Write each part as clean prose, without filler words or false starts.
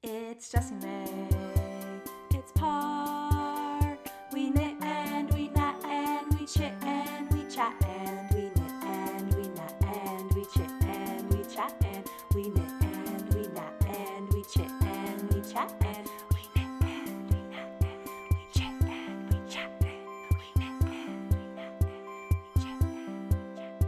It's Jessie May, it's Park. We knit and we knat and we chit and we chat and we knit and we knat and we chit and we chat and we knit and we knat and we chit and we chat and we knit and we knat and we chit and we chat and we knit and we knat and we chit and we chat.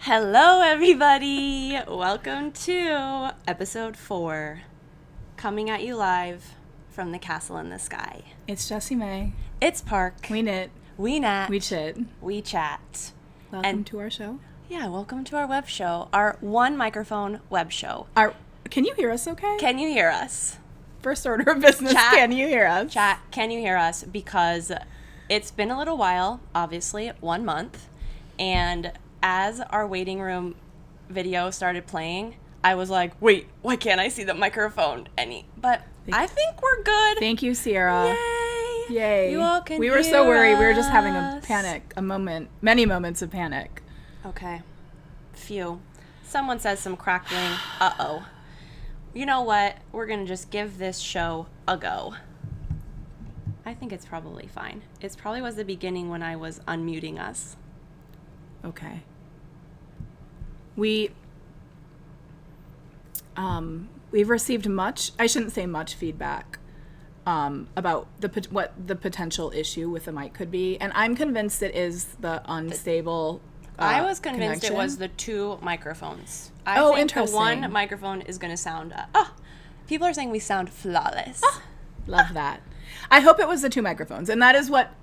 Hello, everybody! Welcome to episode 4, coming at you live from the castle in the sky. It's Jessie May. It's Park. We knit. We knat. We chit. We chat. Welcome to our show. Yeah, welcome to our web show, our one microphone web show. Can you hear us okay? Can you hear us? First order of business, Chat. can you hear us? Chat, can you hear us? Because it's been a little while, obviously, 1 month, and as our waiting room video started playing, I was like, wait, why can't I see the microphone? But I think we're good. Thank you, Sierra. Yay! Yay. You all can We were so hear worried. We were just having us. a panic, many moments of panic. Okay. Phew. Someone says some crackling. Uh-oh. You know what? We're going to just give this show a go. I think it's probably fine. It probably was the beginning when I was unmuting us. Okay. We've received I shouldn't say much feedback about what the potential issue with the mic could be, and I'm convinced it is the unstable I was convinced connection. it was the two microphones. I think interesting. the one microphone is going to sound... people are saying we sound flawless. Love that. I hope it was the two microphones, and that is what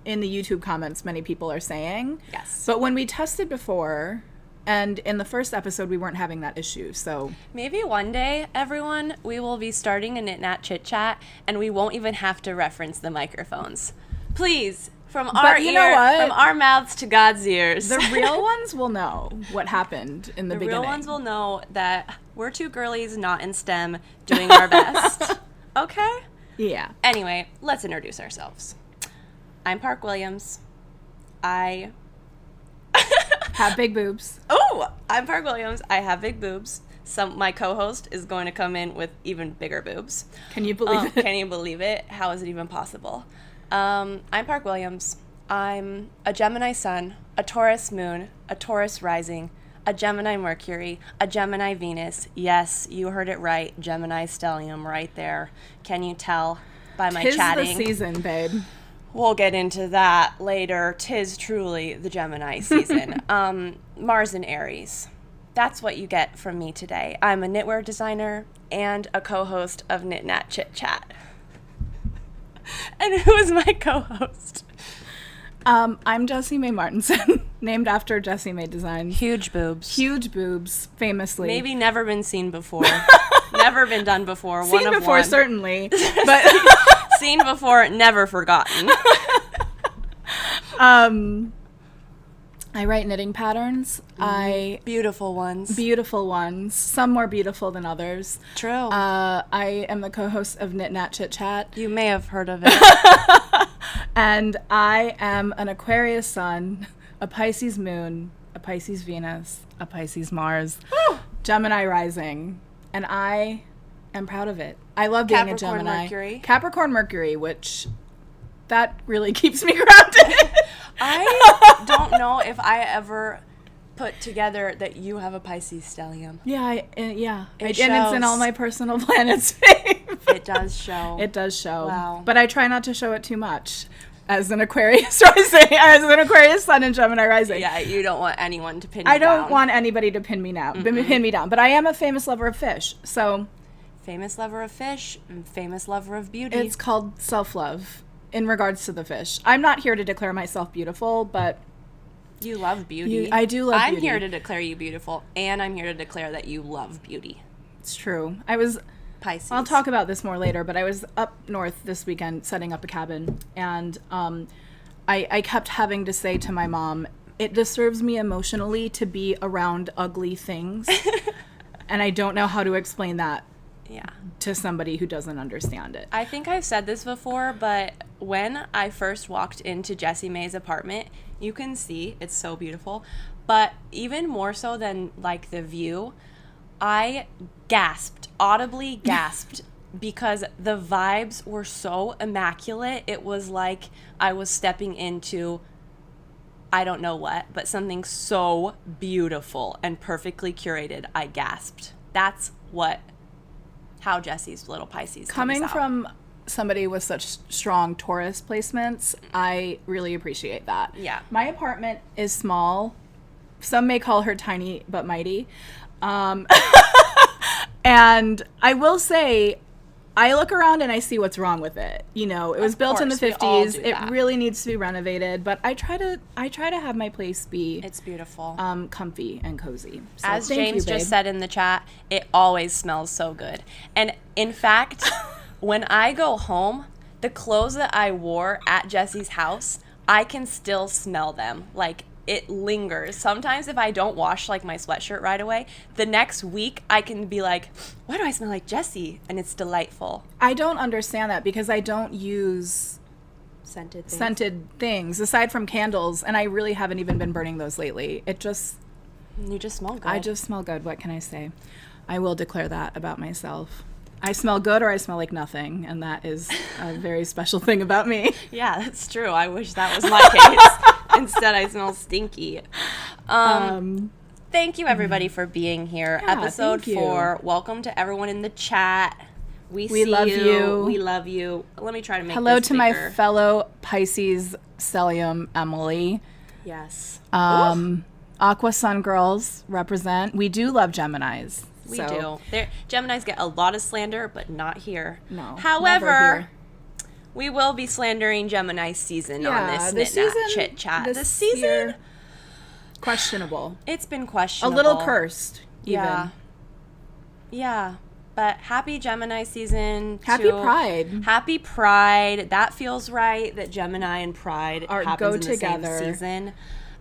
in the YouTube comments many people are saying. Yes. But when we tested before, and in the first episode we weren't having that issue, so... Maybe one day, everyone, we will be starting a Knat Chit Chat, and we won't even have to reference the microphones. Please, from our from our mouths to God's ears. The real ones will know what happened in the beginning. The real ones will know that we're two girlies not in STEM doing our best. Okay? Yeah. Anyway, let's introduce ourselves. I'm Park Williams. I Have big boobs. Oh, I'm Park Williams. I have big boobs. My co-host is going to come in with even bigger boobs. Can you believe it? Can you believe it? How is it even possible? I'm Park Williams. I'm a Gemini sun, a Taurus moon, a Taurus rising, a Gemini Mercury, a Gemini Venus. Yes, you heard it right. Gemini stellium right there. Can you tell by my chatting? 'Tis the season, babe. We'll get into that later. 'Tis truly the Gemini season. Mars and Aries. That's what you get from me today. I'm a knitwear designer and a co-host of Knit Nat Chit Chat. And who is my co-host? I'm Jessie May Martinson, named after Jessie May Designs. Huge boobs. Huge boobs, famously. Maybe never been seen before. Never been done before. Seen one of before, one. certainly. But Seen before, never forgotten. I write knitting patterns. Beautiful ones. Beautiful ones. Some more beautiful than others. True. I am the co-host of Knit Nat Chit Chat. You may have heard of it. And I am an Aquarius sun, a Pisces moon, a Pisces Venus, a Pisces Mars, Gemini rising. And I am proud of it. I love being a Gemini. Capricorn Mercury, which that really keeps me grounded. I don't know if I ever put together that you have a Pisces stellium. Yeah, and it's in shows. all my personal planets, babe. It does show. It does show. Wow. But I try not to show it too much. As an Aquarius rising, as an Aquarius sun and Gemini rising. Yeah, you don't want anyone to pin you I don't down. want anybody to pin me down. But I am a famous lover of fish, so... Famous lover of fish, famous lover of beauty. It's called self-love in regards to the fish. I'm not here to declare myself beautiful, but... You love beauty. I do love beauty. I'm here to declare you beautiful, and I'm here to declare that you love beauty. It's true. Pisces. I'll talk about this more later, but I was up north this weekend setting up a cabin, and I kept having to say to my mom, it disturbs me emotionally to be around ugly things, and I don't know how to explain that Yeah. to somebody who doesn't understand it. I think I've said this before, but when I first walked into Jessie May's apartment, you can see it's so beautiful. But even more so than like the view, I audibly gasped, because the vibes were so immaculate. It was like I was stepping into, I don't know what, but something so beautiful and perfectly curated. I gasped. That's how Jessie's little Pisces Coming comes out. from somebody with such strong Taurus placements, I really appreciate that. Yeah. My apartment is small. Some may call her tiny but mighty. And I will say, I look around and I see what's wrong with it. You know, it was built in the course, we all 50s. do It that. really needs to be renovated, but I try to have my place be It's beautiful. comfy and cozy. So As thank James you, babe. just said in the chat, it always smells so good. And in fact, when I go home, the clothes that I wore at Jessie's house, I can still smell them. Like, it lingers. Sometimes if I don't wash like my sweatshirt right away, the next week I can be like, why do I smell like Jessie? And it's delightful. I don't understand that because I don't use scented things aside from candles, and I really haven't even been burning those lately. You just smell good. I just smell good. What can I say? I will declare that about myself. I smell good, or I smell like nothing, and that is a very special thing about me. Yeah, that's true. I wish that was my case. Instead, I smell stinky. Thank you, everybody, for being here. Yeah, Episode thank you. 4. Welcome to everyone in the chat. We see love you. We love you. Let me try to make Hello this to my bigger. fellow Pisces stellium, Emily. Yes. Aqua Sun Girls represent. We do love Geminis. We so- do. Geminis get a lot of slander, but not here. No. However, never here. we will be slandering Gemini season on Yeah, this the Knit season- Chit Chat. this This season, year, questionable. it's been A questionable. little cursed, even. Yeah. Yeah. But happy Gemini season. Happy to- Pride. Happy Pride. That feels right that Gemini and Pride Go happens in together. the same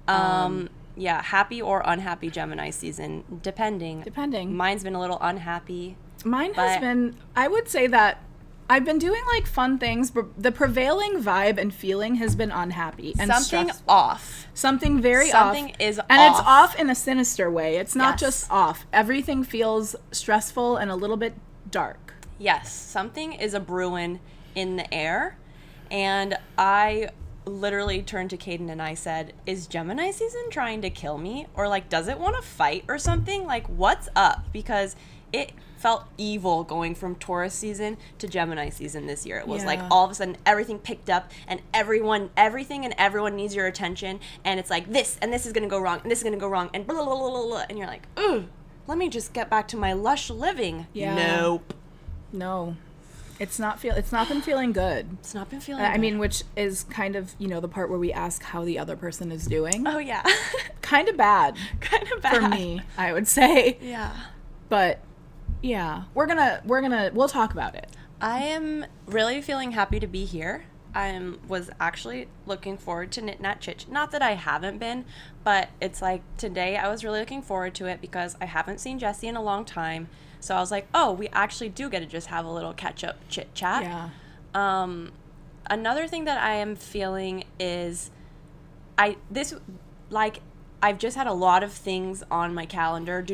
season. Yeah, happy or unhappy Gemini season, depending. Depending. Mine's been a little unhappy. Mine But- has been, I would say that I've been doing like fun things, but the prevailing vibe and feeling has been unhappy and Something stressful. off. Something very Something off. is and off. it's off in a sinister way. It's not Yes. just off. Everything feels stressful and a little bit dark. Yes, something is a brewing in the air. And I literally turned to Caden and I said, is Gemini season trying to kill me? Or like, does it want to fight or something? Like, what's up? Because it felt evil going from Taurus season to Gemini season this year. It was like Yeah. all of a sudden everything picked up and everything and everyone needs your attention. And it's like this and this is going to go wrong and this is going to go wrong and blah, blah, blah, blah, blah. And you're like, ugh, let me just get back to my lush living. Yeah. Nope. No. It's not been feeling good. It's not been feeling I good. mean, which is kind of, the part where we ask how the other person is doing. Oh, yeah. Kind of bad Kind of bad. for me, I would say. Yeah. But yeah, we'll talk about it. I am really feeling happy to be here. I was actually looking forward to Knit Knat Chit. Not that I haven't been, but it's like today I was really looking forward to it because I haven't seen Jessie in a long time. So I was like, oh, we actually do get to just have a little catch-up chit-chat. Yeah. Another thing that I am feeling is I've just had a lot of things on my calendar,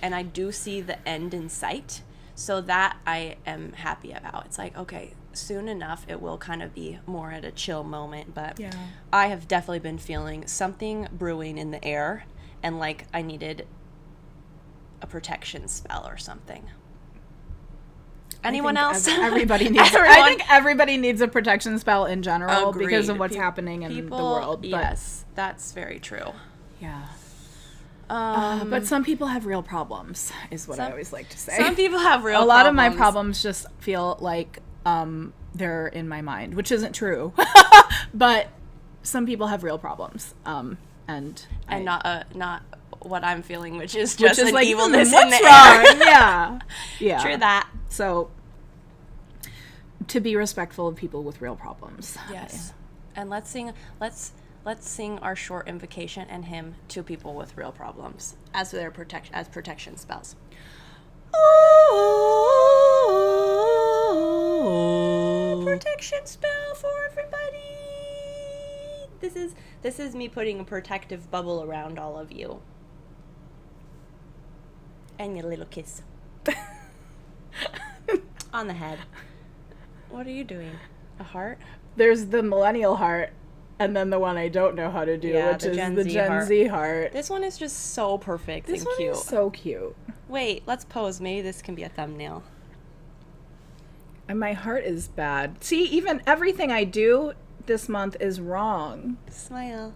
and I do see the end in sight. So that I am happy about. It's like, okay, soon enough it will kind of be more at a chill moment, but Yeah. I have definitely been feeling something brewing in the air, and like I needed a protection spell or something. Anyone else? Everybody needs. I think everybody needs a protection spell in general because of Agreed. what's happening in the world. But Yes, that's very true. yeah. But some people have real problems, is what I always like to say. Some people have real a lot problems. of my problems just feel like they're in my mind, which isn't true. But some people have real problems, and not what I'm feeling, which is just an like, evilness in what's the wrong? air. Yeah, yeah. True that. So, to be respectful of people with real problems. Yes. And let's sing our short invocation and hymn to people with real problems as protection spells. Oh. Oh. Protection spell for everybody. This is me putting a protective bubble around all of you. And your little kiss. On the head. What are you doing? A heart? There's the millennial heart, and then the one I don't know how to do, which is the Gen Z heart. This one is just so perfect and cute. This one is so cute. Wait, let's pose. Maybe this can be a thumbnail. And my heart is bad. See, even everything I do this month is wrong. Smile.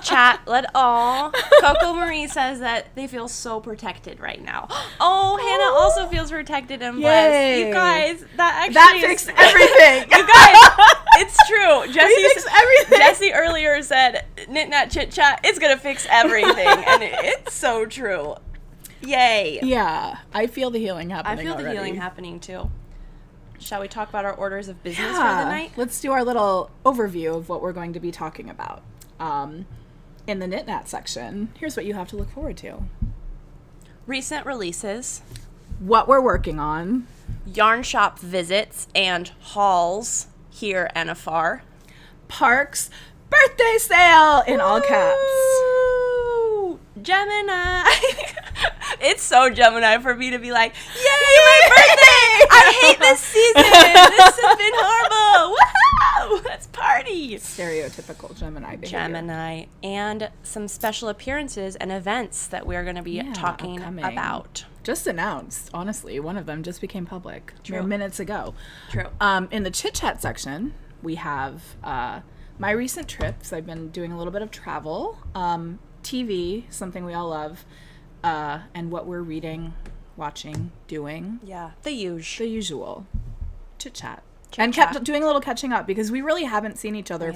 Chat, Coco Marie says that they feel so protected right now. Oh, Hannah also feels protected and blessed. Yay. You guys, that fixed everything. You guys, it's true. Everything. Jessie earlier said, Knit, Knat, Chit Chat, it's going to fix everything. And it's so true. Yay. Yeah, I feel the healing happening I feel already. the healing happening too. Shall we talk about our orders of business for the night? Let's do our little overview of what we're going to be talking about. In the Knit Nat section, here's what you have to look forward to. Recent releases. What we're working on. Yarn shop visits and hauls here and afar. Parks birthday sale in all caps. Woo! Gemini. It's so Gemini for me to be like, yay, my birthday! I hate this season. This has been horrible. Woohoo! Let's party. Stereotypical Gemini behavior. Gemini. And some special appearances and events that we're going to be talking upcoming. about. Just announced, honestly. One of them just became public mere minutes ago. True. In the Chit Chat section, we have my recent trips. I've been doing a little bit of travel. TV, something we all love. And what we're reading, watching, doing. Yeah, the usual. Chit Chat. And kept doing a little catching up because we really haven't seen each other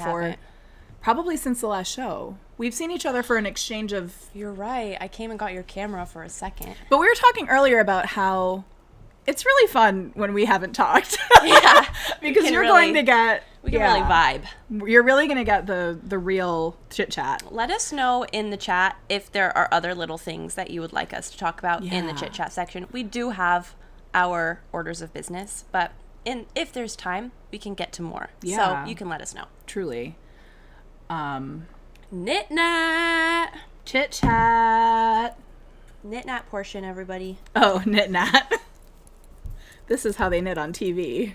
probably since the last show. We've seen each other for an exchange of... You're right. I came and got your camera for a second. But we were talking earlier about how it's really fun when we haven't talked. Yeah. Because you're going to get... We can really vibe. You're really going to get the real chit chat. Let us know in the chat if there are other little things that you would like us to talk about in the chit chat section. We do have our orders of business, but if there's time, we can get to more. Yeah. So you can let us know. Truly. Knit Nat. Chit Chat. Knit Nat portion, everybody. Oh, Knit Nat. This is how they knit on TV.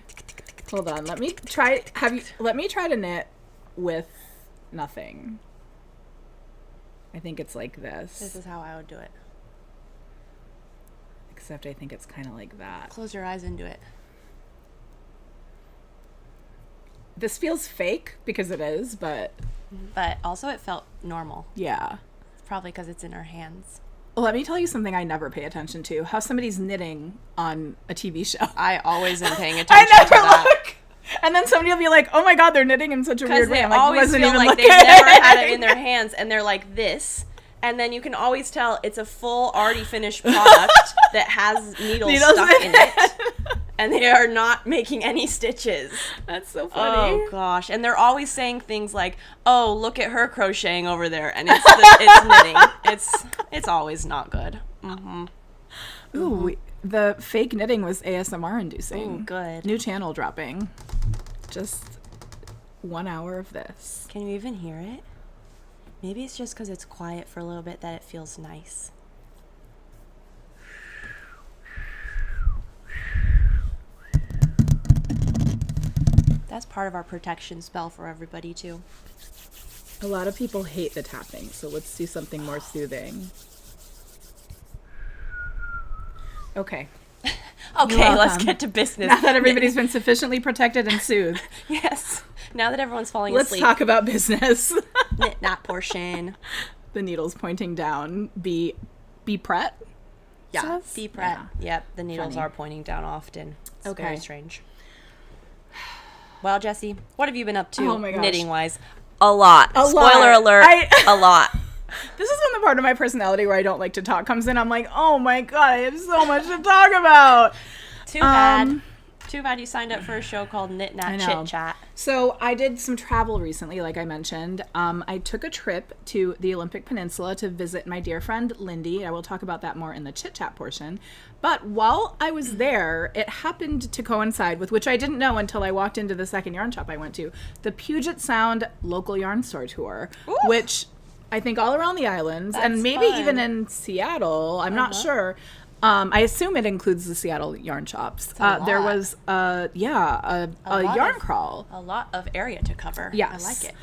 Hold on, let me try to knit with nothing. I think it's like this. This is how I would do it. Except I think it's kind of like that. Close your eyes and do it. This feels fake because it is, but also it felt normal. Yeah. It's probably because it's in our hands. Well, let me tell you something I never pay attention to. How somebody's knitting on a TV show. I always am paying attention to that. Look. And then somebody will be like, oh my God, they're knitting in such a weird way. Because I'm they like, always wasn't feel even like looking. they've never had it in their hands, and they're like this. And then you can always tell it's a full, already finished product that has needles stuck in it. And they are not making any stitches. That's so funny. Oh, gosh. And they're always saying things like, oh, look at her crocheting over there. And it's knitting. It's always not good. Mm-hmm. Ooh, the fake knitting was ASMR inducing. Ooh, good. New channel dropping. Just 1 hour of this. Can you even hear it? Maybe it's just because it's quiet for a little bit that it feels nice. That's part of our protection spell for everybody, too. A lot of people hate the tapping, so let's do something more soothing. Okay. Okay, let's get to business. Now that everybody's been sufficiently protected and soothed. Yes. Now that everyone's falling Let's asleep. talk about business. Knit Nat portion. The needle's pointing down. Be pret? Yeah, Says? be pret. Yeah. Yep, the needles Funny. are pointing down often. It's Okay. very strange. Well, Jessie, what have you been up to Oh my gosh. knitting-wise? A lot. A Spoiler lot. alert, a lot. This is when the part of my personality where I don't like to talk comes in. I'm like, oh my God, I have so much to talk about. Too bad. Too bad you signed up for a show called Knit, I Knat, know. Chit Chat. So I did some travel recently, like I mentioned. I took a trip to the Olympic Peninsula to visit my dear friend Lindy. I will talk about that more in the chit chat portion. But while I was there, it happened to coincide with, which I didn't know until I walked into the second yarn shop I went to, the Puget Sound local yarn store tour, Ooh. which I think all around the islands, and That's maybe fun. even in Seattle, I'm not sure. I assume it includes the Seattle yarn shops. There lot. was, a lot yarn of- crawl. A lot of area to cover. Yes. I like it.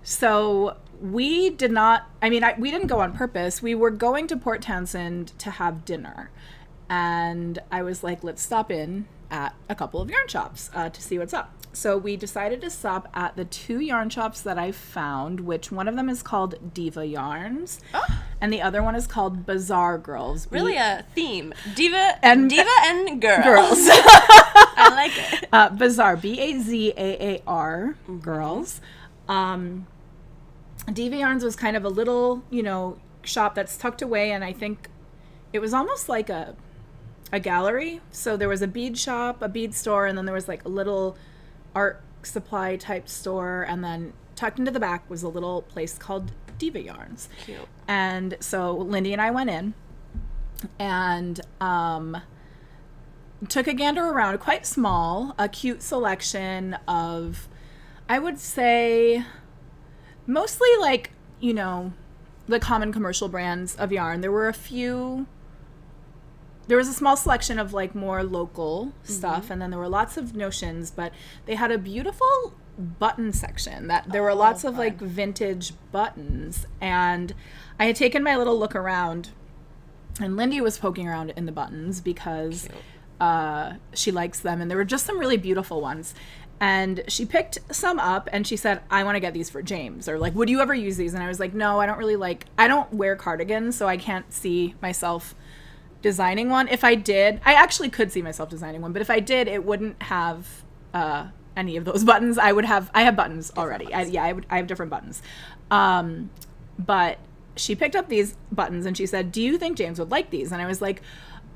So we did not, we didn't go on purpose. We were going to Port Townsend to have dinner. And I was like, let's stop in at a couple of yarn shops to see what's up. So we decided to stop at the 2 yarn shops that I found, which one of them is called Diva Yarns. Oh. And the other one is called Bazaar Girls. Really a theme. Diva And- and girls. Girls. I like it. Bazaar, Bazaar, girls. Diva Yarns was kind of a little, shop that's tucked away, and I think it was almost like a gallery. So there was a bead shop, a bead store, and then there was like a little art supply type store, and then tucked into the back was a little place called Diva Yarns. Cute. And so Lindy and I went in and took a gander around, quite small, a cute selection of, I would say, mostly like, the common commercial brands of yarn. There were there was a small selection of like more local stuff, and then there were lots of notions, but they had a beautiful button section that there were lots of like vintage buttons, and I had taken my little look around, and Lindy was poking around in the buttons because she likes them, and there were just some really beautiful ones. And she picked some up and she said, I want to get these for James, or like, would you ever use these? And I was like, no, I don't wear cardigans, so I can't see myself designing one. If I did, I actually could see myself designing one, but if I did, it wouldn't have any of those buttons. I have buttons already. I have different buttons. But she picked up these buttons and she said, do you think James would like these? And I was like,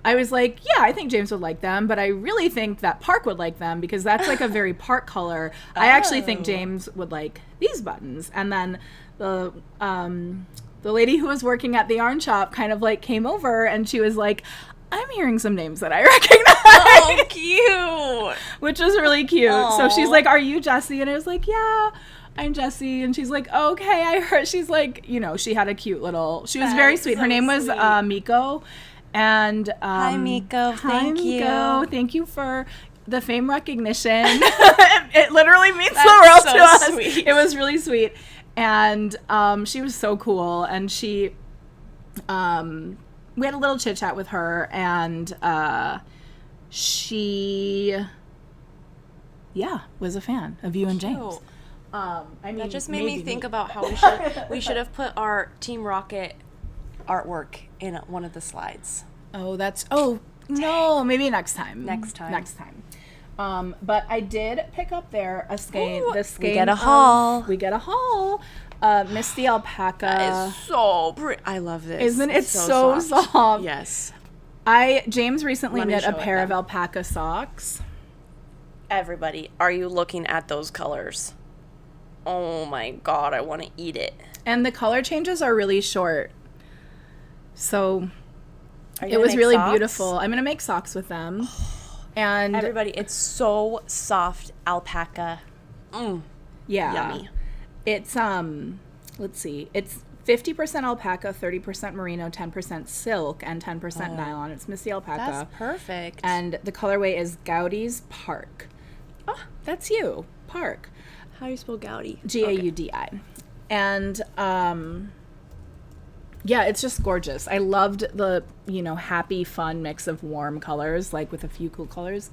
yeah, I think James would like them, but I really think that Park would like them because that's like a very Park color. I actually think James would like these buttons. And then the lady who was working at the yarn shop kind of like came over and she was like, I'm hearing some names that I recognize. Oh, cute. Which was really cute. Aww. So she's like, are you Jessie? And I was like, yeah, I'm Jessie. And she's like, okay, I heard. She's like, she had a cute little, she was very That's sweet. Her so name was sweet. Miko. And Hi, Miko. hi, Thank you. Miko. Thank you for the fame recognition. It literally means the That's world so to us. sweet. It was really sweet. And she was so cool. And we had a little chit chat with her, and she was a fan of you and James. That just made me maybe think me. about how we should have put our Team Rocket artwork in one of the slides. No, maybe next time. Next time. But I did pick up there a skein. Ooh, The skein we get a of- haul. We get a haul. Misty Alpaca. It's so pretty. I love this. Isn't it so soft? Yes. James recently Let me knit a show it pair of then. alpaca socks. Everybody, are you looking at those colors? Oh my god, I want to eat it. And the color changes are really short. So Are you it gonna was make really socks? beautiful. I'm going to make socks with them. And Everybody, it's so soft alpaca. yeah. Yummy. It's let's see. It's 50% alpaca, 30% merino, 10% silk, and 10% nylon. It's Misty Alpaca. That's perfect. And the colorway is Gaudi's Park. Oh, that's you. Park. How do you spell Gaudi? Gaudi. And yeah, it's just gorgeous. I loved the, happy, fun mix of warm colors, like with a few cool colors.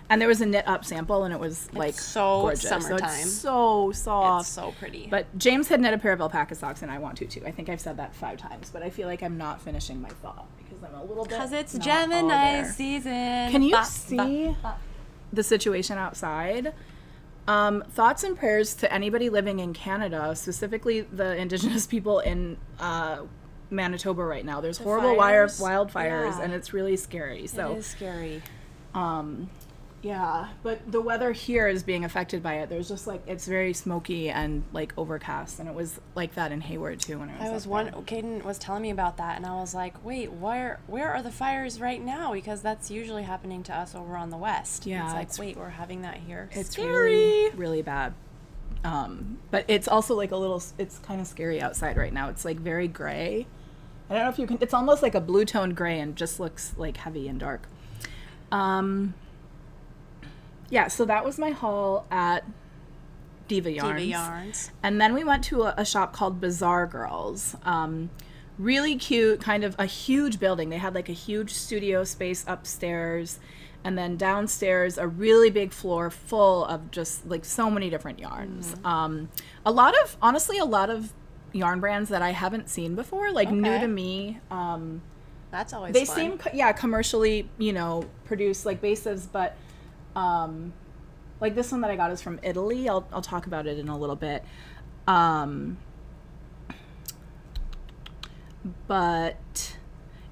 And there was a knit up sample, and it was like so gorgeous. summertime. So it's so soft. It's so pretty. But James had knit a pair of alpaca socks, and I want to too. I think I've said that 5 times, but I feel like I'm not finishing my thought because I'm a little bit. Because it's not all Gemini there. season. Can you see the situation outside? Thoughts and prayers to anybody living in Canada, specifically the Indigenous people in Manitoba right now. There's horrible fires? wildfires, Yeah. and it's really scary. So It is scary. Yeah, but the weather here is being affected by it. There's just like, it's very smoky and like overcast, and it was like that in Hayward too when I was up there. Caden was telling me about that, and I was like, wait, where are the fires right now? Because that's usually happening to us over on the west. Yeah, it's like, wait, we're having that here. It's scary. really, really bad. But it's also like it's kind of scary outside right now. It's like very gray. I don't know if you can, it's almost like a blue toned gray and just looks like heavy and dark. Yeah, so that was my haul at Diva Yarns. And then we went to a shop called Bazaar Girls. Really cute, kind of a huge building. They had like a huge studio space upstairs, and then downstairs a really big floor full of just like so many different yarns. A lot of yarn brands that I haven't seen before, like new to me. That's always they fun. seem commercially, produced like bases, but like this one that I got is from Italy. I'll talk about it in a little bit. But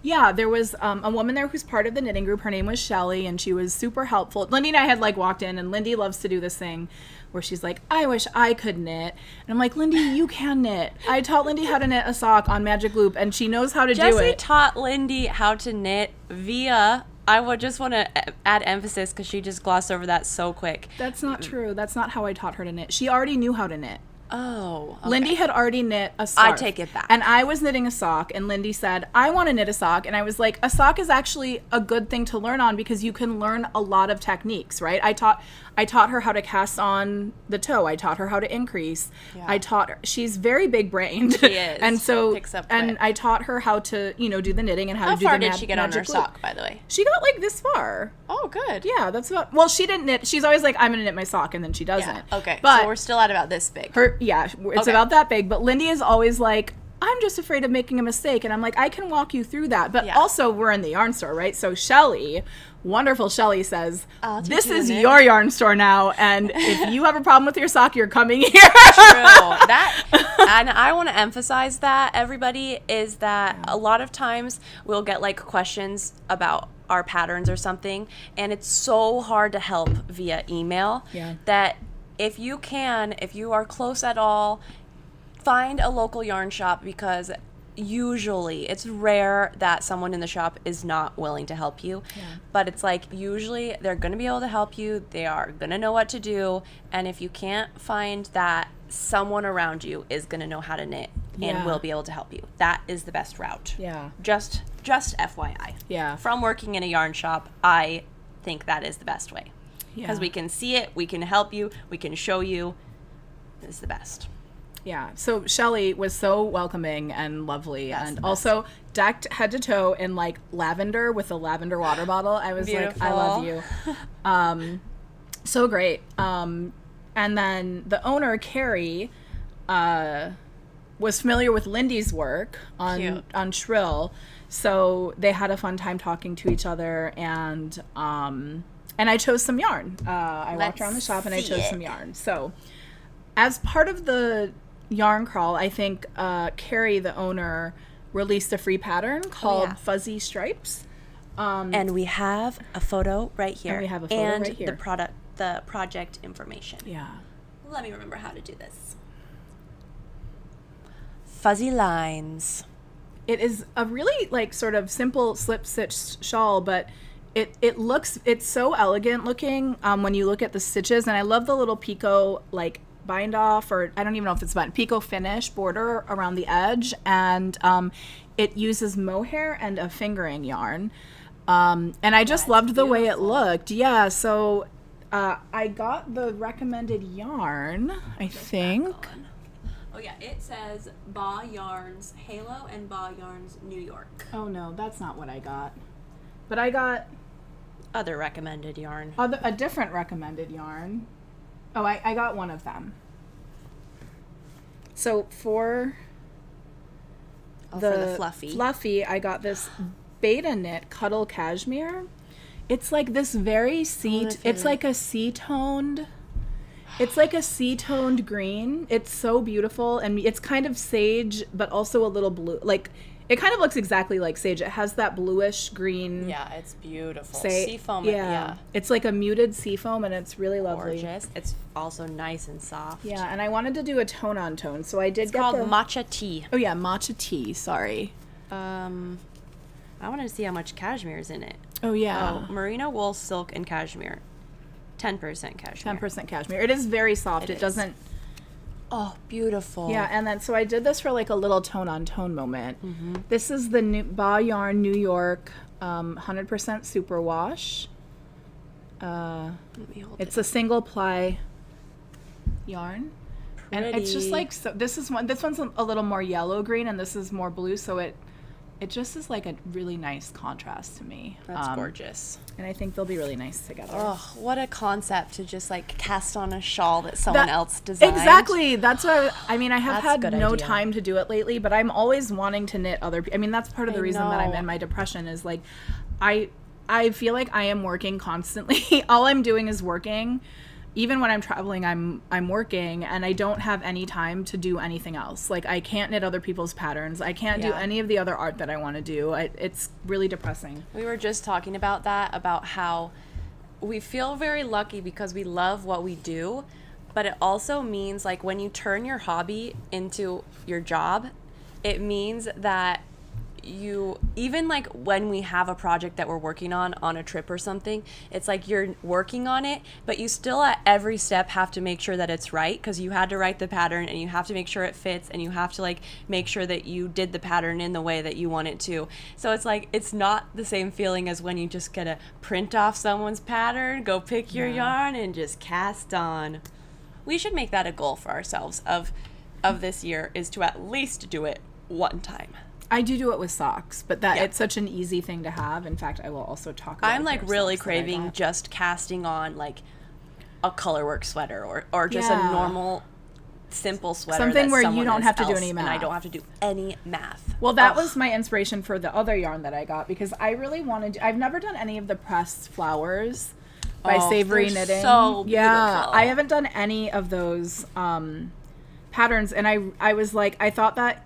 yeah, there was a woman there who's part of the knitting group. Her name was Shelly, and she was super helpful. Lindy and I had like walked in, and Lindy loves to do this thing where she's like, I wish I could knit. And I'm like, Lindy, you can knit. I taught Lindy how to knit a sock on Magic Loop, and she knows how to do it. Jessie taught Lindy how to knit via, I would just want to add emphasis because she just glossed over that so quick. That's not true. That's not how I taught her to knit. She already knew how to knit. Oh, okay. Lindy had already knit a sock. I take it back. And I was knitting a sock, and Lindy said, I want to knit a sock. And I was like, a sock is actually a good thing to learn on because you can learn a lot of techniques, right? I taught her how to cast on the toe. I taught her how to increase. Yeah. I taught her, she's very big brained. She is. And so, Picks up and quick. I taught her how to, do the knitting and how to do the How far did she get on her Magic Loop. sock, by the way? She got like this far. Oh, good. Yeah, that's about, well, she didn't knit. She's always like, I'm going to knit my sock, and then she doesn't. Yeah. Okay. But so we're still at about this big. it's Okay. about that big, but Lindy is always like, I'm just afraid of making a mistake, and I'm like, I can walk you through that. But Yeah. also, we're in the yarn store, right? So Shelly, wonderful Shelly, says, I'll teach this you to is knit." your yarn store now, and if you have a problem with your sock, you're coming here. True. And I want to emphasize that, everybody, is that a lot of times we'll get like questions about our patterns or something, and it's so hard to help via email that if you are close at all, find a local yarn shop, because usually it's rare that someone in the shop is not willing to help you. But it's like usually they're going to be able to help you. They are going to know what to do. And if you can't find that, someone around you is going to know how to knit and will be able to help you. That is the best route. Yeah. Just FYI. Yeah. From working in a yarn shop, I think that is the best way. Because we can see it, we can help you, we can show you. It's the best. Yeah. So Shelly was so welcoming and lovely, That's and the also decked head to toe in like lavender with a lavender water bottle. I was like, I love you. So great. And then the owner, Carrie, was familiar with Lindy's work on Shrill, so they had a fun time talking to each other, and I chose some yarn. I walked around the shop and I chose some yarn. So as part of the yarn crawl, I think Carrie, the owner, released a free pattern called Fuzzy Stripes. And we have a photo right here. And we have a photo right here. The project information. Yeah. Let me remember how to do this. Fuzzy lines. It is a really like sort of simple slip stitch shawl, but it's so elegant looking when you look at the stitches, and I love the little picot like bind off, or I don't even know if it's button, picot finish border around the edge, and it uses mohair and a fingering yarn, and I just loved the way it looked. Yeah, so I got the recommended yarn, I think. Oh yeah, it says Ba Yarns Halo and Ba Yarns New York. Oh no, that's not what I got. But I got other recommended yarn. A different recommended yarn. Oh, I got one of them. So for the fluffy, I got this Beta Knit Cuddle Cashmere. It's like this very it's like a sea-toned green. It's so beautiful, and it's kind of sage, but also a little blue. Like, It kind of looks exactly like sage. It has that bluish green. Yeah, it's beautiful. Say, Seafoam. yeah. It's like a muted seafoam, and it's really lovely. Gorgeous. It's also nice and soft. Yeah, and I wanted to do a tone on tone, so I did It's get called the matcha tea. Oh yeah, matcha tea. Sorry. I wanted to see how much cashmere is in it. Oh yeah. Oh, merino wool, silk, and cashmere. 10% cashmere. 10% cashmere. It is very soft. It It is. doesn't. Oh, beautiful. Yeah, and then so I did this for like a little tone on tone moment. Mm-hmm. This is the new Ba Yarn New York 100% superwash. Let me hold It's a single ply yarn. And it's just Pretty. like so this one's a little more yellow green and this is more blue, so it just is like a really nice contrast to me. That's gorgeous. And I think they'll be really nice together. Oh, what a concept to just like cast on a shawl that someone else designed. Exactly. That's what I mean. I have That's a had good no idea. time to do it lately, but I'm always wanting to knit other. I mean, that's part of the I reason that I'm know. in my depression is like, I feel like I am working constantly. All I'm doing is working. Even when I'm traveling, I'm working, and I don't have any time to do anything else. Like I can't knit other people's patterns. I can't do Yeah. any of the other art that I want to do. It's really depressing. We were just talking about that, about how we feel very lucky because we love what we do, but it also means like when you turn your hobby into your job, it means that you, even like when we have a project that we're working on a trip or something, it's like you're working on it, but you still at every step have to make sure that it's right, because you had to write the pattern and you have to make sure it fits, and you have to like make sure that you did the pattern in the way that you want it to. So it's like it's not the same feeling as when you just get to print off someone's pattern, go pick your yarn and just cast on. We should make that a goal for ourselves of this year, is to at least do it one time. I do it with socks, but Yeah. it's such an easy thing to have. In fact, I will also talk about I'm a like pair of really socks that I craving got. just casting on like a colorwork sweater or just Yeah. a normal simple sweater. Something that where you someone don't have to do else- any and I math. don't have to do any math. Well, that Ugh. was my inspiration for the other yarn that I got, because I really wanted. I've never done any of the pressed flowers by Oh, Savory they're Knitting. so Yeah, beautiful. I haven't done any of those patterns, and I was like, I thought that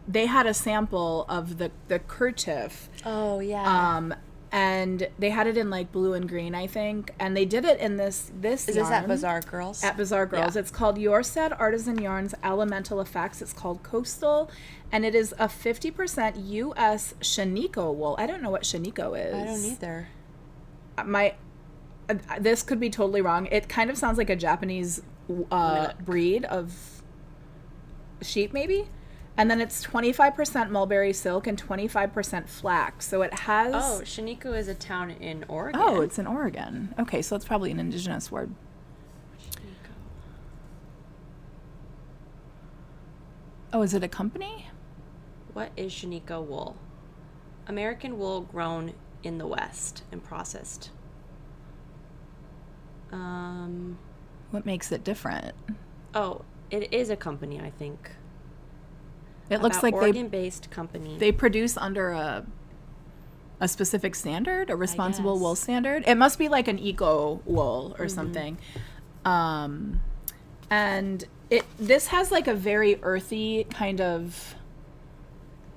they had a sample of the kerchief. Oh yeah. And they had it in like blue and green, I think, and they did it in this Is this yarn. at Bazaar Girls? At Bazaar Girls. Yeah. It's called Your Said Artisan Yarns Elemental Effects. It's called Coastal, and it is a 50% U.S. Shiniko wool. I don't know what Shiniko is. I don't either. This could be totally wrong. It kind of sounds like a Japanese breed of sheep, maybe. And then it's 25% mulberry silk and 25% flax. So it has. Oh, Shiniko is a town in Oregon. Oh, it's in Oregon. Okay, so it's probably an indigenous word. Shiniko. Oh, is it a company? What is Shiniko wool? American wool grown in the West and processed. What makes it different? Oh, it is a company, I think. It looks like Oregon-based company. they produce under a specific standard, a responsible guess. wool standard. It must be like an eco wool or something. And this has like a very earthy kind of.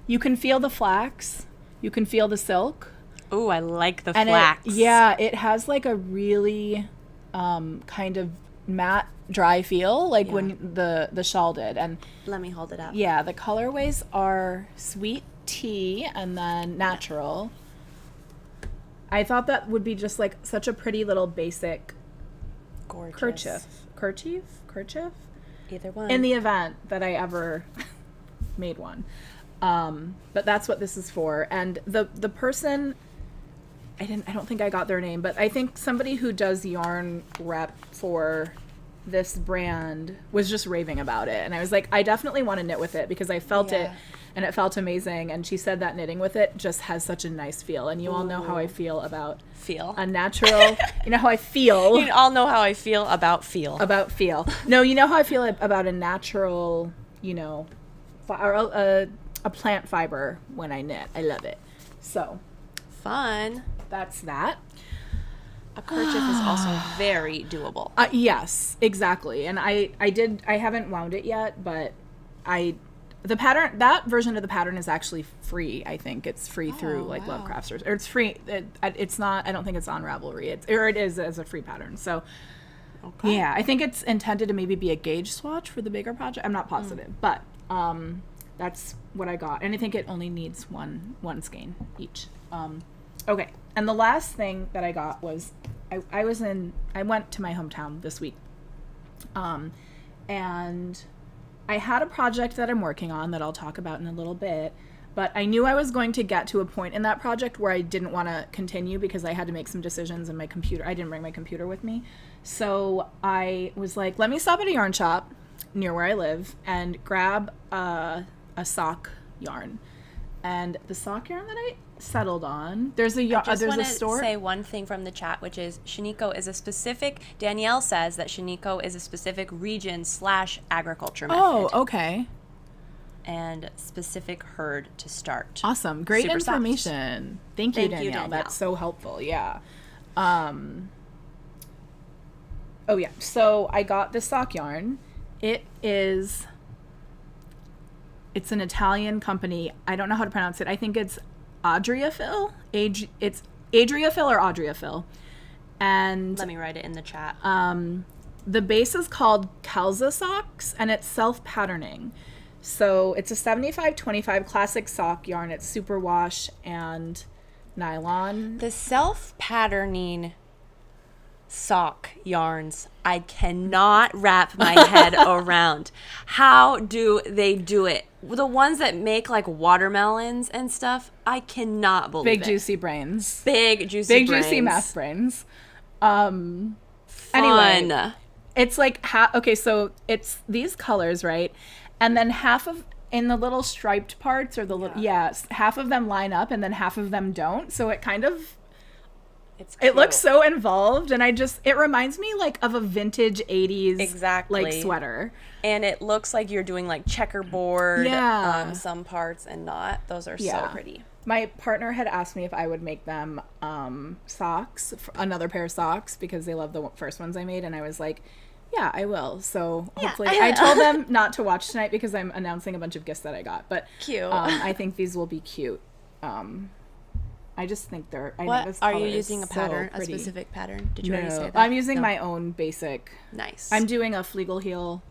You can feel the flax, you can feel the silk, Ooh, I like the and flax. it has like a really kind of matte dry feel, like Yeah. when the shawl did. And Let me hold it up. yeah, the colorways are sweet tea and then natural. I thought that would be just like such a pretty little basic Gorgeous. kerchief Either one. in the event that I ever made one. But that's what this is for. And the person, I don't think I got their name, but I think somebody who does yarn rep for this brand was just raving about it. And I was like, I definitely want to knit with it because I felt it Yeah. and it felt amazing. And she said that knitting with it just has such a nice feel. And you all know how I feel about feel. a natural, you know how I feel You all know how I feel about feel. about feel. No, you know how I feel about a natural, you know, or a plant fiber when I knit. I love it. So Fun. that's that. A kerchief is also very doable. Yes, exactly. And I haven't wound it yet, but I the pattern, that version of the pattern is actually free. I think it's free through like wow. Lovecrafters, or it's free. It's not. I don't think it's on Ravelry. It is as a free pattern. So Okay. yeah, I think it's intended to maybe be a gauge swatch for the bigger project. I'm not positive, but that's what I got, and I think it only needs one skein each. Okay, and the last thing that I got was I went to my hometown this week, and I had a project that I'm working on that I'll talk about in a little bit, but I knew I was going to get to a point in that project where I didn't want to continue because I had to make some decisions, and I didn't bring my computer with me. So I was like, let me stop at a yarn shop near where I live and grab a sock yarn. And the sock yarn that I settled on, there's a I just there's want a to store. say one thing from the chat, which is Danielle says that Shiniko is a specific region / agriculture method. Oh, okay. And specific herd to start. Awesome. Great Super soft. information. Thank you, Danielle. That's so helpful. Yeah. Oh, yeah. So I got this sock yarn. It's an Italian company. I don't know how to pronounce it. I think it's Adriafil. It's Adriafil or Adriafil. And Let me write it in the chat. the base is called Kelza socks, and it's self-patterning. So it's a 75-25 classic sock yarn. It's superwash and nylon. The self-patterning sock yarns, I cannot wrap my head around. How do they do it? The ones that make like watermelons and stuff, I cannot believe Big it. juicy brains. Big juicy brains. Juicy math brains. Fun. Anyway, it's like okay, so it's these colors, right? And then half of in the little striped parts or the little half of them line up and then half of them don't. So it kind of it looks so involved, and it reminds me like of a vintage 80s like sweater. And it looks like you're doing like checkerboard some parts and not. Those are so pretty. My partner had asked me if I would make them socks, another pair of socks, because they love the first ones I made, and I was like, yeah, I will. So hopefully, I told them not to watch tonight because I'm announcing a bunch of gifts that I got. But cute. I think these will be cute. I just think they're. What are you using a pattern? A specific pattern? Did you already say that? I'm using my own basic. Nice. I'm doing a Flegel heel.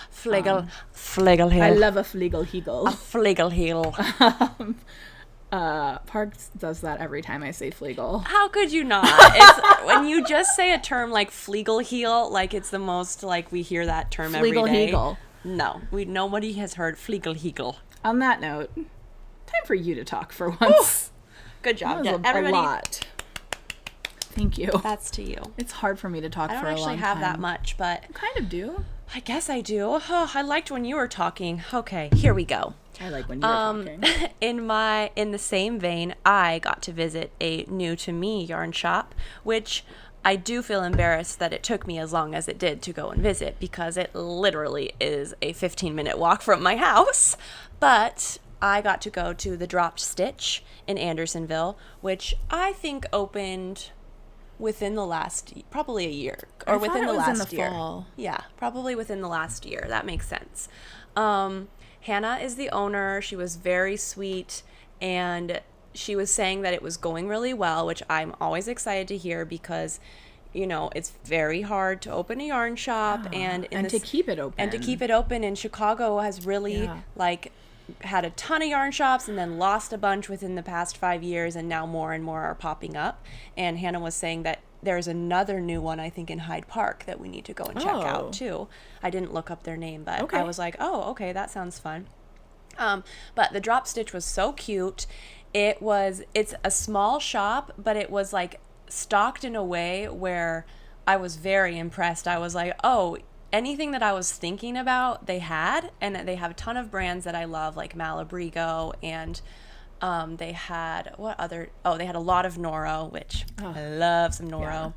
Flegel heel. I love a Flegel heel. A Flegel heel. Parks does that every time I say Flegel. How could you not? It's, when you just say a term like Flegel heel, like it's the most like we hear that term every day. Flegel. No, nobody has heard Flegel heel. On that note, time for you to talk for once. Good job. That was a lot. Thank you. That's to you. It's hard for me to talk for a long time. I don't actually have that much, but you kind of do. I guess I do. Oh, I liked when you were talking. Okay, here we go. I like when you were talking. In the same vein, I got to visit a new to me yarn shop, which I do feel embarrassed that it took me as long as it did to go and visit, because it literally is a 15-minute walk from my house. But I got to go to the Dropped Stitch in Andersonville, which I think opened within the last, probably a year, or within the last year. Fall. Yeah, probably within the last year. That makes sense. Hannah is the owner. She was very sweet, and she was saying that it was going really well, which I'm always excited to hear, because it's very hard to open a yarn shop and to keep it open. And to keep it open. And Chicago has really had a ton of yarn shops and then lost a bunch within the past 5 years, and now more and more are popping up. And Hannah was saying that there's another new one, I think, in Hyde Park that we need to go and check out too. I didn't look up their name, but I was like, oh, okay, that sounds fun. But the Drop Stitch was so cute. It's a small shop, but it was like stocked in a way where I was very impressed. I was like, oh, anything that I was thinking about, they had, and they have a ton of brands that I love, like Malabrigo, and they had they had a lot of Noro, which I love some Noro.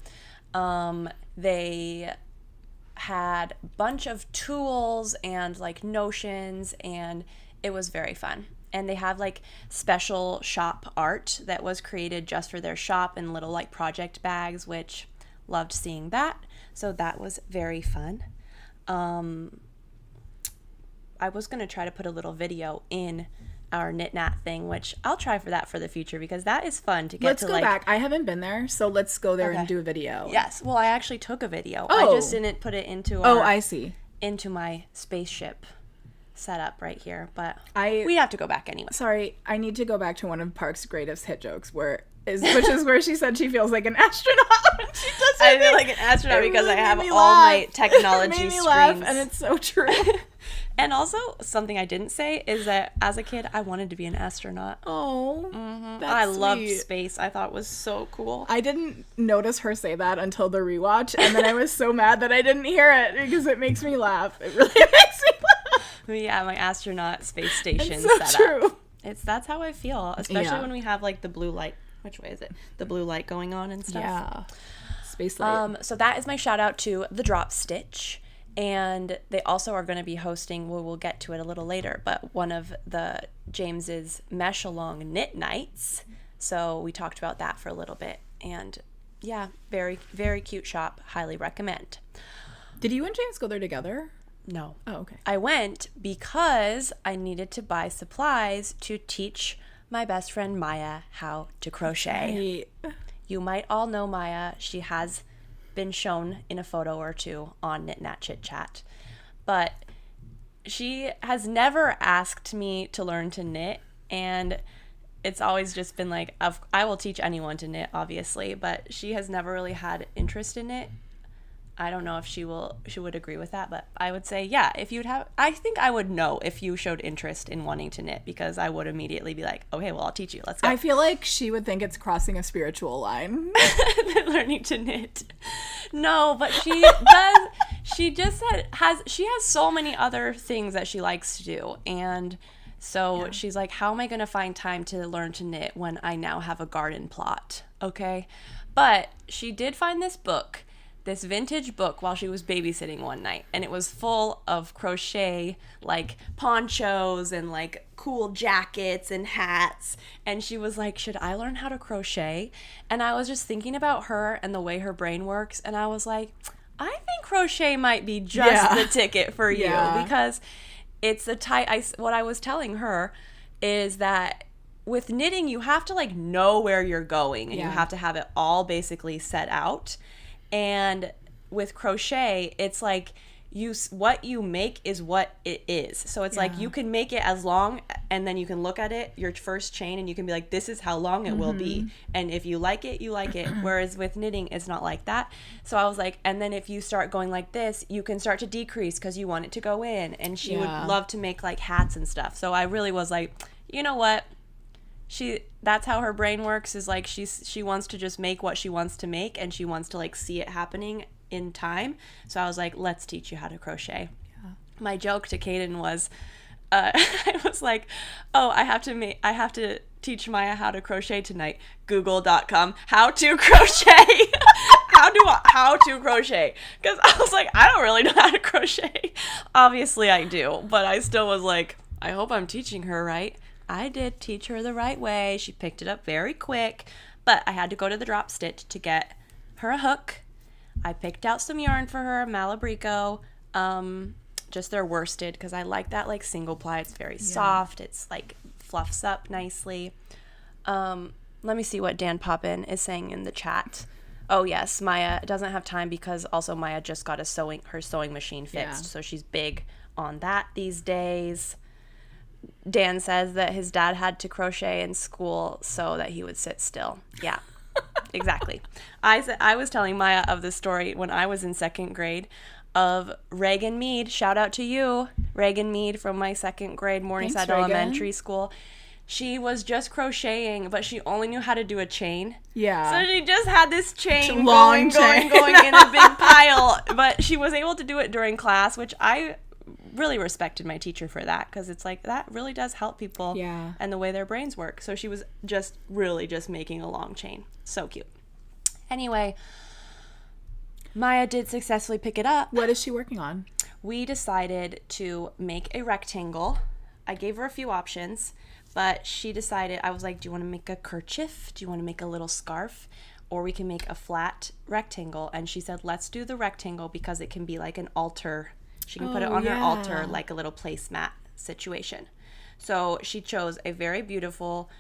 Yeah. They had a bunch of tools and like notions, and it was very fun. And they have like special shop art that was created just for their shop in little like project bags, which loved seeing that. So that was very fun. I was going to try to put a little video in our Knat thing, which I'll try for that for the future because that is fun to get Let's to go back. I haven't been there, so let's go there and do a video. Yes. Well, I actually took a video. Oh. I just didn't put it into I see. into my spaceship setup right here, but we we have to go back anyway. Sorry, I need to go back to one of Park's greatest hit jokes, which is where she said she feels like an astronaut when she does I feel like an astronaut because I have all my technology It made me screens. laugh, and it's so true. And also, something I didn't say is that as a kid, I wanted to be an astronaut. Oh, that's I loved sweet. space. I thought it was so cool. I didn't notice her say that until the rewatch, and then I was so mad that I didn't hear it because it makes me laugh. It really makes me laugh. Yeah, my astronaut space station It's so setup. true. That's how I feel, especially Yeah. when we have like the blue light. Which way is it? The blue light going on and stuff. Yeah. Space light. So that is my shout out to the Drop Stitch. And they also are going to be hosting, we'll get to it a little later, but one of the James's mesh along knit nights. So we talked about that for a little bit. And yeah, very, very cute shop. Highly recommend. Did you and James go there together? No. Oh, okay. I went because I needed to buy supplies to teach my best friend Maya how to crochet. You might all know Maya. She has been shown in a photo or two on Knit Knat Chit Chat, but she has never asked me to learn to knit, and it's always just been like, I will teach anyone to knit, obviously, but she has never really had interest in it. I don't know if she would agree with that, but I would say, yeah, I think I would know if you showed interest in wanting to knit, because I would immediately be like, okay, well, I'll teach you. Let's go. I feel like she would think it's crossing a spiritual line. Learning to knit. No, but she does. She just has so many other things that she likes to do. And so she's like, how am I going to find time to learn to knit when I now have a garden plot? Okay. But she did find this vintage book while she was babysitting one night, and it was full of crochet, like ponchos and like cool jackets and hats, and she was like, should I learn how to crochet? And I was just thinking about her and the way her brain works, and I was like, I think crochet might be just the ticket for you, because it's the what I was telling her is that with knitting, you have to like know where you're going, and you have to have it all basically set out. And with crochet, it's like what you make is what it is. So it's like you can make it as long, and then you can look at it, your first chain, and you can be like, this is how long it will be. And if you like it, you like it. Whereas with knitting, it's not like that. So I was like, and then if you start going like this, you can start to decrease because you want it to go in. And she would love to make like hats and stuff. So I really was like, you know what? That's how her brain works, is like she wants to just make what she wants to make, and she wants to like see it happening in time. So I was like, let's teach you how to crochet. My joke to Kaden was I was like, oh, I have to teach Maya how to crochet tonight. Google.com how to crochet. how to crochet, because I was like, I don't really know how to crochet. Obviously I do, but I still was like, I hope I'm teaching her right. I did teach her the right way. She picked it up very quick, but I had to go to the Drop Stitch to get her a hook. I picked out some yarn for her, Malabrico, just their worsted, because I like that like single ply. It's very soft. It's like fluffs up nicely. Let me see what Dan Poppin is saying in the chat. Oh yes, Maya doesn't have time because also Maya just got her sewing machine fixed, so she's big on that these days. Dan says that his dad had to crochet in school so that he would sit still. Yeah, exactly. I was telling Maya of the story when I was in second grade of Reagan Mead. Shout out to you, Reagan Mead, from my second grade Morningside Elementary School. She was just crocheting, but she only knew how to do a chain. Yeah. So she just had this chain going in a big pile. But she was able to do it during class, which I really respected my teacher for that, because it's like that really does help people and the way their brains work. So she was just making a long chain. So cute. Anyway, Maya did successfully pick it up. What is she working on? We decided to make a rectangle. I gave her a few options, but she decided, I was like, do you want to make a kerchief? Do you want to make a little scarf? Or we can make a flat rectangle. And she said, let's do the rectangle because it can be like an altar She can put it on her altar like a little placemat situation. So she chose a very beautiful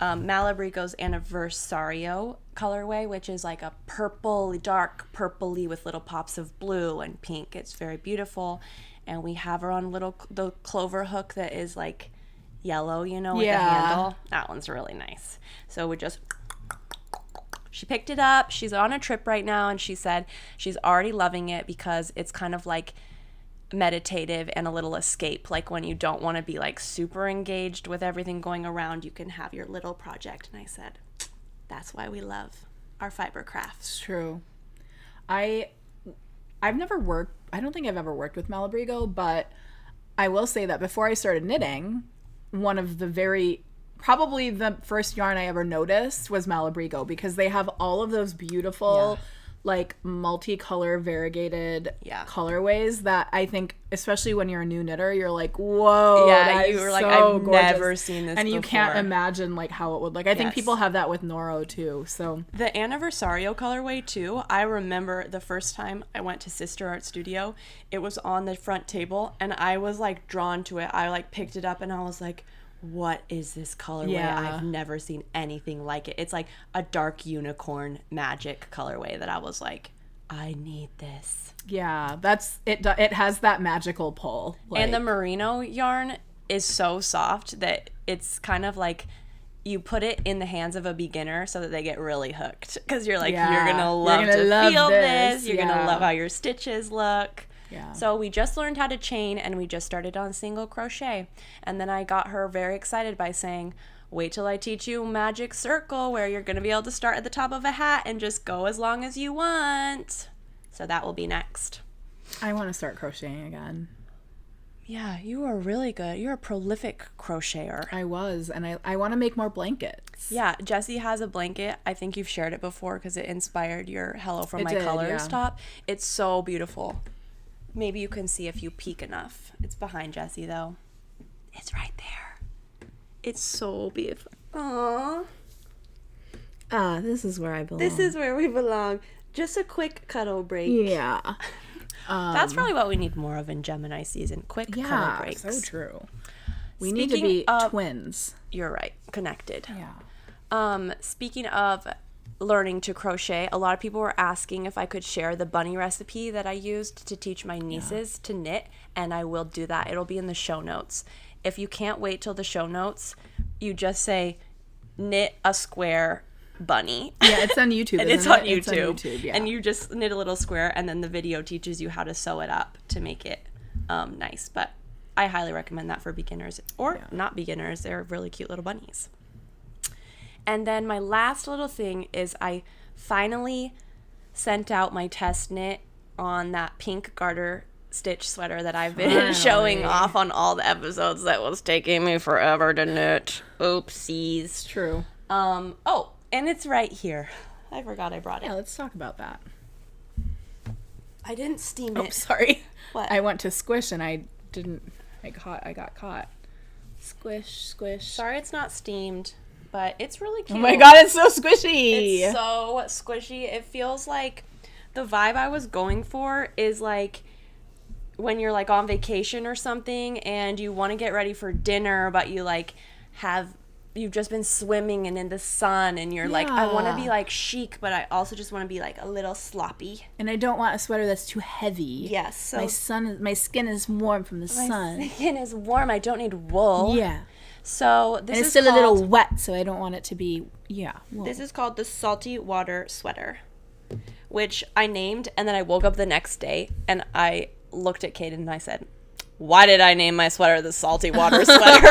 Malabrigo's Anniversario colorway, which is like a purple, dark purpley with little pops of blue and pink. It's very beautiful. And we have her on the clover hook that is like yellow, with the handle. That one's really nice. So she picked it up. She's on a trip right now, and she said she's already loving it because it's kind of like meditative and a little escape. Like when you don't want to be like super engaged with everything going around, you can have your little project. And I said, that's why we love our fiber crafts. It's true. I've never worked, I don't think I've ever worked with Malabrigo, but I will say that before I started knitting, one of the probably the first yarn I ever noticed was Malabrigo, because they have all of those beautiful like multicolor variegated colorways that I think, especially when you're a new knitter, you're like, whoa, you were like, I've never seen this and you before. can't imagine like how it would look. I think people have that with Noro too. So the Anniversario colorway too, I remember the first time I went to Sister Art Studio, it was on the front table and I was like drawn to it. I like picked it up and I was like, what is this colorway? I've never seen anything like it. It's like a dark unicorn magic colorway that I was like, I need this. Yeah, that's it. It has that magical pull. And the merino yarn is so soft that it's kind of like you put it in the hands of a beginner so that they get really hooked, because you're like, you're gonna love to feel this. You're gonna love how your stitches look. Yeah. So we just learned how to chain, and we just started on single crochet. And then I got her very excited by saying, wait till I teach you magic circle, where you're going to be able to start at the top of a hat and just go as long as you want. So that will be next. I want to start crocheting again. Yeah, you are really good. You're a prolific crocheter. I was, and I want to make more blankets. Yeah, Jessie has a blanket. I think you've shared it before because it inspired your Hello from My Colors top. It's so beautiful. Maybe you can see if you peek enough. It's behind Jessie, though. It's right there. It's so beautiful. Aww. This is where I belong. This is where we belong. Just a quick cuddle break. Yeah. That's probably what we need more of in Gemini season. Quick cuddle breaks. So true. We need to be twins. You're right. Connected. Yeah. Speaking of learning to crochet, a lot of people were asking if I could share the bunny recipe that I used to teach my nieces to knit, and I will do that. It'll be in the show notes. If you can't wait till the show notes, you just say knit a square bunny. Yeah, it's on YouTube. And it's on YouTube. Yeah. And you just knit a little square, and then the video teaches you how to sew it up to make it nice. But I highly recommend that for beginners or not beginners. They're really cute little bunnies. And then my last little thing is I finally sent out my test knit on that pink garter stitch sweater that I've been showing off on all the episodes that was taking me forever to knit. Oopsies. It's true. Oh, and it's right here. I forgot I brought it. Yeah, let's talk about that. I didn't steam it. Oh, sorry. What? I went to squish and I got caught. Squish, squish. Sorry it's not steamed. But it's really cute. Oh my god, it's so squishy. It's so squishy. It feels like the vibe I was going for is like when you're like on vacation or something and you want to get ready for dinner, but you like you've just been swimming and in the sun and you're like, I want to be like chic, but I also just want to be like a little sloppy. And I don't want a sweater that's too heavy. Yes. So my skin is warm from the sun. My skin is warm. I don't need wool. Yeah. So this and it's is still a little wet, so I don't want it to be, wool. This is called the Salty Water Sweater, which I named, and then I woke up the next day, and I looked at Kaden, and I said, why did I name my sweater the Salty Water Sweater?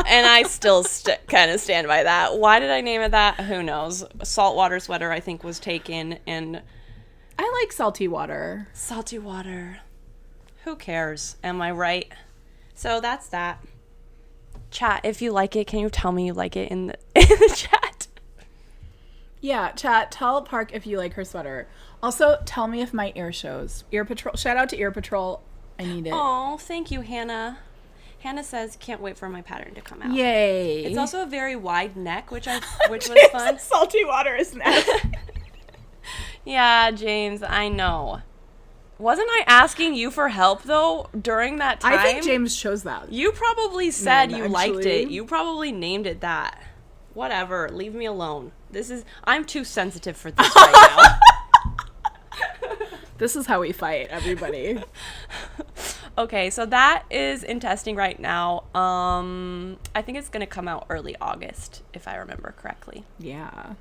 And I still kind of stand by that. Why did I name it that? Who knows? Saltwater Sweater, I think, was taken, and I like salty water. Salty water. Who cares? Am I right? So that's that. Chat, if you like it, can you tell me you like it in the chat? Yeah, chat, tell Park if you like her sweater. Also, tell me if my ear shows. Ear Patrol, shout out to Ear Patrol. I need it. Oh, thank you, Hannah. Hannah says, can't wait for my pattern to come out. Yay. It's also a very wide neck, which was fun. Salty water is neck. Yeah, James, I know. Wasn't I asking you for help, though, during that time? I think James chose that. You probably said you liked actually. it. You probably named it that. Whatever. Leave me alone. I'm too sensitive for this right now. This is how we fight, everybody. Okay, so that is in testing right now. I think it's going to come out early August, if I remember correctly. Yeah.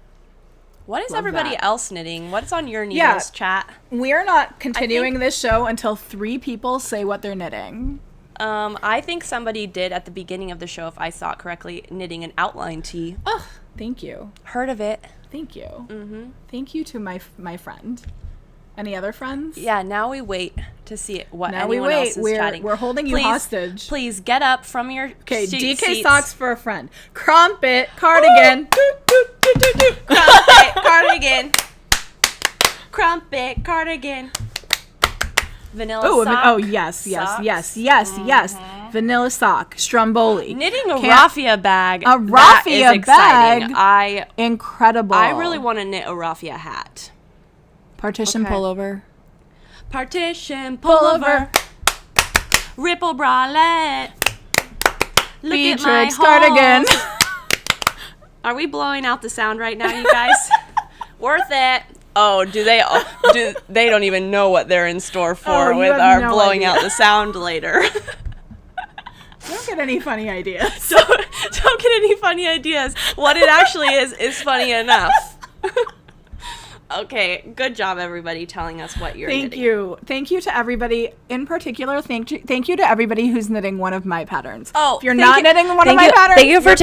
What is Love everybody that. else knitting? What's on your needles, chat? We are not continuing this show until 3 people say what they're knitting. I think somebody did at the beginning of the show, if I saw it correctly, knitting an outline tee. Oh, thank you. Heard of it. Thank you. Mm-hmm. Thank you to my friend. Any other friends? Yeah, now we wait to see what Now anyone we wait. else is chatting. We're holding you hostage. Please get up from your Okay, DK seats. socks for a friend. Crumpet, cardigan. Crumpet, cardigan. Crumpet, cardigan. Vanilla sock. Oh, yes. Vanilla sock, Stromboli. Knitting a raffia bag. A that raffia is exciting. bag. Incredible. I really want to knit a raffia hat. Partition pullover. Partition pullover. Ripple bralette. Look Beatrix at my cardigan. holes. Are we blowing out the sound right now, you guys? Worth it. Oh, they don't even know what they're in store for you with have our no blowing idea. out the sound later. Don't get any funny ideas. Don't get any funny ideas. What it actually is funny enough. Okay, good job, everybody, telling us what you're knitting. Thank you to everybody. In particular, thank you to everybody who's knitting one of my patterns. Oh, if you're not knitting one of my patterns, thank you for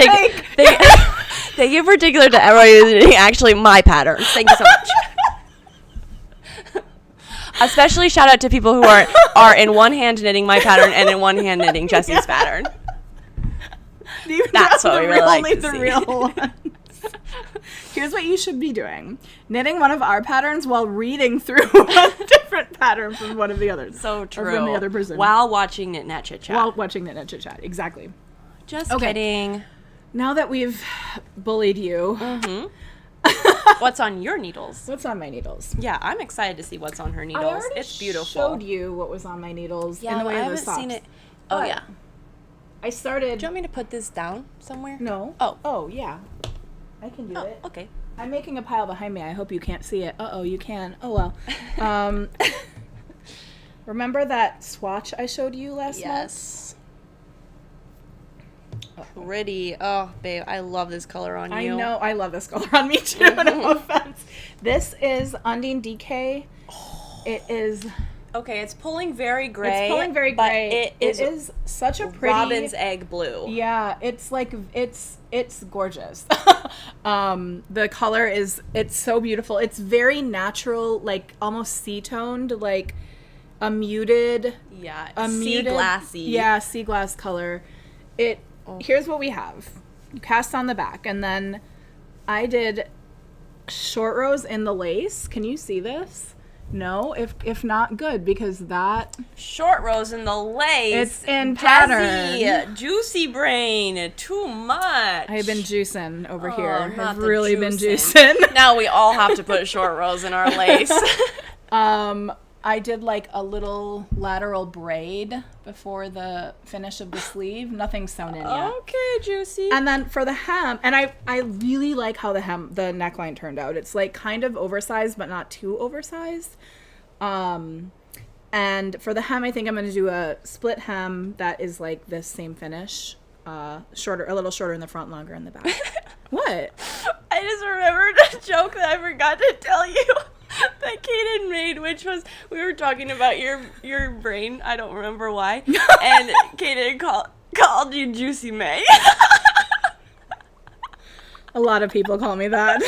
thank you particular to everybody who's knitting actually my patterns. Thank you so much. Especially shout out to people who are in one hand knitting my pattern and in one hand knitting Jessie's pattern. That's what we really like to see. Real ones. Here's what you should be doing. Knitting one of our patterns while reading through a different pattern from one of the others. So true. Or from the other person. While watching Knit Nat Chit Chat. While watching Knit Chit Chat. Exactly. Just kidding. Now that we've bullied you. Mm-hmm. What's on your needles? What's on my needles? Yeah, I'm excited to see what's on her needles. I already It's beautiful. showed you what was on my needles in the way I of haven't the socks. seen it. Oh, But yeah. I started... Do you want me to put this down somewhere? No. Oh. Oh, yeah. I can do it. Okay. I'm making a pile behind me. I hope you can't see it. Uh-oh, you can. Oh, well. Remember that swatch I showed you last month? Yes. Pretty. Oh, babe, I love this color on you. I know. I love this color on me, too. No offense. This is Undine DK. It is... Okay, it's pulling very gray. It's pulling very gray. But it is such a pretty... Robin's egg blue. Yeah, it's like... It's gorgeous. The color is... It's so beautiful. It's very natural, like almost sea-toned, like a muted... Yeah, sea glassy. Yeah, sea glass color. Here's what we have. You cast on the back, and then I did short rows in the lace. Can you see this? No? If not, good, because that... Short rows in the lace. It's in pattern. Jessie, juicy brain. Too much. I've been juicing over here. Not I've the really been juicing. juicing. Now we all have to put short rows in our lace. I did like a little lateral braid before the finish of the sleeve. Nothing sewn in yet. Okay, juicy. And then for the hem, and I really like how the neckline turned out. It's like kind of oversized, but not too oversized. And for the hem, I think I'm going to do a split hem that is like this same finish. A little shorter in the front, longer in the back. What? I just remembered a joke that I forgot to tell you that Kaden made, which was we were talking about your brain. I don't remember why. And Kaden called you Juicy May. A lot of people call me that.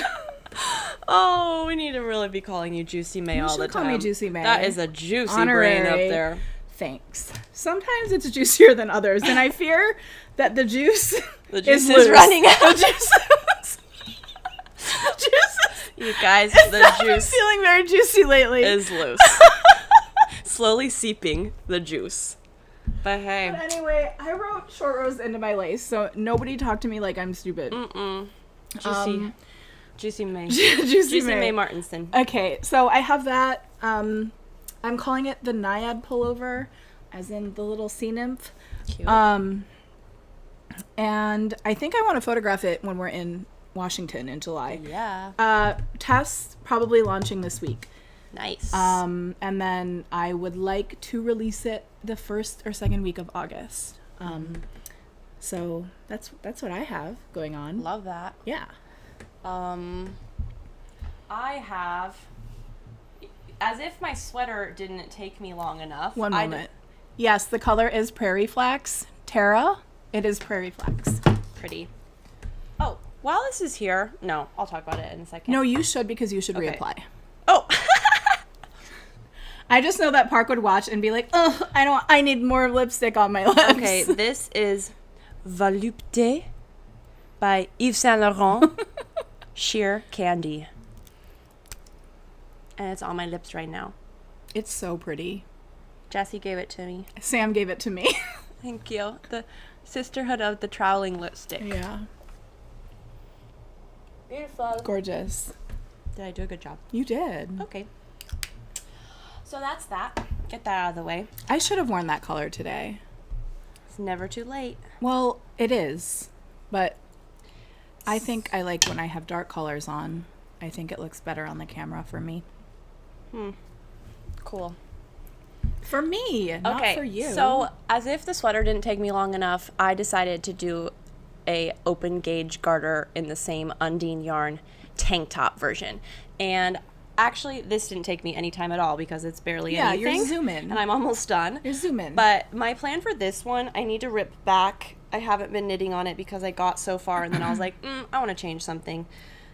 Oh, we need to really be calling you Juicy May all the time. Call me Juicy May. That is a juicy Honorary. brain up there. Thanks. Sometimes it's juicier than others, and I fear that the juice is loose. running out. The juice You guys, the juice feeling very juicy lately. is loose. Slowly seeping the juice. But hey. But anyway, I wrote short rows into my lace, so nobody talk to me like I'm stupid. Juicy May. Juicy May Martinson. Okay, so I have that. I'm calling it the Naiad pullover, as in the little sea nymph. Cute. And I think I want to photograph it when we're in Washington in July. Yeah. Test probably launching this week. Nice. And then I would like to release it the first or second week of August. So that's what I have going on. Love that. Yeah. I have, as if my sweater didn't take me long enough. One moment. Yes, the color is Prairie Flax. Tara, it is Prairie Flax. Pretty. Oh, while this is here, no, I'll talk about it in a second. No, you should, because you should Okay. reapply. Oh. I just know that Park would watch and be like, "Oh, I need more lipstick on my lips." Okay, this is Volupté by Yves Saint Laurent Sheer Candy. And it's on my lips right now. It's so pretty. Jessie gave it to me. Sam gave it to me. Thank you. The Sisterhood of the Troweling Lipstick. Yeah. Beautiful. Gorgeous. Did I do a good job? You did. Okay. So that's that. Get that out of the way. I should have worn that color today. It's never too late. Well, it is. But I think I like when I have dark colors on. I think it looks better on the camera for me. Cool. For me, not Okay, for you. so as if the sweater didn't take me long enough, I decided to do a open gauge garter in the same Undine yarn tank top version. And actually, this didn't take me any time at all because it's barely anything. you're zooming. And I'm almost done. You're zooming. But my plan for this one, I need to rip back. I haven't been knitting on it because I got so far and then I was like, I want to change something.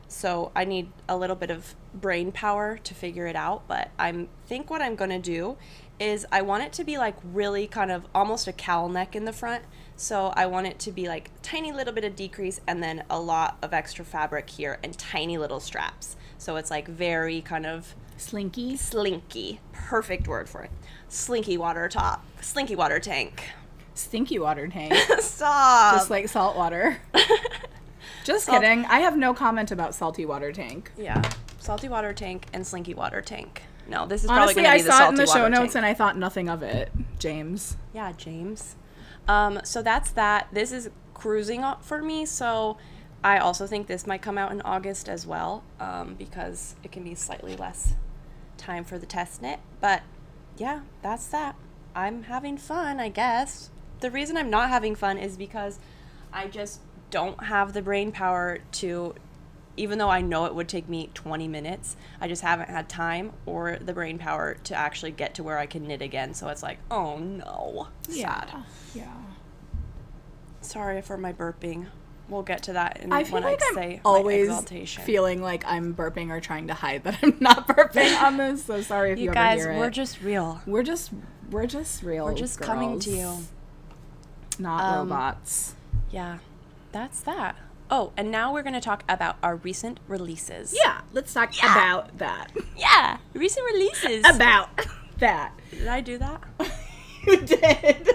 So I need a little bit of brain power to figure it out. But I think what I'm going to do is I want it to be like really kind of almost a cowl neck in the front. So I want it to be like tiny little bit of decrease and then a lot of extra fabric here and tiny little straps. So it's like very kind of Slinky. slinky. Perfect word for it. Slinky water top. Slinky water tank. Stinky water tank. Stop. Just like salt water. Just kidding. I have no comment about salty water tank. Yeah. Salty water tank and slinky water tank. No, this is probably Honestly, going to I be the saw it in salty the show water notes tank. and I thought nothing of it, James. Yeah, James. So that's that. This is cruising up for me, so I also think this might come out in August as well, because it can be slightly less time for the test knit. But yeah, that's that. I'm having fun, I guess. The reason I'm not having fun is because I just don't have the brain power to, even though I know it would take me 20 minutes, I just haven't had time or the brain power to actually get to where I can knit again. So it's like, oh no. Sad. Yeah. Sorry for my burping. We'll get to that I feel when like I I'm say always my exaltation. feeling like I'm burping or trying to hide that I'm not burping on this. So sorry if you, you ever guys, hear it. we're just real. We're just real. We're just coming to you. girls, not robots. Yeah, that's that. Oh, and now we're going to talk about our recent releases. Yeah, let's talk about that. Yeah, recent releases. About that. Did I do that? You did.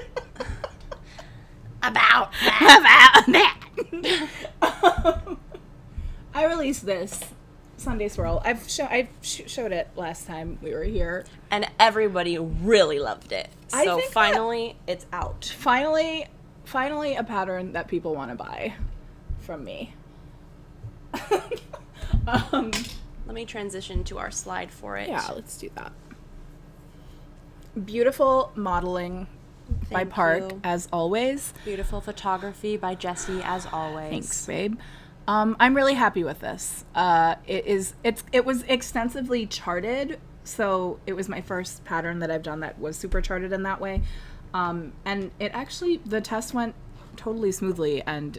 About that. About that. I released this Sunday Swirl. I showed it last time we were here. And everybody really loved it. I So think finally, it's out. Finally a pattern that people want to buy from me. Let me transition to our slide for it. Yeah, let's do that. Beautiful modeling by Thank Park, you. as always. Beautiful photography by Jessie, as always. Thanks, babe. I'm really happy with this. It was extensively charted, so it was my first pattern that I've done that was super charted in that way. And it actually, the test went totally smoothly, and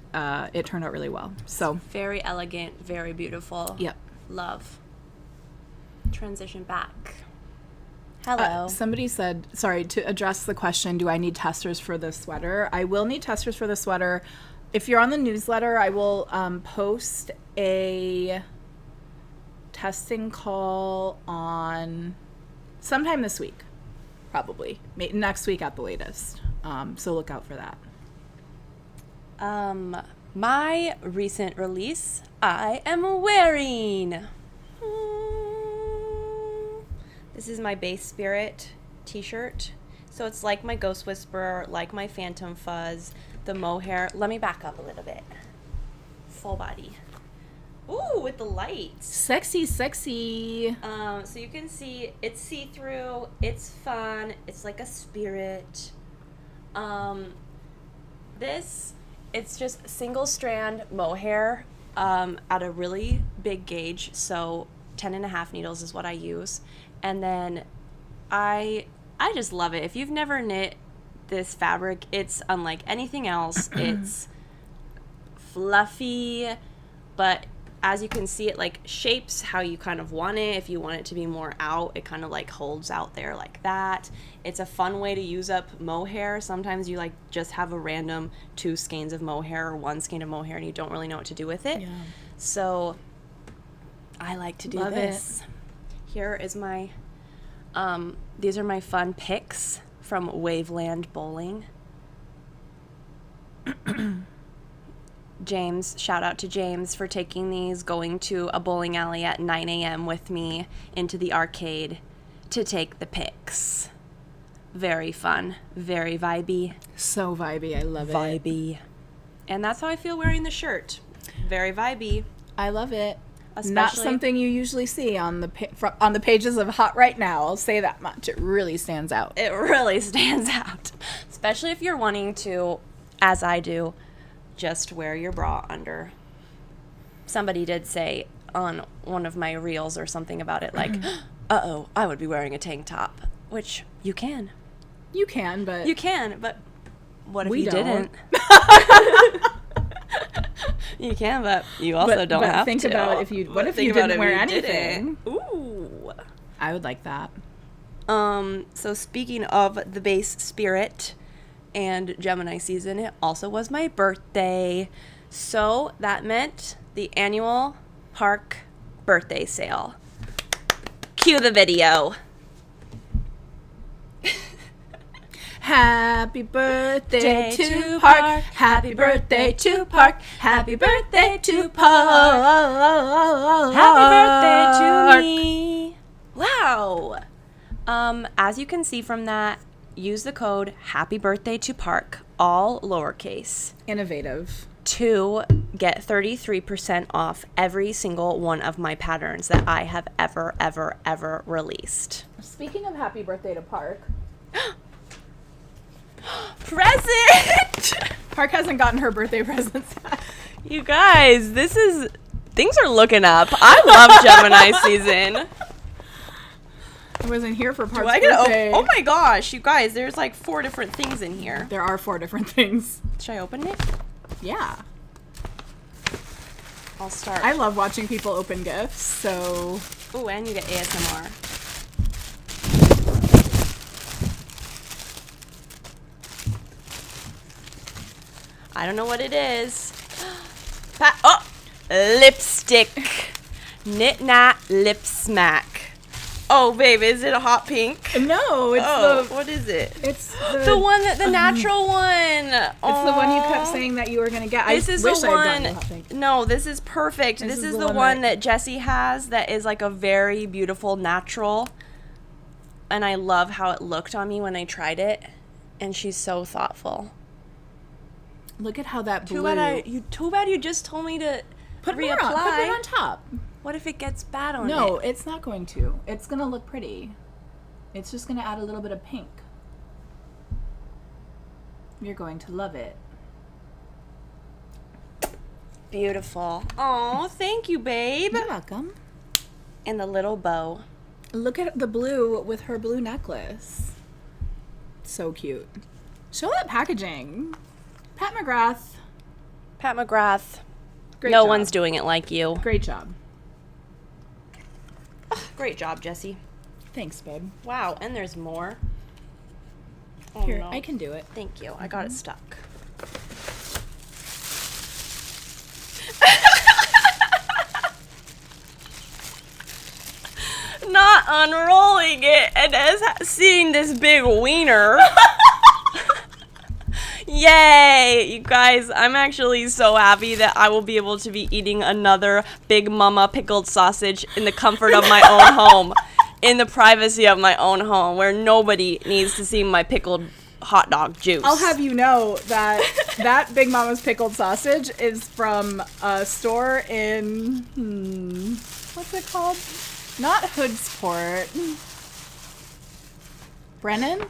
it turned out really well. So Very elegant, very beautiful. Yep. Love. Transition back. Hello. Somebody said, sorry, to address the question, do I need testers for the sweater? I will need testers for the sweater. If you're on the newsletter, I will post a testing call on sometime this week, probably. Next week at the latest. So look out for that. My recent release, I am wearing This is my Base Spirit t-shirt. So it's like my Ghost Whisperer, like my Phantom Fuzz, the mohair. Let me back up a little bit. Full body. Ooh, with the lights. Sexy, sexy. So you can see it's see-through, it's fun, it's like a spirit. It's just single strand mohair at a really big gauge, so 10.5 needles is what I use. And then I just love it. If you've never knit this fabric, it's unlike anything else. It's fluffy, but as you can see, it like shapes how you kind of want it. If you want it to be more out, it kind of like holds out there like that. It's a fun way to use up mohair. Sometimes you like just have a random 2 skeins of mohair or 1 skein of mohair and you don't really know what to do with it. Yeah. So I like to do Love this. Here is my, these are my fun picks from Waveland Bowling. James, shout out to James for taking these, going to a bowling alley at 9 a.m. with me into the arcade to take the pics. Very fun, very vibey. So vibey. I love it. Vibey. And that's how I feel wearing the shirt. Very vibey. I love it. Especially, Not something you usually see on the on the pages of Hot right now. I'll say that much. It really stands out. It really stands out. Especially if you're wanting to, as I do, just wear your bra under. Somebody did say on one of my reels or something about it, like, uh-oh, I would be wearing a tank top. Which you can. You can, but... You can, but what if We you don't. didn't? You can, but you also don't but have think to. about if you... What But if think you about didn't if wear you anything? didn't. Ooh. I would like that. So speaking of the Base Spirit and Gemini season, it also was my birthday. So that meant the annual park birthday sale. Cue the video. Happy birthday Day to to Park. Park. Happy birthday to Park. Happy birthday to Park. Happy birthday to me. Wow. As you can see from that, use the code Happy Birthday to Park, all lowercase, Innovative. to get 33% off every single one of my patterns that I have ever released. Speaking of happy birthday to Park, Present! Park hasn't gotten her birthday presents yet. You guys, things are looking up. I love Gemini season. I wasn't here for Park's Do I get birthday. oh my gosh, you guys, there's like 4 different things in here. There are 4 different things. Should I open it? Yeah. I'll start. I love watching people open gifts, so... Oh, and you get ASMR. I don't know what it is. Lipstick. Knit Knat Lip Smack. Oh, babe, is it a hot pink? No, it's What is it? It's The one that the natural one. It's the one you kept saying that you were gonna get. This is the wish I had gotten the hot one. pink. No, this is perfect. This is the one that Jessie has that is like a very beautiful natural. And I love how it looked on me when I tried it. And she's so thoughtful. Look at how that blue. Too bad you just told me to Put reapply. more on. Put it on top. What if it gets bad on No, it? it's not going to. It's gonna look pretty. It's just gonna add a little bit of pink. You're going to love it. Beautiful. Oh, thank you, babe. You're welcome. And the little bow. Look at the blue with her blue necklace. So cute. Show that packaging. Pat McGrath. Pat McGrath. Great No job. one's doing it like you. Great job. Great job, Jessie. Thanks, babe. Wow, and there's more. Oh, Here, no. I can do it. Thank you. I got it stuck. Not unrolling it and as seeing this big wiener. Yay! You guys, I'm actually so happy that I will be able to be eating another Big Mama pickled sausage in the comfort of my own home. in the privacy of my own home where nobody needs to see my pickled hot dog juice. I'll have you know that that Big Mama's pickled sausage is from a store in, what's it called? Not Hoodsport. Brennan,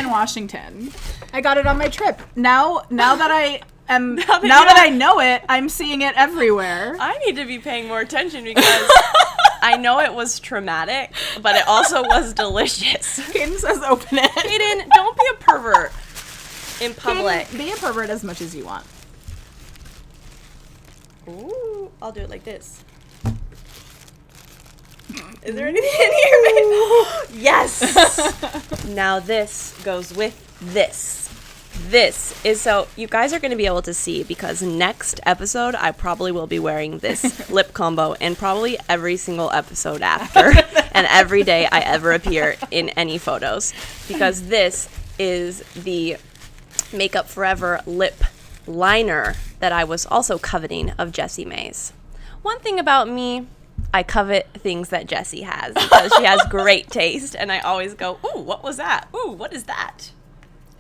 Washington. I got it on my trip. Now that I am, now that I know it, I'm seeing it everywhere. I need to be paying more attention because I know it was traumatic, but it also was delicious. Kaden says open it. Kaden, don't be a pervert in public. Kaden, be a pervert as much as you want. Ooh, I'll do it like this. Is there anything in here, babe? Yes! Now this goes with this. This is so you guys are going to be able to see because next episode I probably will be wearing this lip combo and probably every single episode after and every day I ever appear in any photos because this is the Makeup Forever lip liner that I was also coveting of Jessie May's. One thing about me, I covet things that Jessie has because she has great taste and I always go, ooh, what was that? Ooh, what is that?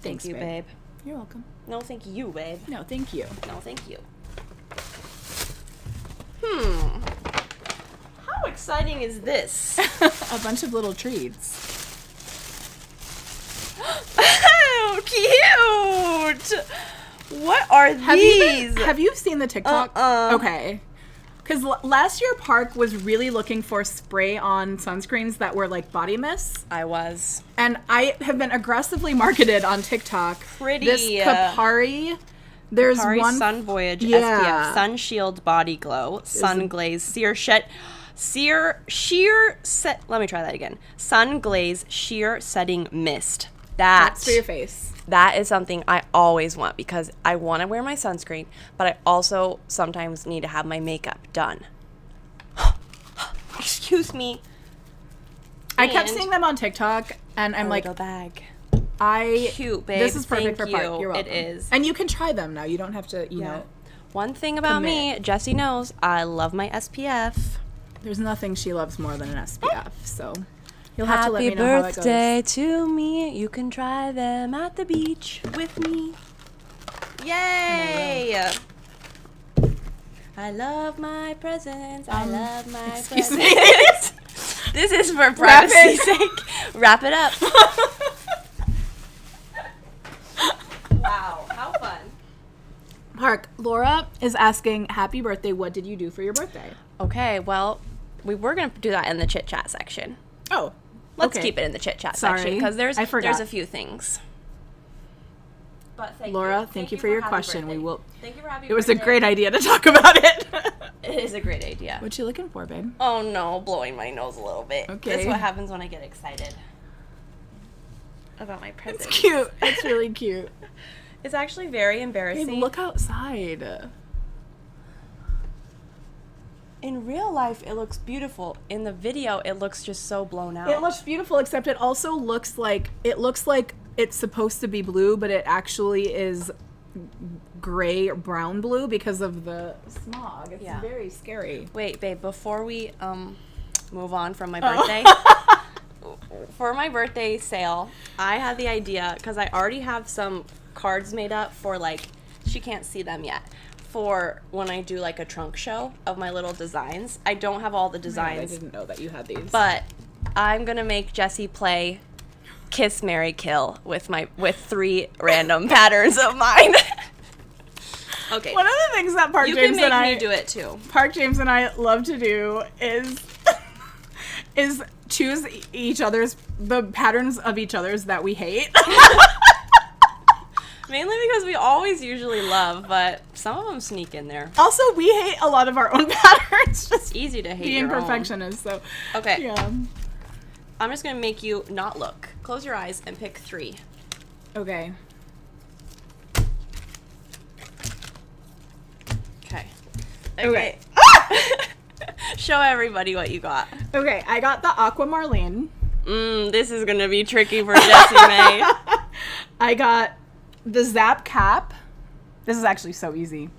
Thanks, Thank you, babe. You're welcome. No, thank you, babe. No, thank you. No, thank you. How exciting is this? A bunch of little treats. Oh, cute! What are these? Have you seen the TikTok? Okay. Because last year, Park was really looking for spray-on sunscreens that were like body mists. I was. And I have been aggressively marketed on TikTok. Pretty. This Kapari. There's Kapari one. Sun Voyage Yeah. SPF Sun Shield Body Glow Sun Glaze Let me try that again. Sun Glaze Sheer Setting Mist. That's for your face. That is something I always want because I want to wear my sunscreen, but I also sometimes need to have my makeup done. Excuse me. I kept seeing them on TikTok, and I'm like, little bag. cute, babe. This is perfect for Park. You're welcome. It is. And you can try them now. You don't have to, you know. One thing about me, Jessie knows, I love my SPF. There's nothing she loves more than an SPF, so you'll have to let me know how it goes. Happy birthday to me. You can try them at the beach with me. Yay! I love my presents. I love my excuse presents. This is for privacy's sake. Wrap it up. Wow, how fun. Park, Laura is asking, happy birthday, what did you do for your birthday? Okay, well, we were going to do that in the Chit Chat section. Oh, Let's keep it in the Chit Chat section because there's a few things. But Laura, thank you for your question. Birthday. We will. Thank you for having It was a great idea to talk about it. It is a great idea. What you looking for, babe? Oh no, blowing my nose a little bit. Okay. That's what happens when I get excited about my presents. It's cute. It's really cute. It's actually very embarrassing. Babe, look outside. In real life, it looks beautiful. In the video, it looks just so blown out. It looks beautiful, except it also looks like it's supposed to be blue, but it actually is gray or brown blue because of the smog. It's very scary. Wait, babe, before we move on from my birthday, for my birthday sale, I had the idea, because I already have some cards made up for, like, she can't see them yet, for when I do, like, a trunk show of my little designs. I don't have all the designs. I didn't know that you had these. But I'm going to make Jessie play Kiss, Marry, Kill with 3 random patterns of mine. Okay. One of the things that Park James and I do it too. Park James and I love to do is choose the patterns of each other's that we hate. Mainly because we always usually love, but some of them sneak in there. Also, we hate a lot of our own patterns. Just easy to hate being your perfectionists. So okay. Yeah. I'm just gonna make you not look. Close your eyes and pick 3. Okay. Okay. Show everybody what you got. Okay, I got the Aqua Marlene. This is gonna be tricky for Jessie May. I got the Zap Cap. This is actually so easy.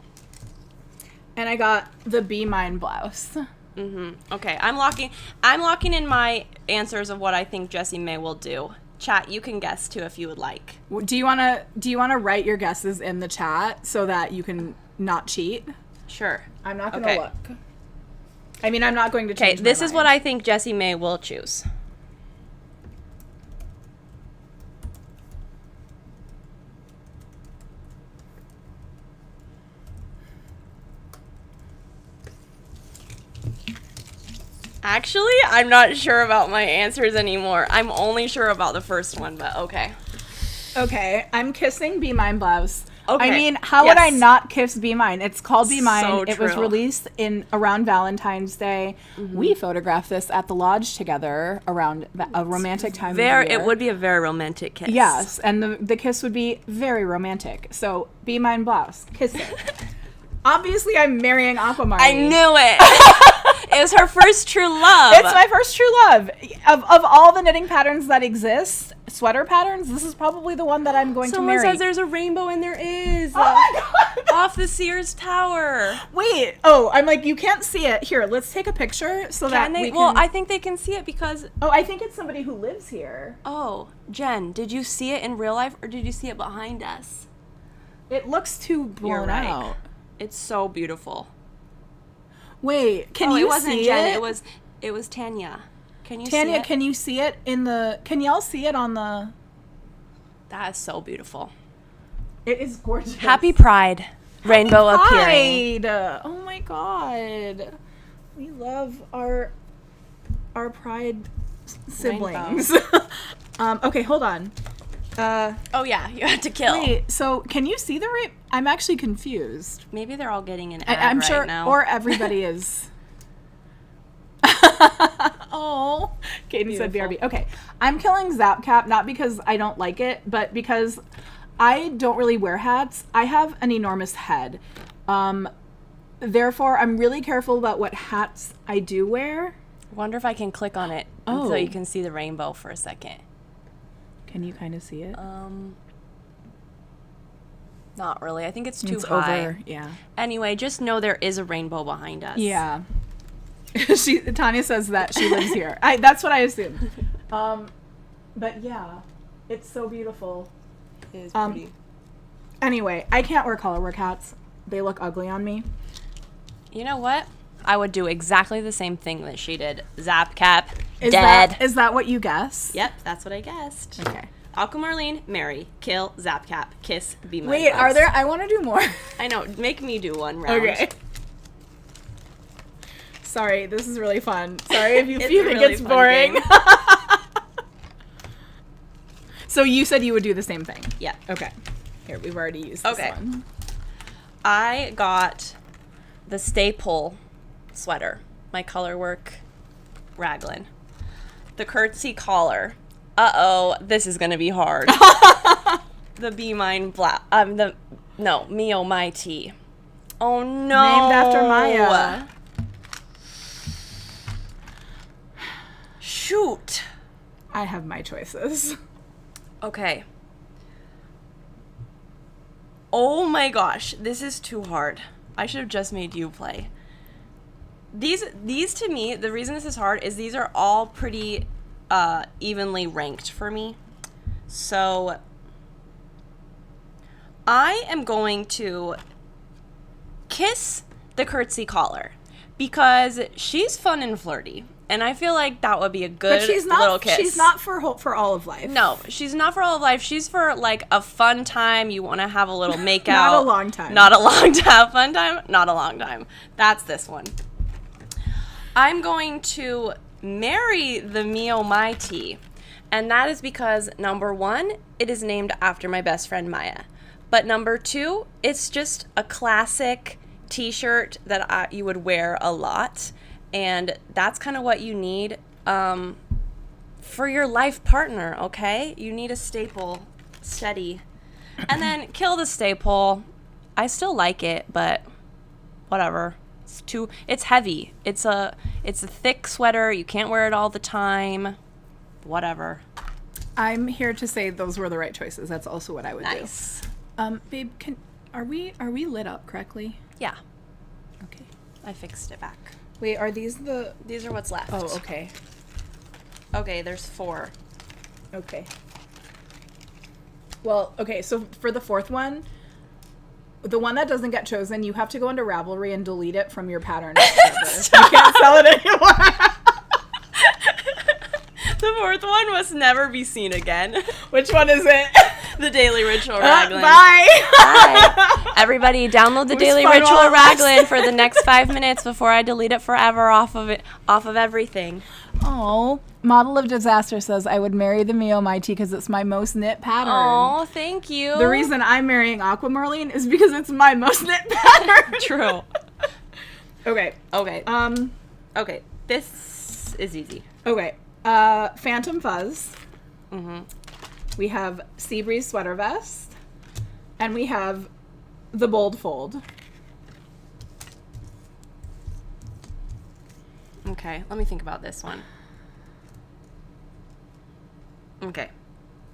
And I got the Be Mine blouse. Okay, I'm locking in my answers of what I think Jessie May will do. Chat, you can guess too if you would like. Do you wanna write your guesses in the chat so that you can not cheat? Sure. I'm not gonna look. I mean, I'm not going to change. Okay, this is what I think Jessie May will choose. Actually, I'm not sure about my answers anymore. I'm only sure about the first one, but okay. Okay, I'm kissing Be Mine blouse. Okay. I mean, how would I not kiss Be Mine? It's called Be Mine. So It was true. released around Valentine's Day. We photographed this at the lodge together around a romantic time of year. It would be a very romantic kiss. Yes, and the kiss would be very romantic. So, Be Mine blouse, kiss it. Obviously, I'm marrying Aquamarine. I knew it. It was her first true love. It's my first true love. Of all the knitting patterns that exist, sweater patterns, this is probably the one that I'm going to marry. Someone says there's a rainbow, and there is. Oh my god! Off the Sears Tower. Wait. Oh, I'm like, you can't see it. Here, let's take a picture so that we can... Well, I think they can see it because... Oh, I think it's somebody who lives here. Oh, Jen, did you see it in real life, or did you see it behind us? It looks too blown out. It's so beautiful. Wait, can you see it? It wasn't Jen. It was Tanya. Can you see it? Tanya, can you see it in the... Can y'all see it on the... That is so beautiful. It is gorgeous. Happy Pride. Rainbow appearing. Pride. Oh my god. We love our Pride siblings. Okay, hold on. Oh yeah, you had to kill. Wait, so can you see the I'm actually confused. Maybe they're all getting an ad I'm right sure, now. or everybody is. Oh, Kaden said BRB. Okay, I'm killing Zap Cap not because I don't like it, but because I don't really wear hats. I have an enormous head. Therefore, I'm really careful about what hats I do wear. Wonder if I can click on it so you can see the rainbow for a second. Can you kind of see it? Not really. I think it's too high. Over, yeah. Anyway, just know there is a rainbow behind us. Yeah. Tanya says that she lives here. That's what I assumed. But yeah, it's so beautiful. It is pretty. Anyway, I can't wear colorwork hats. They look ugly on me. You know what? I would do exactly the same thing that she did. Zap Cap, Is dead. Is that what you guess? Yep, that's what I guessed. Okay. Aquamarine, marry, kill, Zap Cap, kiss, Be Mine. Wait, blouse. are there? I want to do more. I know. Make me do one round. Okay. Sorry, this is really fun. Sorry if you It's think a really it's fun boring. game. So you said you would do the same thing? Yeah. Okay. Here, we've already used this one. I got the Staple sweater, my colorwork raglan. The curtsy collar. Uh-oh, this is gonna be hard. The Be Mine Me Oh My Tea. Oh no. Named after Maya. Shoot. I have my choices. Okay. Oh my gosh, this is too hard. I should have just made you play. These to me, the reason this is hard is these are all pretty evenly ranked for me. So I am going to kiss the curtsy collar because she's fun and flirty. And I feel like that would be a good little kiss. She's not for all of life. No, she's not for all of life. She's for like a fun time. You want to have a little make Not out. a long time. Not a long time. Fun time. Not a long time. That's this one. I'm going to marry the Me Oh My Tea. And that is because, number one, it is named after my best friend Maya. But number two, it's just a classic t-shirt that you would wear a lot. And that's kind of what you need for your life partner, okay? You need a staple steady. And then kill the staple. I still like it, but whatever. It's heavy. It's a thick sweater. You can't wear it all the time. Whatever. I'm here to say those were the right choices. That's also what I would do. Nice. Babe, are we lit up correctly? Yeah. Okay. I fixed it back. Wait, are these the... These are what's left. Oh, okay. Okay, there's 4. Okay. Well, okay, so for the 4th one, the one that doesn't get chosen, you have to go into Ravelry and delete it from your pattern server. You can't sell it anymore. The 4th one must never be seen again. Which one is it? The Daily Ritual Raglan. Bye. Bye. Everybody, download the It was Daily fun Ritual while it lasted. Raglan for the next 5 minutes before I delete it forever off of everything. Oh, Model of Disaster says, I would marry the Mio Mighty because it's my most knit pattern. Oh, thank you. The reason I'm marrying Aquamarine is because it's my most knit pattern. True. Okay. Okay. Okay. This is easy. Okay. Phantom Fuzz. Mm-hmm. We have Seabreeze Sweater Vest. And we have the Bold Fold. Okay, let me think about this one. Okay,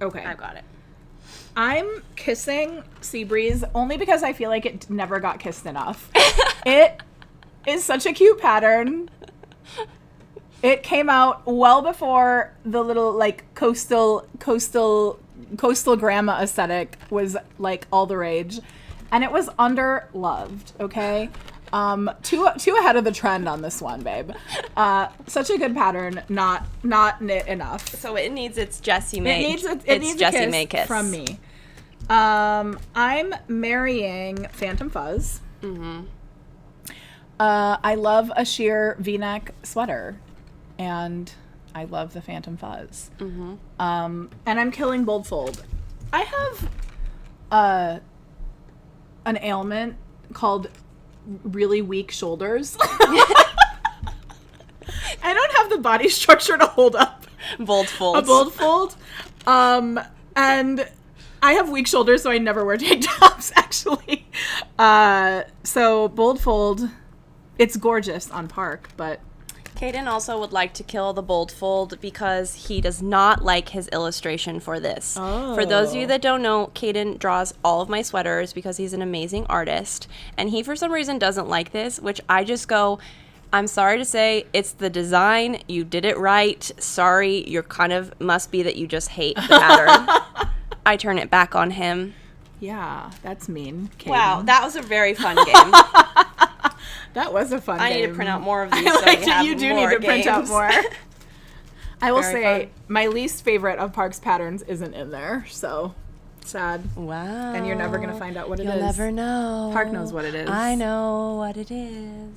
Okay. I've got it. I'm kissing Seabreeze only because I feel like it never got kissed enough. It is such a cute pattern. It came out well before the little like coastal grandma aesthetic was like all the rage, and it was underloved. Okay, too ahead of the trend on this one, babe. Such a good pattern, not knit enough. So it needs its Jessie May. It needs its a Jessie kiss May kiss from me. I'm marrying Phantom Fuzz. Mm-hmm. I love a sheer V-neck sweater, and I love the Phantom Fuzz. Mm-hmm. And I'm killing Bold Fold. I have an ailment called really weak shoulders. I don't have the body structure to hold up Bold folds. a bold fold. And I have weak shoulders, so I never wear tank tops, actually. So Bold Fold, it's gorgeous on Park, but... Caden also would like to kill the bold fold because he does not like his illustration for this. Oh. For those of you that don't know, Caden draws all of my sweaters because he's an amazing artist. And he, for some reason, doesn't like this, which I just go, I'm sorry to say, it's the design. You did it right. Sorry, you're kind of, must be that you just hate the pattern. I turn it back on him. Yeah, that's mean, Caden. Wow, that was a very fun game. That was a fun I game. need to print out more of these. I so like we that have you do more need to print out games. more. I will Very say, fun. my least favorite of Park's patterns isn't in there, so sad. Wow. And you're never going to find out what it You'll is. never know. Park knows what it is. I know what it is.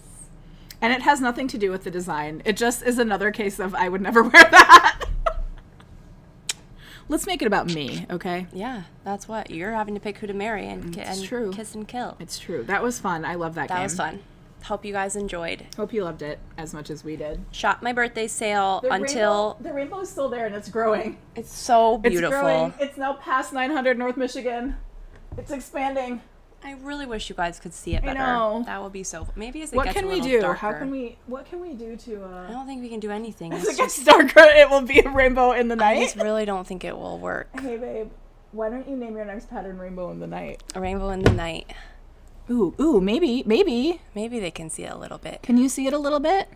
And it has nothing to do with the design. It just is another case of I would never wear that. Let's make it about me, okay? Yeah, that's what. You're having to pick who to marry and true. kiss and kill. It's true. That was fun. I love that game. That was fun. Hope you guys enjoyed. Hope you loved it as much as we did. Shop my birthday sale until... The rainbow's still there and it's growing. It's so beautiful. It's growing. It's now past 900 North Michigan. It's expanding. I really wish you guys could see it better. know. That would be so... Maybe as it What gets can a we little do? darker. What can we do to I don't think we can do anything. as It's it gets just, darker, it will be a rainbow in the I night? just really don't think it will work. Hey babe, why don't you name your next pattern Rainbow in the Night? A rainbow in the night. Ooh, maybe. Maybe they can see it a little bit. Can you see it a little bit?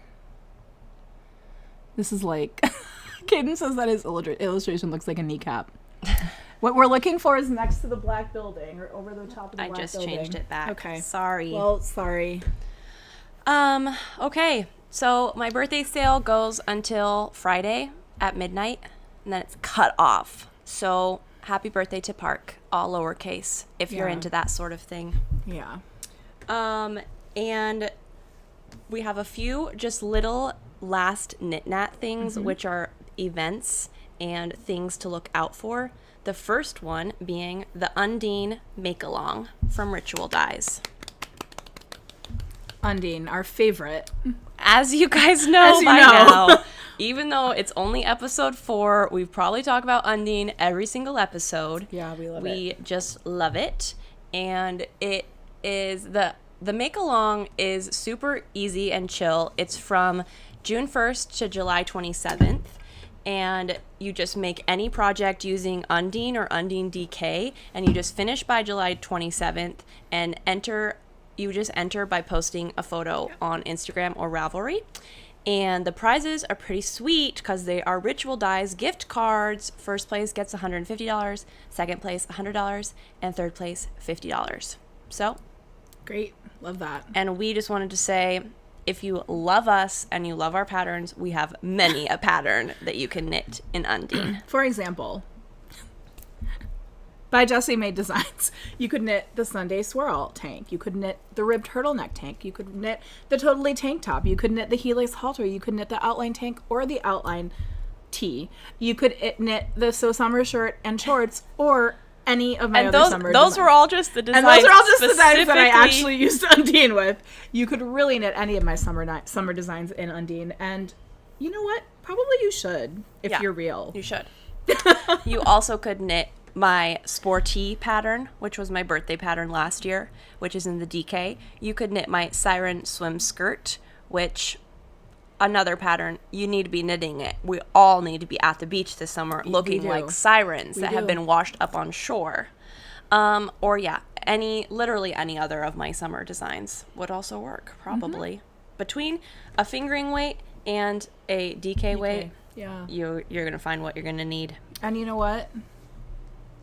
This is like... Caden says that his illustration looks like a kneecap. What we're looking for is next to the black building, or over the top of the I black just building. changed it back. Okay. Sorry. Well, sorry. Okay. So my birthday sale goes until Friday at midnight, and then it's cut off. So happy birthday to Park, all lowercase, if you're Yeah. into that sort of thing. Yeah. And we have a few just little last knit things, which are events and things to look out for. The first one being the Undine Make-Along from Ritual Dyes. Undine, our favorite. As you guys know As you by know. now, even though it's only episode 4, we probably talk about Undine every single episode. Yeah, we love it. We just love it. And it is the make-along is super easy and chill. It's from June 1st to July 27th. And you just make any project using Undine or Undine DK, and you just finish by July 27th and enter You just enter by posting a photo on Instagram or Ravelry. And the prizes are pretty sweet because they are Ritual Dyes gift cards. First place gets $150, second place $100, and third place $50. So Great. Love that. and we just wanted to say, if you love us and you love our patterns, we have many a pattern that you can knit in Undine. For example, by Jessie Made Designs, you could knit the Sunday Swirl tank. You could knit the ribbed turtleneck tank. You could knit the Totally tank top. You could knit the Helix halter. You could knit the outline tank or the outline tee. You could knit the So Summer shirt and shorts or any of my other summer those designs. were all just the designs. And those are all just designs that I specifically- actually used Undine with. You could really knit any of my summer designs in Undine. And you know what? Probably you should if Yeah. you're real. You should. You also could knit my Sporty pattern, which was my birthday pattern last year, which is in the DK. You could knit my Siren swim skirt, which another pattern, you need to be knitting it. We all need to be at the beach this summer looking do. like sirens that have do. been washed up on shore. Or yeah, literally any other of my summer designs would also work, probably. Between a fingering weight and a DK weight, Yeah. you're going to find what you're going to need. And you know what?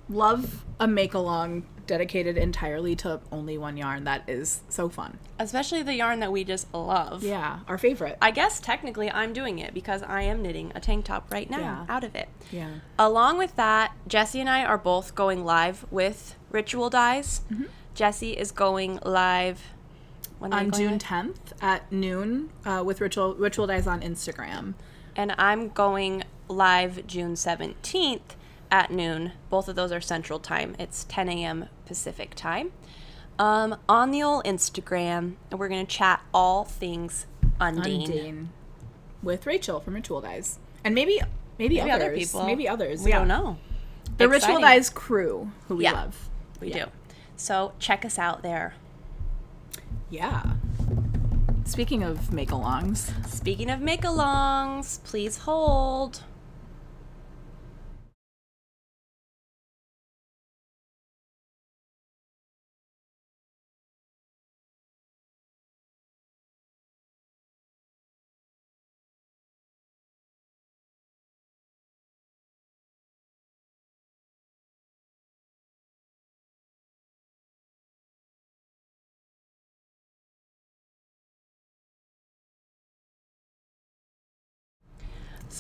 Love a make-along dedicated entirely to only one yarn. That is so fun. Especially the yarn that we just love. Yeah, our favorite. I guess technically I'm doing it because I am knitting a tank top right now Yeah. out of it. Yeah. Along with that, Jessie and I are both going live with Ritual Dyes. Jessie is going live when are you On going June live? 10th at noon with Ritual Dyes on Instagram. And I'm going live June 17th at noon. Both of those are Central Time. It's 10 a.m. Pacific Time. On the old Instagram, and we're going to chat all things Undine. With Rachel from Ritual Dyes. And maybe others. other people. Maybe others. We yeah. don't know. The Ritual Exciting. Dyes crew who we Yeah. love. We Yeah. do. So check us out there. Yeah. Speaking of make-alongs. Speaking of make-alongs, please hold.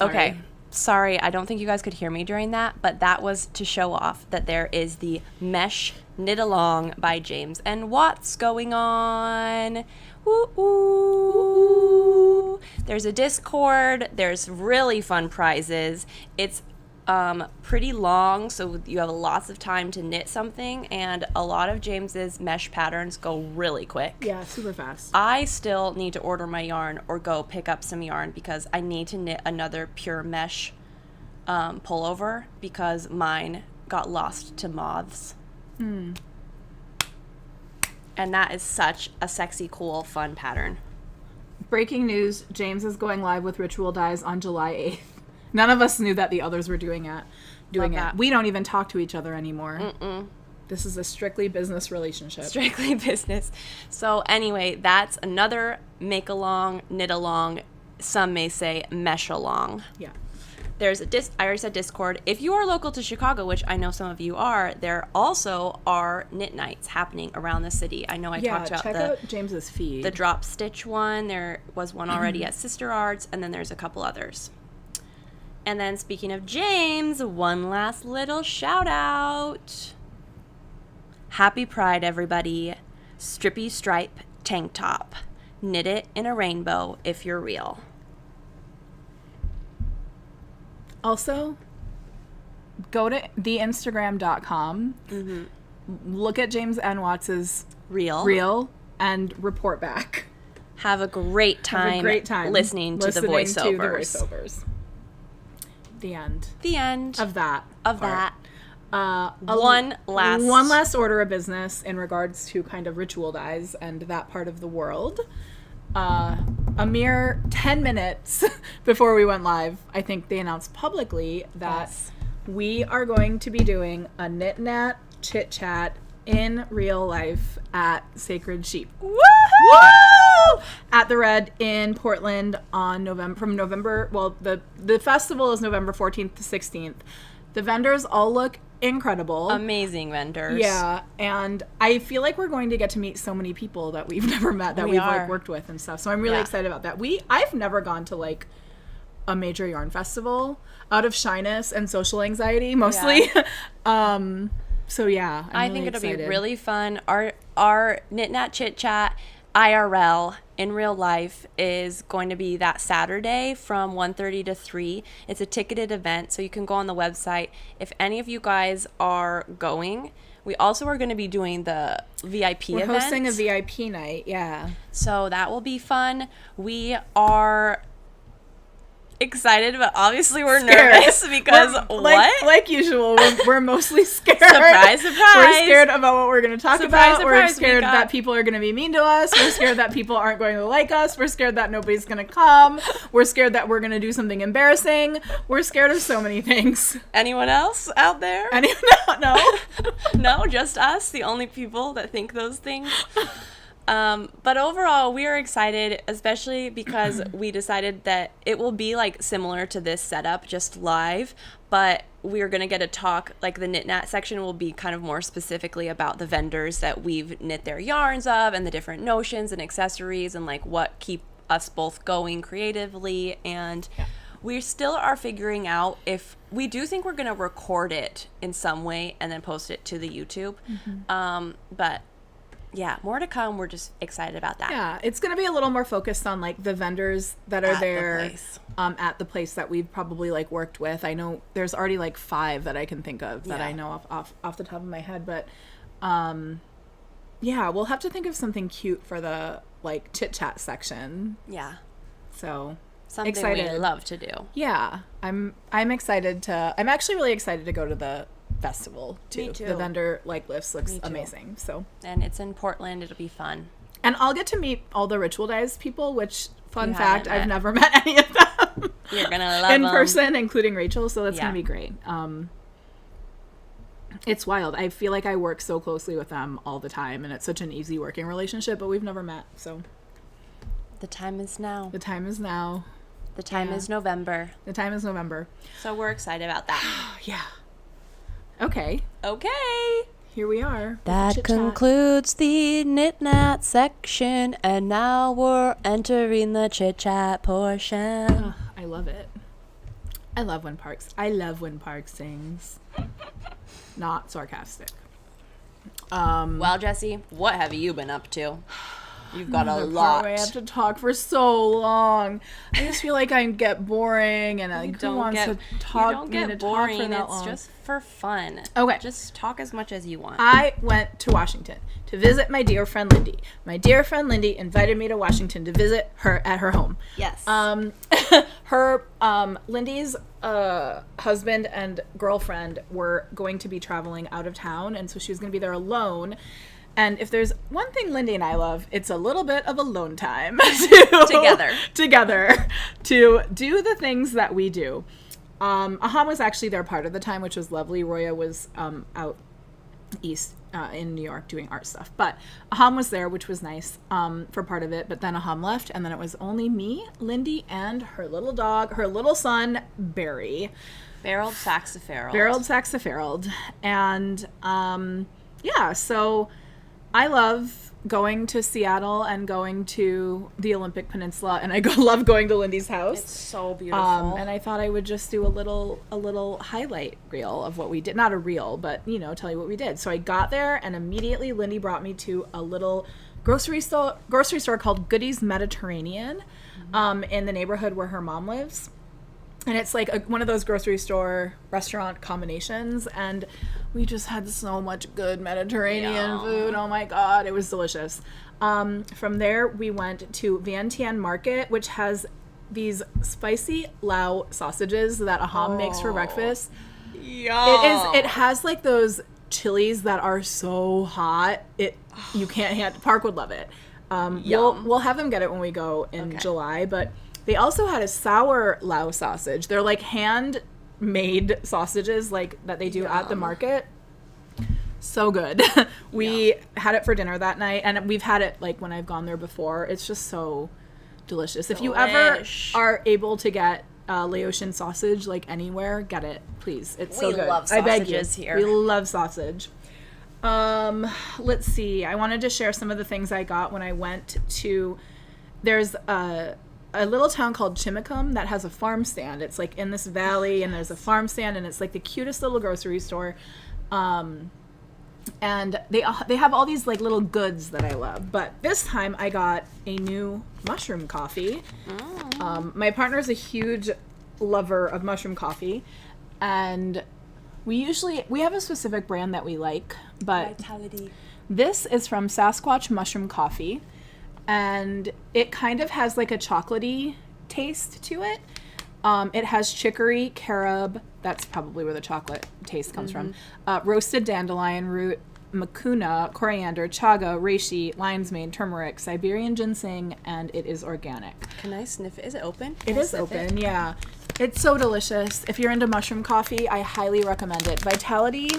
Okay. Sorry, I don't think you guys could hear me during that, but that was to show off that there is the Mesh Knit Along by James and Watts going on. Woo ooh. There's a Discord. There's really fun prizes. It's pretty long, so you have lots of time to knit something, and a lot of James's mesh patterns go really quick. Yeah, super fast. I still need to order my yarn or go pick up some yarn because I need to knit another pure mesh pullover because mine got lost to moths. And that is such a sexy, cool, fun pattern. Breaking news, James is going live with Ritual Dyes on July 8th. None of us knew that the others were doing it. that. We don't even talk to each other anymore. This is a strictly business relationship. Strictly business. So anyway, that's another make along, knit along, some may say mesh along. Yeah. There's I already said Discord. If you are local to Chicago, which I know some of you are, there also are knit nights happening around the city. I know I talked about check out James's feed. the drop stitch one. There was one already at Sister Arts, and then there's a couple others. And then speaking of James, one last little shout out. Happy Pride, everybody. Strippy stripe tank top. Knit it in a rainbow if you're real. Also, go to theinstagram.com, look at James N. Watts's reel, and report back. Have a great time, Have a great time listening to the voiceovers. The end. The end Of that. One last order of business in regards to kind of Ritual Dyes and that part of the world. A mere 10 minutes before we went live, I think they announced publicly that Yes. we are going to be doing a Knit Nat Chit Chat in real life at Sacred Sheep. Woo! Woo! At the Red in Portland on November. Well, the festival is November 14th to 16th. The vendors all look incredible. Amazing vendors. Yeah, and I feel like we're going to get to meet so many people that we've never met, that we've like worked with and stuff. So I'm really excited about that. I've never gone to like a major yarn festival out of shyness and social anxiety mostly. Yeah. So yeah, I think it'll be really fun. Our Knit Nat Chit Chat IRL in real life is going to be that Saturday from 1:30 to 3. It's a ticketed event, so you can go on the website. If any of you guys are going, we also are going to be doing the VIP event. We're hosting a VIP night, yeah. So that will be fun. We are excited, but obviously we're nervous because like usual, we're mostly scared. Surprise, surprise. We're scared about what we're going to talk about. We're Surprise, scared that people are going to be mean to us. We're scared that people aren't going to like us. We're scared that nobody's going to come. We're scared that we're going to do something embarrassing. We're scared of so many things. Anyone else out there? No. No, just us, the only people that think those things. But overall, we are excited, especially because we decided that it will be like similar to this setup, just live, but we're going to get a talk, like the Knit Nat section will be kind of more specifically about the vendors that we've knit their yarns of and the different notions and accessories and like what keep us both going creatively. And we still are figuring out if we do think we're going to record it in some way and then post it to the YouTube. But yeah, more to come. We're just excited about that. Yeah, it's going to be a little more focused on like the vendors that are there at the place that we've probably like worked with. I know there's already like 5 that I can think of that I know off the top of my head, but yeah, we'll have to think of something cute for the like chit chat section. Yeah. So something excited. we love to do. Yeah, I'm excited to. I'm actually really excited to go to the festival too. Me too. The vendor like list looks amazing. So, and it's in Portland. It'll be fun. And I'll get to meet all the Ritual Dies people, which fun fact, I've never met any of them. You're gonna love in them. person, including Rachel. So that's gonna be great. It's wild. I feel like I work so closely with them all the time, and it's such an easy working relationship. But we've never met, so the time is now. The time is now. The time is November. The time is November. So we're excited about that. Yeah. Okay. Here we are. That concludes the Knit Nat section, and now we're entering the chit chat portion. I love it. I love when Parks sings. Not sarcastic. Well, Jessie, what have you been up to? You've got a lot. Part where I have to talk for so long. I just feel like I get boring, and I don't want to talk. You don't get boring. For that it's long. Just for fun. Okay. Just talk as much as you want. I went to Washington to visit my dear friend Lindy. My dear friend Lindy invited me to Washington to visit her at her home. Yes. Lindy's husband and girlfriend were going to be traveling out of town, and so she was going to be there alone. And if there's one thing Lindy and I love, it's a little bit of alone time together to do the things that we do. Aham was actually there part of the time, which was lovely. Roya was out east in New York doing art stuff. But Aham was there, which was nice for part of it. But then Aham left, and then it was only me, Lindy, and her little dog, her little son, Barry. Barreled saxofarreled. And yeah, so I love going to Seattle and going to the Olympic Peninsula, and I love going to Lindy's house. It's so beautiful. And I thought I would just do a little highlight reel of what we did. Not a reel, but tell you what we did. So I got there, and immediately Lindy brought me to a little grocery store called Goody's Mediterranean, in the neighborhood where her mom lives. And it's like one of those grocery store restaurant combinations. And we just had so much good Mediterranean food. Oh my God, it was delicious. From there, we went to Vientiane Market, which has these spicy Lao sausages that Aham makes for breakfast. Yeah. It has like those chilies that are so hot. You can't handle. Park would love it. We'll have them get it when we go in July, but they also had a sour Lao sausage. They're like handmade sausages like that they do at the market. So good. We had it for dinner that night, and we've had it like when I've gone there before. It's just so delicious. If you ever are able to get Laotian sausage like anywhere, get it, please. It's so good. We love I beg you. sausages here. We love sausage. Let's see. I wanted to share some of the things I got when I went to. There's a little town called Chimicum that has a farm stand. It's like in this valley, and there's a farm stand, and it's like the cutest little grocery store. And they have all these like little goods that I love. But this time I got a new mushroom coffee. My partner's a huge lover of mushroom coffee, and we have a specific brand that we like, but Vitality. this is from Sasquatch Mushroom Coffee, and it kind of has like a chocolatey taste to it. It has chicory, carob, that's probably where the chocolate taste comes from, roasted dandelion root, mucuna, coriander, chaga, reishi, lion's mane, turmeric, Siberian ginseng, and it is organic. Can I sniff it? Is it open? It is open, yeah. It's so delicious. If you're into mushroom coffee, I highly recommend it. Vitality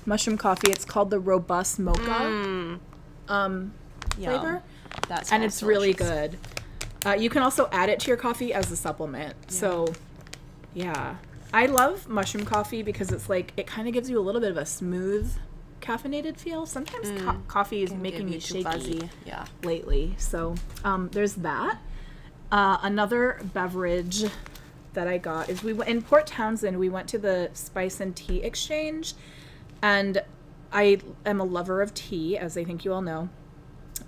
Mushroom Coffee, it's called the Robust Mocha flavor, and it's really good. You can also add it to your coffee as a supplement. So, yeah. I love mushroom coffee because it's like, it kind of gives you a little bit of a smooth, caffeinated feel. Sometimes coffee is making me shaky lately. So, there's that. Another beverage that I got is in Port Townsend, we went to the Spice and Tea Exchange, and I am a lover of tea, as I think you all know.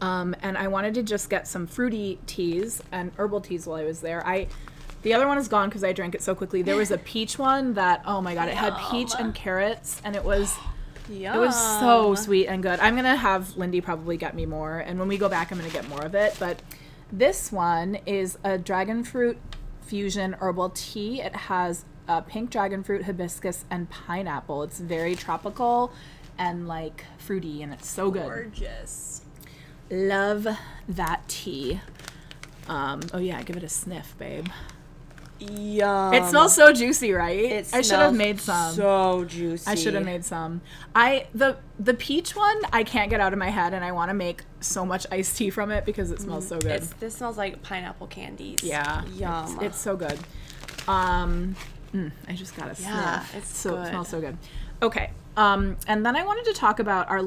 And I wanted to just get some fruity teas and herbal teas while I was there. The other one is gone because I drank it so quickly. There was a peach one that, oh my God, it had peach and carrots, and it was so sweet and good. I'm going to have Lindy probably get me more, and when we go back, I'm going to get more of it. But this one is a dragon fruit fusion herbal tea. It has pink dragon fruit, hibiscus, and pineapple. It's very tropical and like fruity, and it's so good. Gorgeous. Love that tea. Oh yeah, give it a sniff, babe. Yum. It smells so juicy, right? I should have made some. So juicy. I should have made some. The peach one I can't get out of my head, and I want to make so much iced tea from it because it smells so good. This smells like pineapple candies. Yeah. Yum. It's so good. I just got a sniff. Yeah, it smells so good. Okay. And then I wanted to talk about a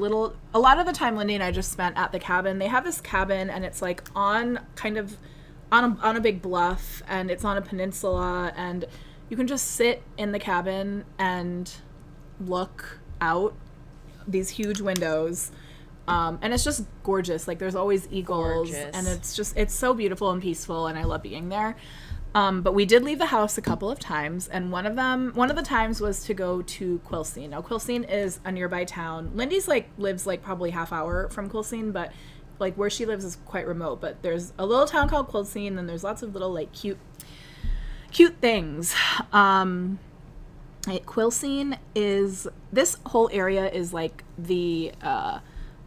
lot of the time Lindy and I just spent at the cabin. They have this cabin, and it's like on a big bluff, and it's on a peninsula, and you can just sit in the cabin and look out these huge windows. And it's just gorgeous. Like, there's always eagles, and it's so beautiful and peaceful, and I love being there. But we did leave the house a couple of times, and one of the times was to go to Quilcene. Now, Quilcene is a nearby town. Lindy's lives probably half hour from Quilcene, but like where she lives is quite remote. But there's a little town called Quilcene, and there's lots of little cute things. Quilcene is, this whole area is like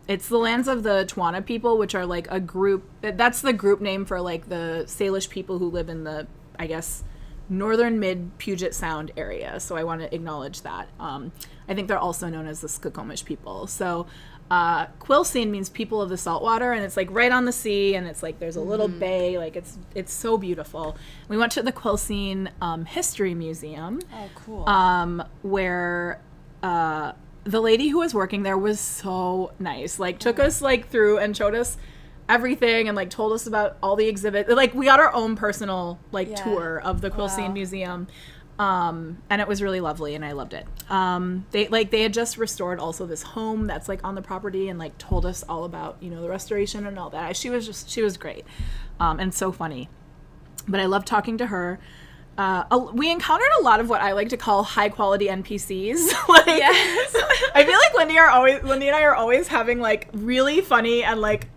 it's the lands of the Tawana people, which are like a group. That's the group name for like the Salish people who live in the, I guess, northern mid-Puget Sound area. So I want to acknowledge that. I think they're also known as the Skokomish people. So Quilcene means people of the saltwater, and it's like right on the sea, and it's like there's a little bay. Like it's so beautiful. We went to the Quilcene History Museum. Oh, cool. Where the lady who was working there was so nice. Like, took us like through and showed us everything, and like told us about all the exhibits. Like, we got our own personal tour of the Quilcene Museum, and it was really lovely, and I loved it. They had just restored also this home that's like on the property, and like told us all about the restoration and all that. She was great, and so funny. But I loved talking to her. We encountered a lot of what I like to call high quality NPCs. Yes. I feel like Lindy and I are always having like really funny and like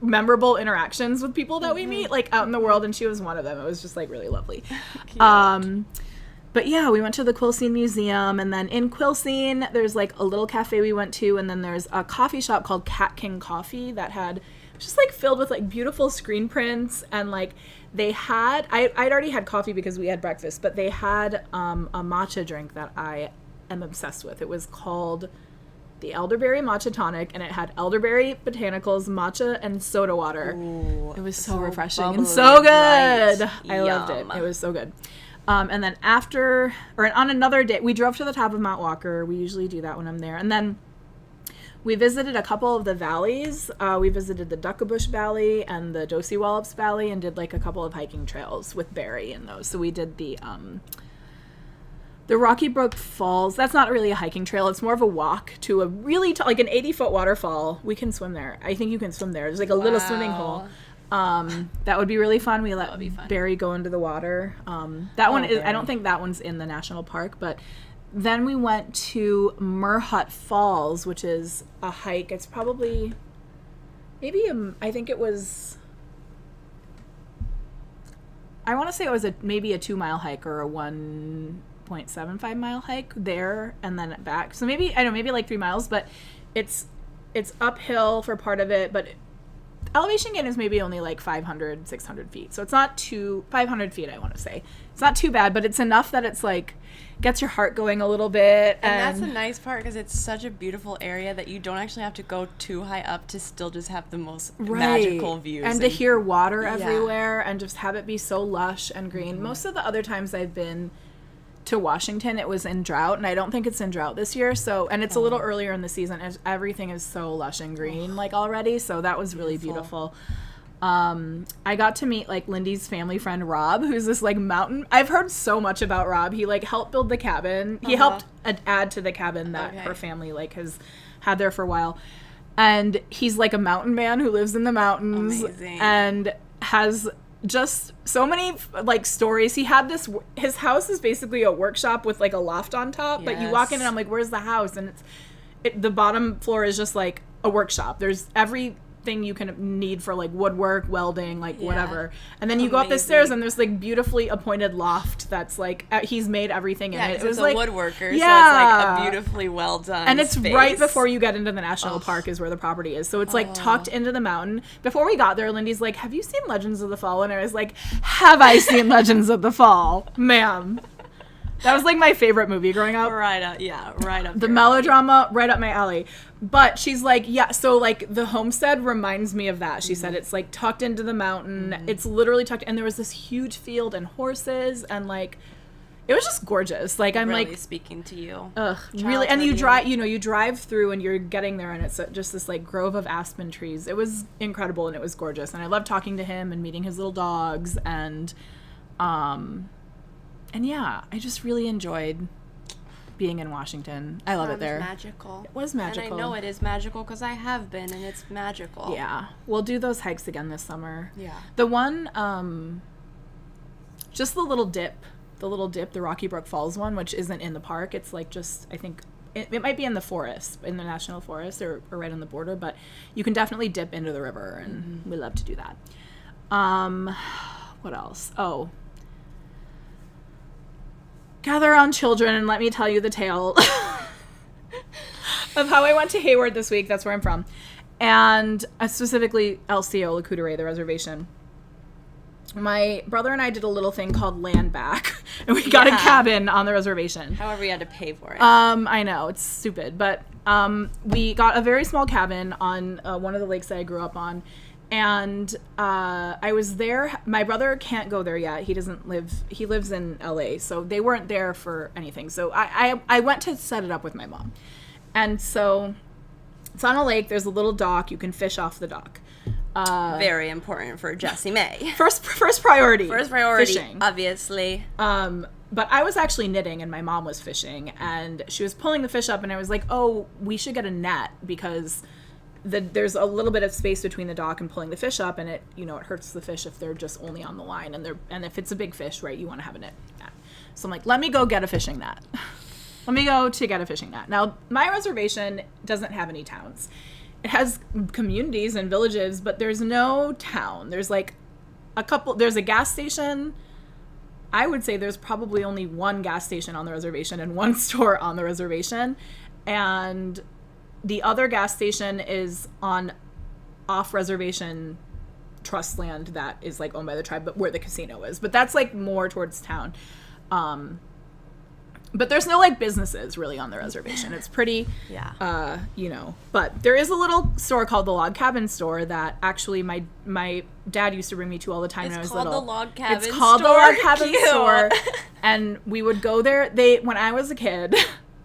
memorable interactions with people that we meet like out in the world, and she was one of them. It was just like really lovely. But yeah, we went to the Quilcene Museum, and then in Quilcene there's like a little cafe we went to, and then there's a coffee shop called Cat King Coffee that had just like filled with like beautiful screen prints, and like they had I'd already had coffee because we had breakfast, but they had a matcha drink that I am obsessed with. It was called the elderberry matcha tonic, and it had elderberry botanicals, matcha, and soda water. Ooh, It was so refreshing bubbly, and so good. right. I loved it. Yum. It was so good. And then on another day, we drove to the top of Mount Walker. We usually do that when I'm there. And then we visited a couple of the valleys. We visited the Duckabush Valley and the Josie Wallops Valley and did like a couple of hiking trails with Barry in those. So we did the Rocky Brook Falls. That's not really a hiking trail. It's more of a walk to a really like an 80-foot waterfall. We can swim there. I think you can swim there. There's like a little swimming hole. That would be really fun. We let Barry go into the water. That one is, I don't think that one's in the national park, but then we went to Merhut Falls, which is a hike. It's probably I think it was, I want to say it was maybe a 2-mile hike or a 1.75 mile hike there and then back. So maybe like 3 miles, but it's uphill for part of it, but elevation gain is maybe only like 500, 600 feet. So it's not 500 feet, I want to say. It's not too bad, but it's enough that it's like, gets your heart going a little bit. And that's the nice part, because it's such a beautiful area that you don't actually have to go too high up to still just have the most magical views. And to hear water everywhere and just have it be so lush and green. Mm-hmm. Most of the other times I've been to Washington, it was in drought, and I don't think it's in drought this year. So, and it's a little earlier in the season, as everything is so lush and green like already. So that was really beautiful. I got to meet like Lindy's family friend Rob, who's this like mountain. I've heard so much about Rob. He like helped build the cabin. He helped add to the cabin that her family like has had there for a while. And he's like a mountain man who lives in the mountains. Amazing. And has just so many like stories. He had his house is basically a workshop with like a loft on top, but you walk in and I'm like, where's the house? And the bottom floor is just like a workshop. There's everything you can need for like woodwork, welding, like whatever. And then you go up the stairs and there's like beautifully appointed loft that's like he's made everything in it. It was a like woodworker, so it's like a beautifully well done and it's space. Right before you get into the national park is where the property is. So it's like tucked into the mountain. Before we got there, Lindy's like, have you seen Legends of the Fall? And I was like, have I seen Legends of the Fall? Ma'am. That was like my favorite movie growing up. Right up the melodrama, right up my alley. But she's like, so like the homestead reminds me of that. She said it's like tucked into the mountain. It's literally tucked, and there was this huge field and horses, and like it was just gorgeous. Like I'm really like speaking to you. Really, and you drive through, and you're getting there, and it's just this like grove of aspen trees. It was incredible, and it was gorgeous, and I loved talking to him and meeting his little dogs, and yeah, I just really enjoyed being in Washington. I love it there. Magical. It was magical. And I know it is magical because I have been, and it's magical. Yeah. We'll do those hikes again this summer. Yeah. The one, just the little dip, the Rocky Brook Falls one, which isn't in the park. It's like just, I think, it might be in the forest, in the national forest or right on the border, but you can definitely dip into the river, and we love to do that. What else? Oh. Gather on, children, and let me tell you the tale of how I went to Hayward this week. That's where I'm from. And specifically LCO, Lacoudere, the reservation. My brother and I did a little thing called land back, and we got a cabin on the reservation. However, we had to pay for it. I know, it's stupid. But we got a very small cabin on one of the lakes that I grew up on. And I was there. My brother can't go there yet. He lives in LA, so they weren't there for anything. So I went to set it up with my mom. And so it's on a lake. There's a little dock. You can fish off the dock. Very important for Jessie May. First priority. Fishing. Obviously. But I was actually knitting and my mom was fishing, and she was pulling the fish up, and I was like, oh, we should get a net because there's a little bit of space between the dock and pulling the fish up, and it hurts the fish if they're just only on the line, and if it's a big fish, right, you want to have a net. So I'm like, let me go get a fishing net. Let me go to get a fishing net. Now, my reservation doesn't have any towns. It has communities and villages, but there's no town. There's like there's a gas station. I would say there's probably only one gas station on the reservation and one store on the reservation, and the other gas station is on off-reservation trust land that is like owned by the tribe, but where the casino is. But that's like more towards town. But there's no like businesses really on the reservation. It's pretty, but there is a little store called the Log Cabin Store that actually my dad used to bring me to all the time when I was little. It's called the Log Cabin Store. It's called the Log Cabin Cute. Store. And we would go there. When I was a kid,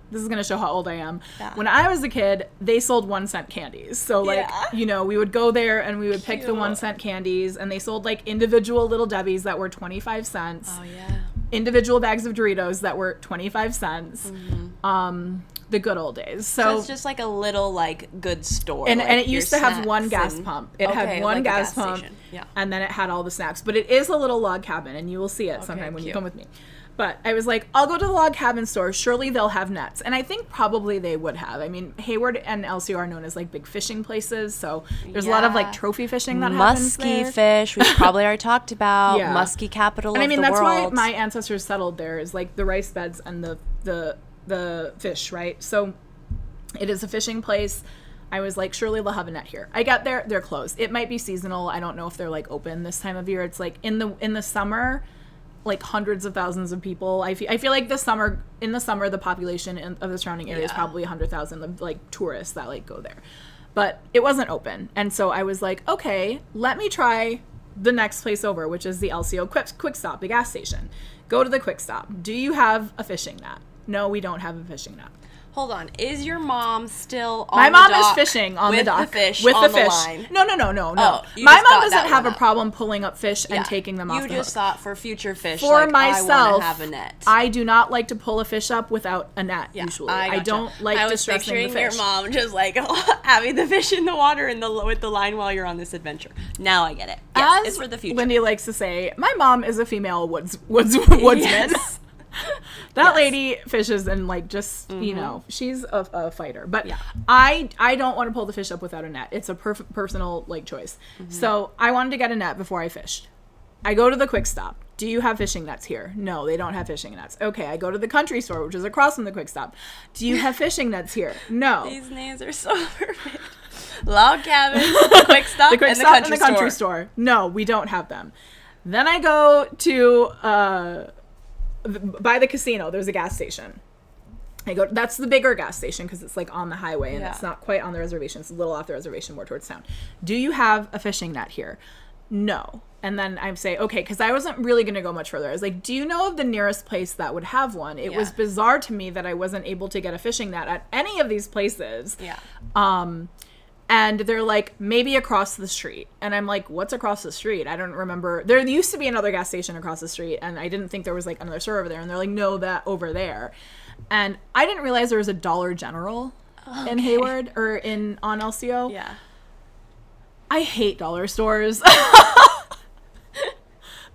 this is going to show how old I am. Yeah. When I was a kid, they sold 1-cent candies. So like, we would go there and we would pick the 1-cent candies, and they sold like individual Little Debbies that were 25 cents. Oh yeah. Individual bags of Doritos that were 25 cents. The good old days. So it's just like a little like good store. And it used to have one gas pump. It had one gas pump. Yeah. And then it had all the snacks. But it is a little log cabin, and you will see it sometime when you come with me. But I was like, I'll go to the Log Cabin Store. Surely they'll have nets. And I think probably they would have. I mean, Hayward and LCO are known as like big fishing places. So there's a lot of like trophy fishing that happens there. Musky fish, we've probably already talked about. Musky capital of the world. And I mean, that's why my ancestors settled there, is like the rice beds and the fish, right? So it is a fishing place. I was like, surely they'll have a net here. I got there, they're closed. It might be seasonal. I don't know if they're like open this time of year. It's like in the summer, like hundreds of thousands of people. I feel like in the summer the population of the surrounding area is probably 100,000 of like tourists that like go there. But it wasn't open. And so I was like, okay, let me try the next place over, which is the LCO Quick Stop, the gas station. Go to the Quick Stop. Do you have a fishing net? No, we don't have a fishing net. Hold on. Is your mom still on My the mom dock is fishing on the dock. With the fish with on the the fish. line? No. Oh, My mom doesn't have a problem pulling up fish and taking them off the hook. You just thought for future fish, for like, myself, I want to have a net. I do not like to pull a fish up without a net, usually. I don't like distressing the fish. I was picturing your mom just like having the fish in the water with the line while you're on this adventure. Now I get it. Yes, it's for the future. Lindy likes to say, my mom is a female woodsman. Yes. That lady fishes and like just she's a fighter. But I don't want to pull the fish up without a net. It's a personal like choice. So I wanted to get a net before I fished. I go to the Quick Stop. Do you have fishing nets here? No, they don't have fishing nets. Okay, I go to the country store, which is across from the Quick Stop. Do you have fishing nets here? No. These names are so perfect. Log Cabin, the Quick Stop, and the country store. No, we don't have them. Then I go to by the casino. There's a gas station. That's the bigger gas station because it's like on the highway and it's not quite on the reservation. It's a little off the reservation, more towards town. Do you have a fishing net here? No. And then I say, okay, because I wasn't really going to go much further. I was like, do you know of the nearest place that would have one? It was bizarre to me that I wasn't able to get a fishing net at any of these places. Yeah. And they're like, maybe across the street. And I'm like, what's across the street? I don't remember. There used to be another gas station across the street, and I didn't think there was like another store over there. And they're like, no, that over there. And I didn't realize there was a Dollar General in Hayward or on LCO. Yeah. I hate dollar stores.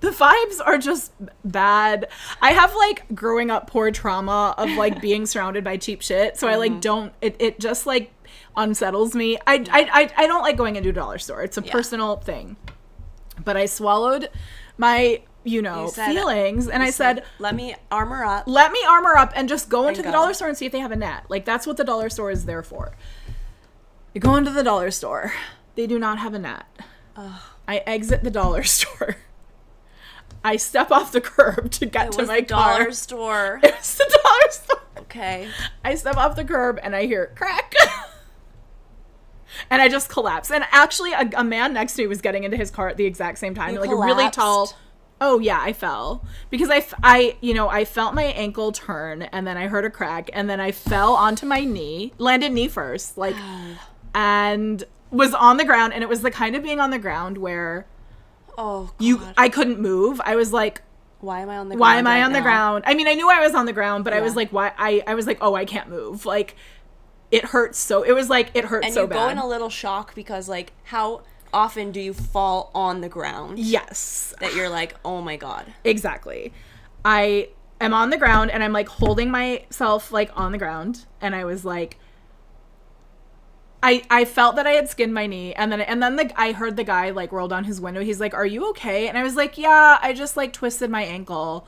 The vibes are just bad. I have like growing up poor trauma of like being surrounded by cheap shit. So I like don't, it just like unsettles me. I don't like going into a dollar store. It's a personal thing. But I swallowed my, feelings and I said, let me armor up. Let me armor up and just go into the dollar store and see if they have a net. Like that's what the dollar store is there for. You go into the dollar store. They do not have a net. I exit the dollar store. I step off the curb to get to my car. Dollar store. It was the dollar store. Okay. I step off the curb and I hear crack. And I just collapse. And actually, a man next to me was getting into his car at the exact same time. Like collapsed? A really tall. Oh yeah, I fell because I felt my ankle turn and then I heard a crack and then I fell onto my knee, landed knee first, like, and was on the ground. And it was the kind of being on the ground where. Oh, God. I couldn't move. I was like, why am I on the ground? Why am I on the ground? I mean, I knew I was on the ground, but I was like, why? I was like, oh, I can't move. Like, it hurts so. It was like, it hurt so bad. And you go in a little shock because, like, how often do you fall on the ground? Yes. That you're like, oh my God. Exactly. I am on the ground and I'm like holding myself like on the ground, and I was like. I felt that I had skinned my knee, and then I heard the guy like roll down his window. He's like, "Are you okay?" And I was like, "Yeah, I just like twisted my ankle,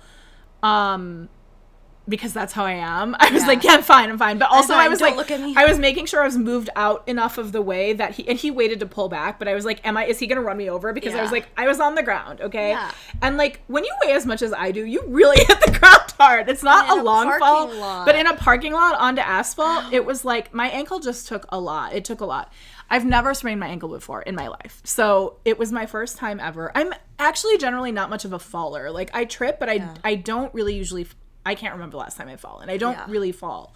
because that's how I am." I was like, "Yeah, I'm fine." But also, I was like, look at me. I was making sure I was moved out enough of the way that he waited to pull back. But I was like, is he gonna run me over? Because I was like, I was on the ground, okay? Yeah. And like when you weigh as much as I do, you really hit the ground hard. It's not In a a long fall, parking lot. but in a parking lot onto asphalt, it was like my ankle just took a lot. It took a lot. I've never sprained my ankle before in my life. So it was my first time ever. I'm actually generally not much of a faller. Like I trip, but I don't really usually, I can't remember the last time I've fallen. I don't really fall.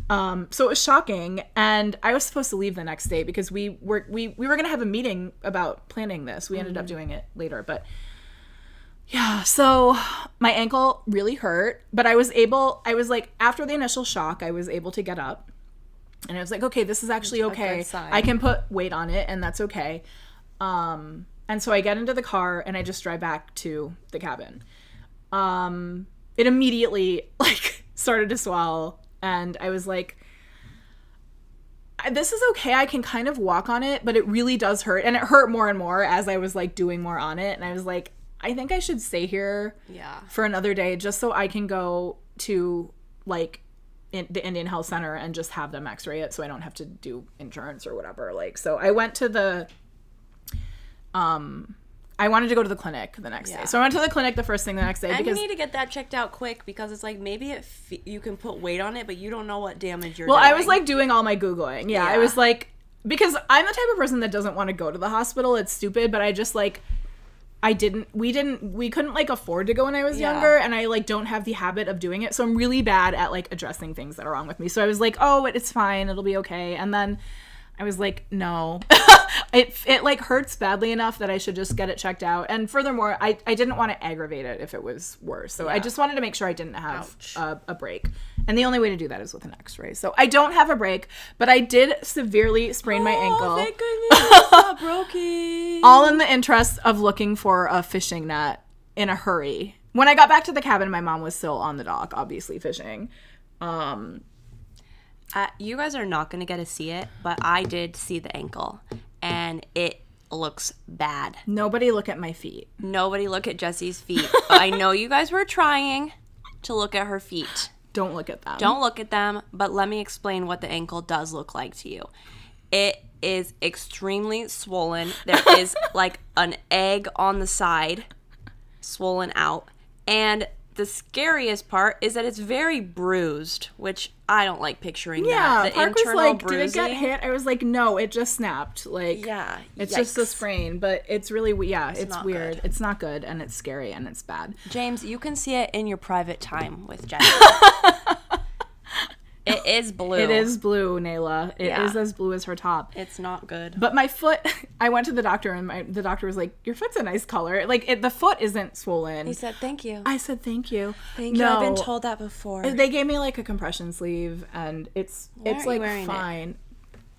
So it was shocking, and I was supposed to leave the next day because we were going to have a meeting about planning this. We ended up doing it later, but yeah, so my ankle really hurt, but I was like, after the initial shock, I was able to get up, and I was like, okay, this is actually okay. I can put weight on it, and that's okay. And so I get into the car, and I just drive back to the cabin. It immediately, like, started to swell, and I was like, this is okay. I can kind of walk on it, but it really does hurt, and it hurt more and more as I was, like, doing more on it, and I was like, I think I should stay here for another day just so I can go to, like, the Indian Health Center and just have them x-ray it so I don't have to do insurance or whatever. Like, so I went to the, I wanted to go to the clinic the next day. So I went to the clinic the first thing the next day. And because you need to get that checked out quick because it's like maybe you can put weight on it, but you don't know what damage you're doing. I was, like, doing all my Googling. Yeah, I was, like, because I'm the type of person that doesn't want to go to the hospital. It's stupid, but I just, like, we couldn't, like, afford to go when I was younger, and I, like, don't have the habit of doing it, so I'm really bad at, like, addressing things that are wrong with me. So I was like, oh, it's fine, it'll be okay, and then I was like, no. It like hurts badly enough that I should just get it checked out, and furthermore, I didn't want to aggravate it if it was worse, so I just wanted to make sure I didn't have a break, and the only way to do that is with an x-ray. So I don't have a break, but I did severely sprain my ankle. Thank goodness it's not broken. All in the interest of looking for a fishing net in a hurry. When I got back to the cabin, my mom was still on the dock, obviously fishing. You guys are not going to get to see it, but I did see the ankle, and it looks bad. Nobody look at my feet. Nobody look at Jessie's feet. But I know you guys were trying to look at her feet. Don't look at them. Don't look at them, but let me explain what the ankle does look like to you. It is extremely swollen. There is like an egg on the side, swollen out, and the scariest part is that it's very bruised, which I don't like picturing that. The Park was like, bruising. did it get hit? I was like, no, it just snapped. Like, it's just a sprain, but it's really, it's weird. Good. It's not good, and it's scary, and it's bad. James, you can see it in your private time with Jessie. It is blue. It is blue, Nayla. It is as blue as her top. It's not good. But my foot, I went to the doctor, and the doctor was like, your foot's a nice color. Like, the foot isn't swollen. He said, thank you. I said, thank you. Thank you. I've been told that before. They gave me, like, a compression sleeve, and it's like, fine.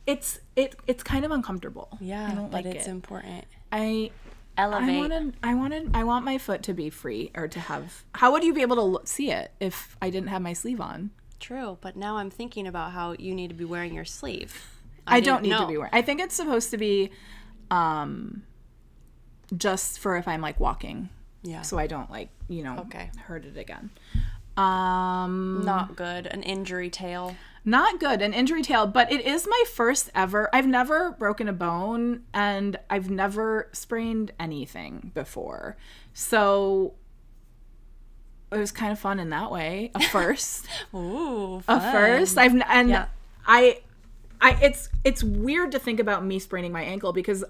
It? It's kind of uncomfortable. Yeah, I don't but like it's it. important. Elevate. I want my foot to be free, or to have, how would you be able to see it if I didn't have my sleeve on? True, but now I'm thinking about how you need to be wearing your sleeve. I don't need to be wearing. I think it's supposed to be just for if I'm, like, walking. Yeah. So I don't, like, hurt it again. Not good. An injury tale. Not good. An injury tale, but it is my first ever. I've never broken a bone, and I've never sprained anything before. So it was kind of fun in that way. A first. Ooh, fun. A first. It's weird to think about me spraining my ankle because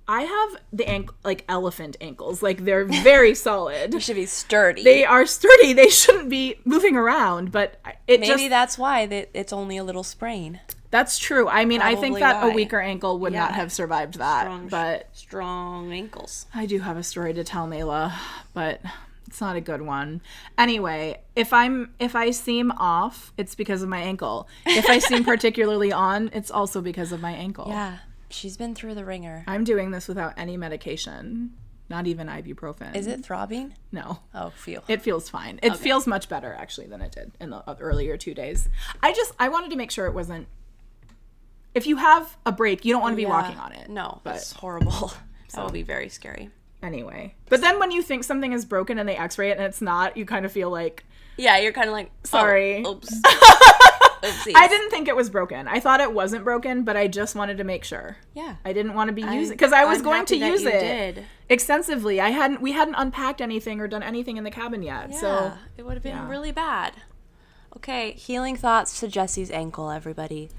I have the like elephant ankles. Like, they're very solid. You should be sturdy. They are sturdy. They shouldn't be moving around, but maybe that's why it's only a little sprain. That's true. I mean, Probably I think that why. a weaker ankle would not have survived that. Strong ankles. I do have a story to tell, Nayla, but it's not a good one. Anyway, if I seem off, it's because of my ankle. If I seem particularly on, it's also because of my ankle. Yeah, she's been through the ringer. I'm doing this without any medication, not even ibuprofen. Is it throbbing? No. Oh, phew. It feels fine. It feels much better, actually, than it did in the earlier 2 days. I wanted to make sure it wasn't. If you have a break, you don't want to be walking on it. No, that's horrible. That would be very scary. Anyway. But then when you think something is broken and they x-ray it and it's not, you kind of feel like... Yeah, you're kind of like, sorry. Oh, oops. Oopsies. I didn't think it was broken. I thought it wasn't broken, but I just wanted to make sure. Yeah. I didn't want to be using... Because I was going to use it. extensively. We hadn't unpacked anything or done anything in the cabin yet. Yeah, So it would have been yeah. really bad. Okay, healing thoughts to Jessie's ankle, everybody.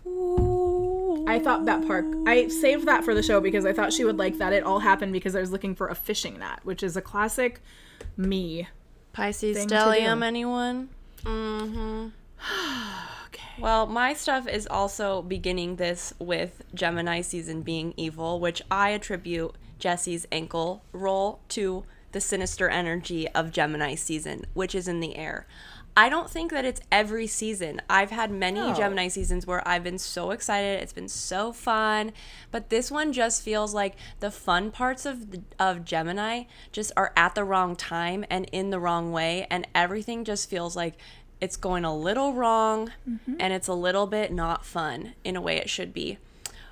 Ooh. I thought that part, I saved that for the show because I thought she would like that. It all happened because I was looking for a fishing net, which is a classic me. Pisces thing to stellium, do. anyone? Mm-hmm. Okay. Well, my stuff is also beginning this with Gemini season being evil, which I attribute Jessie's ankle roll to the sinister energy of Gemini season, which is in the air. I don't think that it's every season. I've had many No. Gemini seasons where I've been so excited. It's been so fun. But this one just feels like the fun parts of Gemini just are at the wrong time and in the wrong way. And everything just feels like it's going a little wrong and it's a little bit not fun in a way it should be.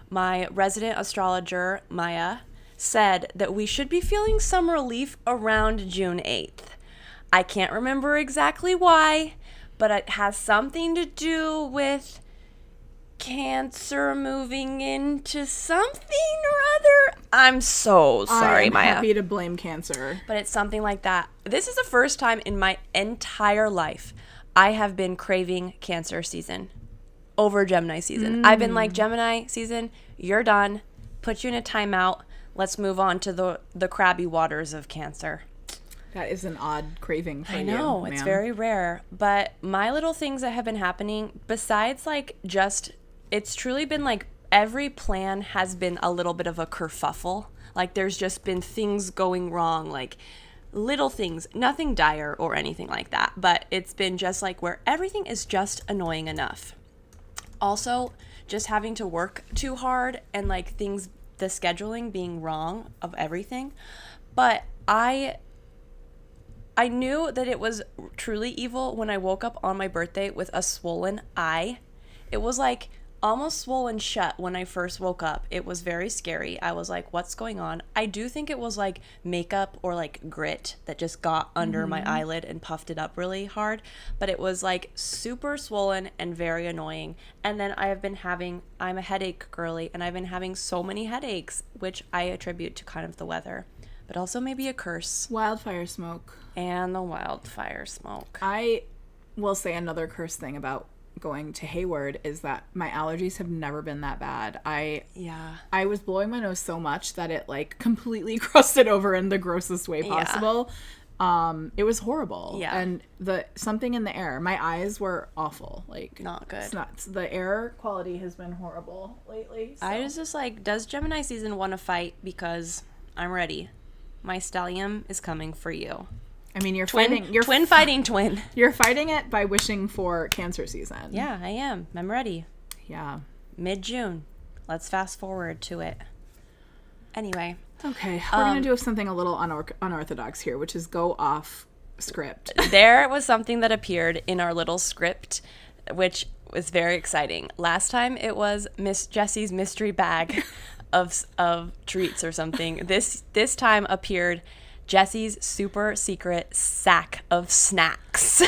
My resident astrologer, Maya, said that we should be feeling some relief around June 8th. I can't remember exactly why, but it has something to do with Cancer moving into something or other. I'm so sorry, I'm Maya. happy to blame Cancer. But it's something like that. This is the first time in my entire life I have been craving Cancer season over Gemini season. I've been like, Gemini season, you're done. Put you in a timeout. Let's move on to the crabby waters of Cancer. That is an odd craving for you. I know, it's ma'am. very rare. But my little things that have been happening, besides like just, it's truly been like every plan has been a little bit of a kerfuffle. Like there's just been things going wrong, like little things, nothing dire or anything like that. But it's been just like where everything is just annoying enough. Also, just having to work too hard and like things, the scheduling being wrong of everything. But I knew that it was truly evil when I woke up on my birthday with a swollen eye. It was like almost swollen shut when I first woke up. It was very scary. I was like, what's going on? I do think it was like makeup or like grit that just got under my eyelid and puffed it up really hard. But it was like super swollen and very annoying. And then I'm a headache girly, and I've been having so many headaches, which I attribute to kind of the weather. But also maybe a curse. Wildfire smoke. And the wildfire smoke. I will say another curse thing about going to Hayward is that my allergies have never been that bad. I was blowing my nose so much that it like completely crusted over in the grossest way possible. It was horrible. Yeah. And something in the air. My eyes were awful. Like Not good. It's nuts. The air quality has been horrible lately. So. I was just like, does Gemini season want to fight? Because I'm ready. My stellium is coming for you. I mean, you're Twin fighting twin. You're fighting it by wishing for Cancer season. Yeah, I am. I'm ready. Yeah. Mid-June. Let's fast forward to it. Anyway. Okay. We're going to do something a little unorthodox here, which is go off script. There was something that appeared in our little script, which was very exciting. Last time it was Miss Jessie's mystery bag of treats or something. This time appeared Jessie's super secret sack of snacks.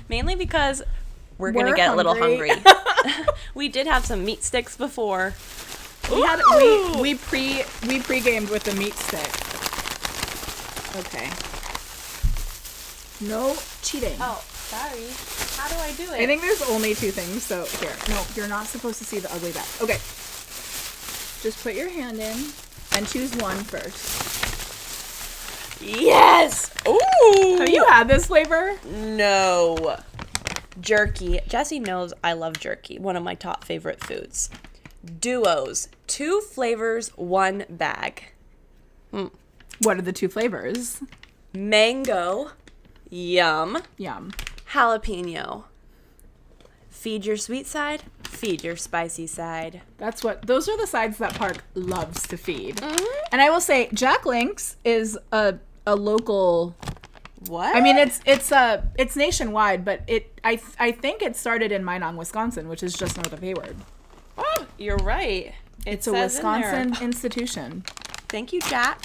Mainly because we're going to get a little hungry. We did have some meat sticks before. We pre-gamed with the meat stick. Okay. No cheating. Oh, sorry. How do I do it? I think there's only two things, so here. No, you're not supposed to see the ugly back. Okay. Just put your hand in and choose one first. Yes! Ooh! Have you had this flavor? No. Jerky. Jessie knows I love jerky. One of my top favorite foods. Duos. 2 flavors, 1 bag. What are the 2 flavors? Mango. Yum. Yum. Jalapeno. Feed your sweet side. Feed your spicy side. Those are the sides that Park loves to feed. Mm-hmm. And I will say, Jack Links is a local. What? I mean, it's nationwide, but I think it started in Minong, Wisconsin, which is just north of Hayward. Oh, you're right. It's a Wisconsin institution. Thank you, Jack.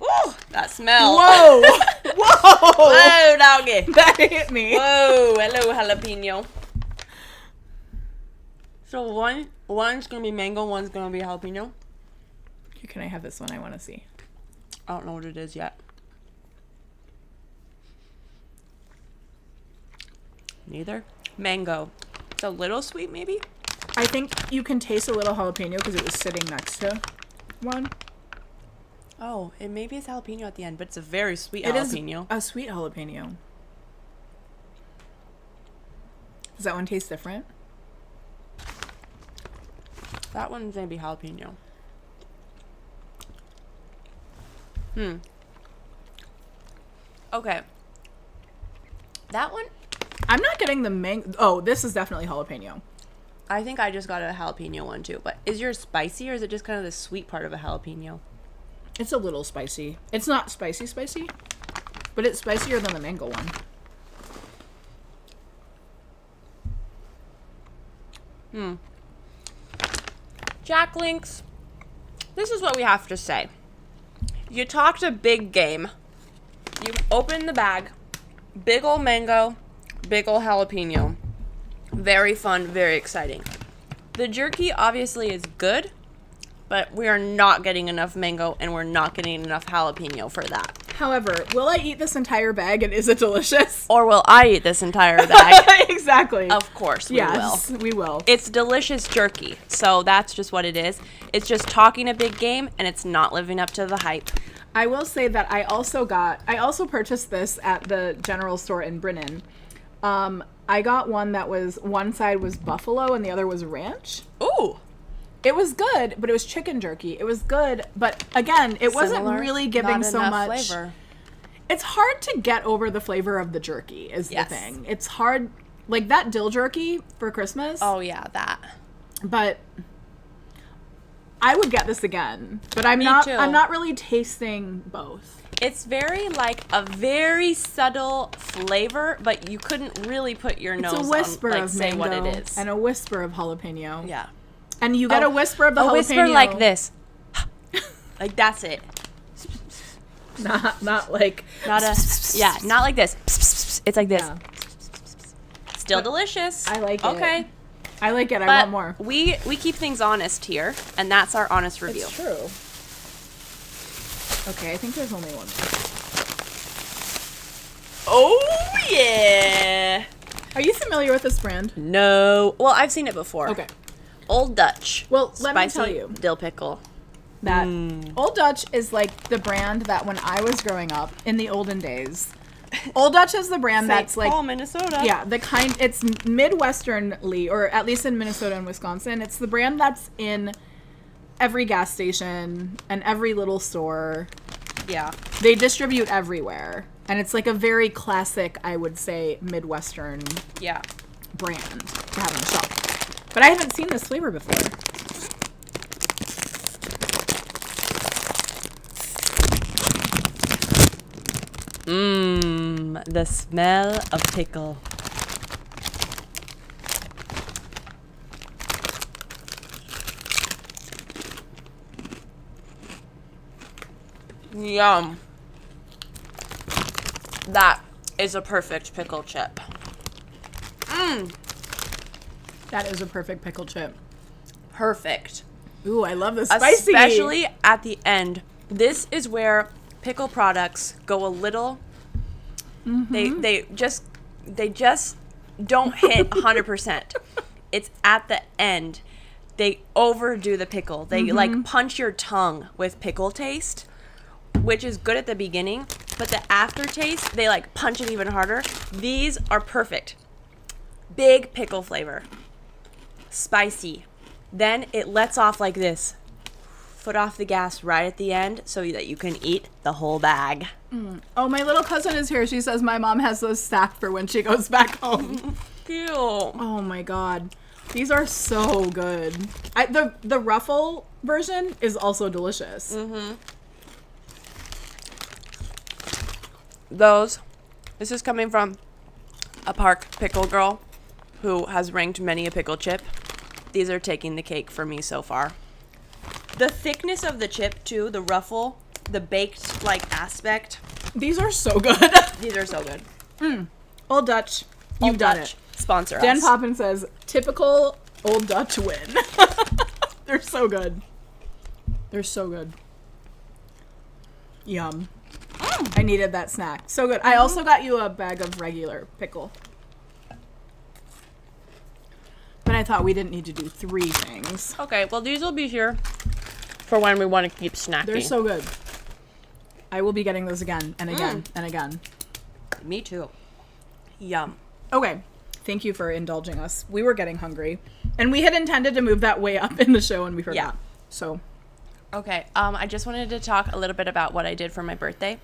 Ooh, that smell. Whoa! Whoa! Whoa, doggy. That hit me. Whoa, hello, jalapeno. So One's gonna be mango, one's gonna be jalapeno. Here, can I have this one? I want to see. I don't know what it is yet. Neither. Mango. It's a little sweet, maybe? I think you can taste a little jalapeno because it was sitting next to one. Oh, it maybe is jalapeno at the end, but it's a very sweet It is jalapeno. a sweet jalapeno. Does that one taste different? That one's maybe jalapeno. Okay. That one, I'm not getting the mango. Oh, this is definitely jalapeno. I think I just got a jalapeno one too. But is yours spicy or is it just kind of the sweet part of a jalapeno? It's a little spicy. It's not spicy, but it's spicier than the mango one. Jack Links, this is what we have to say. You talked a big game. You open the bag. Big ol' mango, big ol' jalapeno. Very fun, very exciting. The jerky obviously is good, but we are not getting enough mango and we're not getting enough jalapeno for that. However, will I eat this entire bag and is it delicious? Or will I eat this entire bag? Exactly. Of course we Yes, will. we will. It's delicious jerky, so that's just what it is. It's just talking a big game and it's not living up to the hype. I will say that I also purchased this at the general store in Brennan. I got one that was, one side was buffalo and the other was ranch. Ooh. It was good, but it was chicken jerky. It was good, but again, it wasn't Similar, really giving not so enough much flavor. It's hard to get over the flavor of the jerky is Yes. the thing. It's hard, like that dill jerky for Christmas. Oh yeah, that. But I would get this again. But I'm Me not too. I'm not really tasting both. It's very like a very subtle flavor, but you couldn't really put your nose It's a whisper on, like, of say mango what it is. and a whisper of jalapeno. Yeah. And you get a whisper of the jalapeno. A whisper like this. Like that's it. Not like Not a yeah, not like this. It's like this. Yeah. Still delicious. I like it. Okay. I like it. I But want more. we keep things honest here, and that's our honest review. It's true. Okay, I think there's only one more. Oh yeah. Are you familiar with this brand? No. Well, I've seen it before. Okay. Old Dutch. Well, let me Spicy tell you. dill pickle. That Old Dutch is like the brand that when I was growing up in the olden days, Old Dutch is the brand that's St. like Paul, Minnesota. yeah, the kind it's Midwesternly, or at least in Minnesota and Wisconsin, it's the brand that's in every gas station and every little store. Yeah. They distribute everywhere. And it's like a very classic, I would say, Midwestern Yeah. brand to have on the shelf. But I haven't seen this flavor before. The smell of pickle. Yum. That is a perfect pickle chip. That is a perfect pickle chip. Perfect. Ooh, I love the spicy. Especially at the end. This is where pickle products go a little. They just don't hit 100%. It's at the end. They overdo the pickle. They like punch your tongue with pickle taste, which is good at the beginning, but the aftertaste, they like punch it even harder. These are perfect. Big pickle flavor. Spicy. Then it lets off like this. Foot off the gas right at the end so that you can eat the whole bag. Oh, my little cousin is here. She says my mom has those stacked for when she goes back home. Cute. Oh my god. These are so good. The ruffle version is also delicious. This is coming from a park pickle girl who has ranked many a pickle chip. These are taking the cake for me so far. The thickness of the chip too, the ruffle, the baked like aspect. These are so good. These are so good. Old Dutch, you've Old done Dutch, it. Sponsor Dan us. Poppin says, typical Old Dutch win. They're so good. They're so good. Yum. I needed that snack. So good. I also got you a bag of regular pickle. But I thought we didn't need to do 3 things. Okay, well, these will be here for when we want to keep snacking. They're so good. I will be getting those again and again and again. Me too. Yum. Okay. Thank you for indulging us. We were getting hungry. And we had intended to move that way up in the show and we forgot. Yeah. So, Okay, I just wanted to talk a little bit about what I did for my birthday.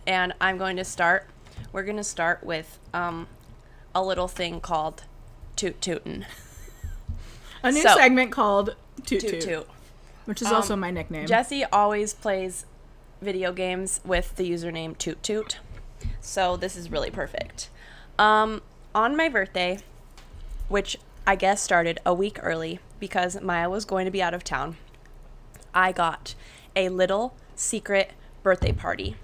And we're going to start with a little thing called Toot Tootin'. a new So- segment called Toot Toot Toot, Toot. which is also my nickname. Jessie always plays video games with the username Toot Toot. So this is really perfect. On my birthday, which I guess started a week early because Maya was going to be out of town, I got a little secret birthday party,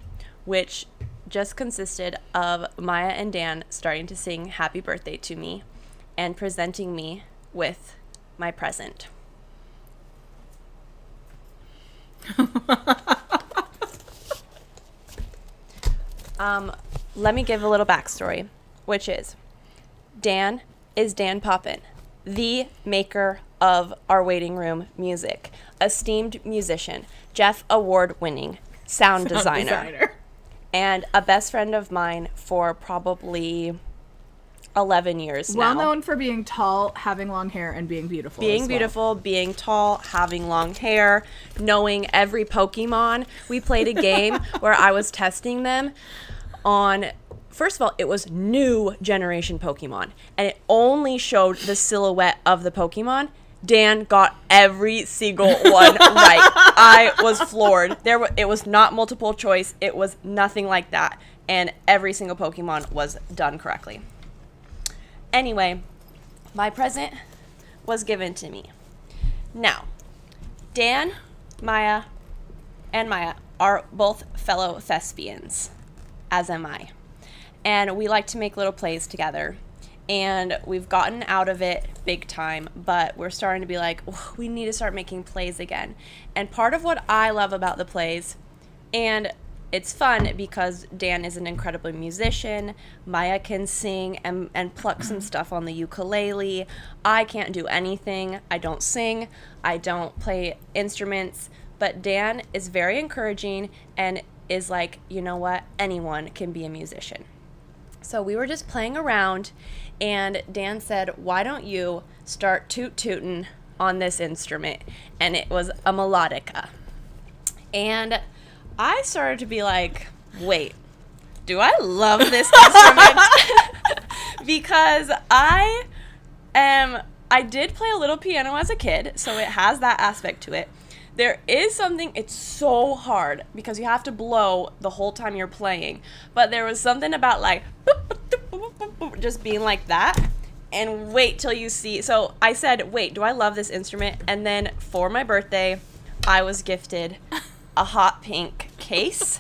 which just consisted of Maya and Dan starting to sing happy birthday to me and presenting me with my present. Let me give a little backstory, which is Dan is Dan Poppin, the maker of our waiting room music, esteemed musician, Jeff Award-winning sound designer, and a best friend of mine for probably 11 years Well now. known for being tall, having long hair, and being beautiful. Being as well. beautiful, being tall, having long hair, knowing every Pokemon. We played a game where I was testing them on, first of all, it was new generation Pokemon, and it only showed the silhouette of the Pokemon. Dan got every single one right. I was floored. It was not multiple choice. It was nothing like that, and every single Pokemon was done correctly. Anyway, my present was given to me. Now, Dan, Maya, and Maya are both fellow thespians, as am I. And we like to make little plays together. And we've gotten out of it big time, but we're starting to be like, oh, we need to start making plays again. And part of what I love about the plays, and it's fun because Dan is an incredible musician. Maya can sing and pluck some stuff on the ukulele. I can't do anything. I don't sing. I don't play instruments. But Dan is very encouraging and is like, you know what? Anyone can be a musician. So we were just playing around, and Dan said, why don't you start toot-tootin' on this instrument? And it was a melodica. And I started to be like, wait, do I love this instrument? Because I did play a little piano as a kid, so it has that aspect to it. There is something, it's so hard because you have to blow the whole time you're playing. But there was something about like, just being like that. And wait till you see. So I said, wait, do I love this instrument? And then for my birthday, I was gifted a hot pink case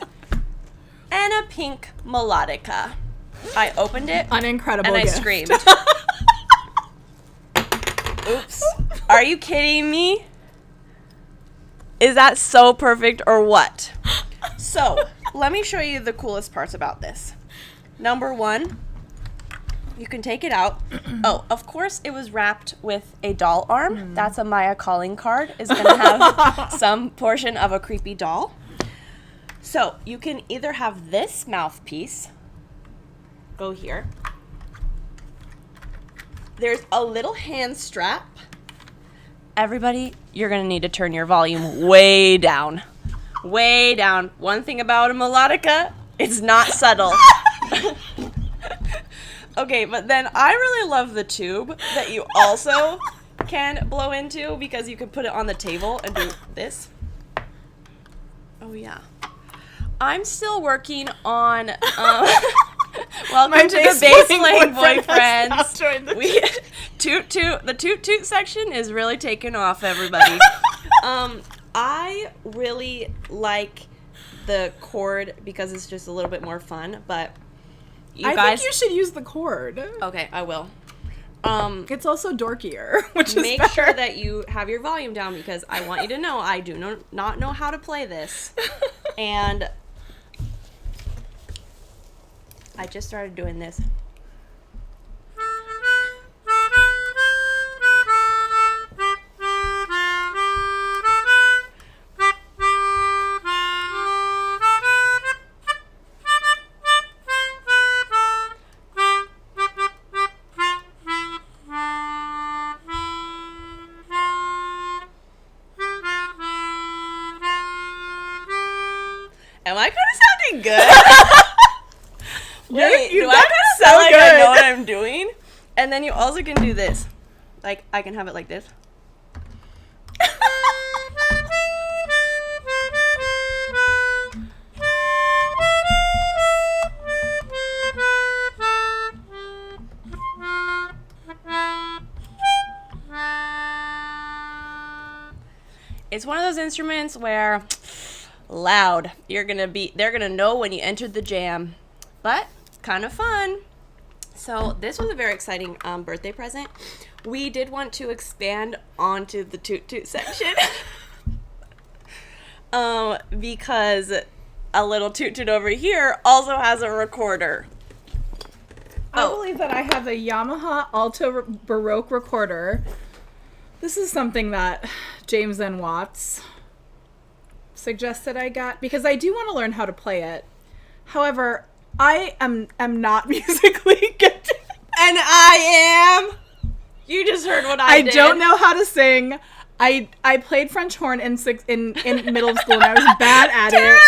and a pink melodica. I opened it An incredible and I gift. screamed. Oops. Are you kidding me? Is that so perfect or what? So, let me show you the coolest parts about this. Number one, you can take it out. Oh, of course it was wrapped with a doll arm. That's a Maya calling card. Is going to have some portion of a creepy doll. So, you can either have this mouthpiece go here. There's a little hand strap. Everybody, you're going to need to turn your volume way down. Way down. One thing about a melodica, it's not subtle. Okay, but then I really love the tube that you also can blow into because you can put it on the table and do this. Oh, yeah. I'm still working on... welcome to the bass playing boyfriends. The toot toot section is really taking off, everybody. I really like the chord because it's just a little bit more fun, but I think you should use the cord. Okay, I will. It's also dorkier, which is Make better. sure that you have your volume down because I want you to know I do not know how to play this. And I just started doing this. Am I kind of sounding good? Wait, you do I got kind of so sound like I good. know what I'm doing? And then you also can do this. Like, I can have it like this. It's one of those instruments where loud. They're gonna know when you entered the jam. But kind of fun. So this was a very exciting birthday present. We did want to expand onto the toot toot section. Because a little toot toot over here also has a recorder. I believe that I have a Yamaha Alto Baroque recorder. This is something that James N. Watts suggested I got because I do want to learn how to play it. However, I am not musically gifted. And I am. You just heard what I did. I don't know how to sing. I played French horn in middle school and I was bad at it. Tara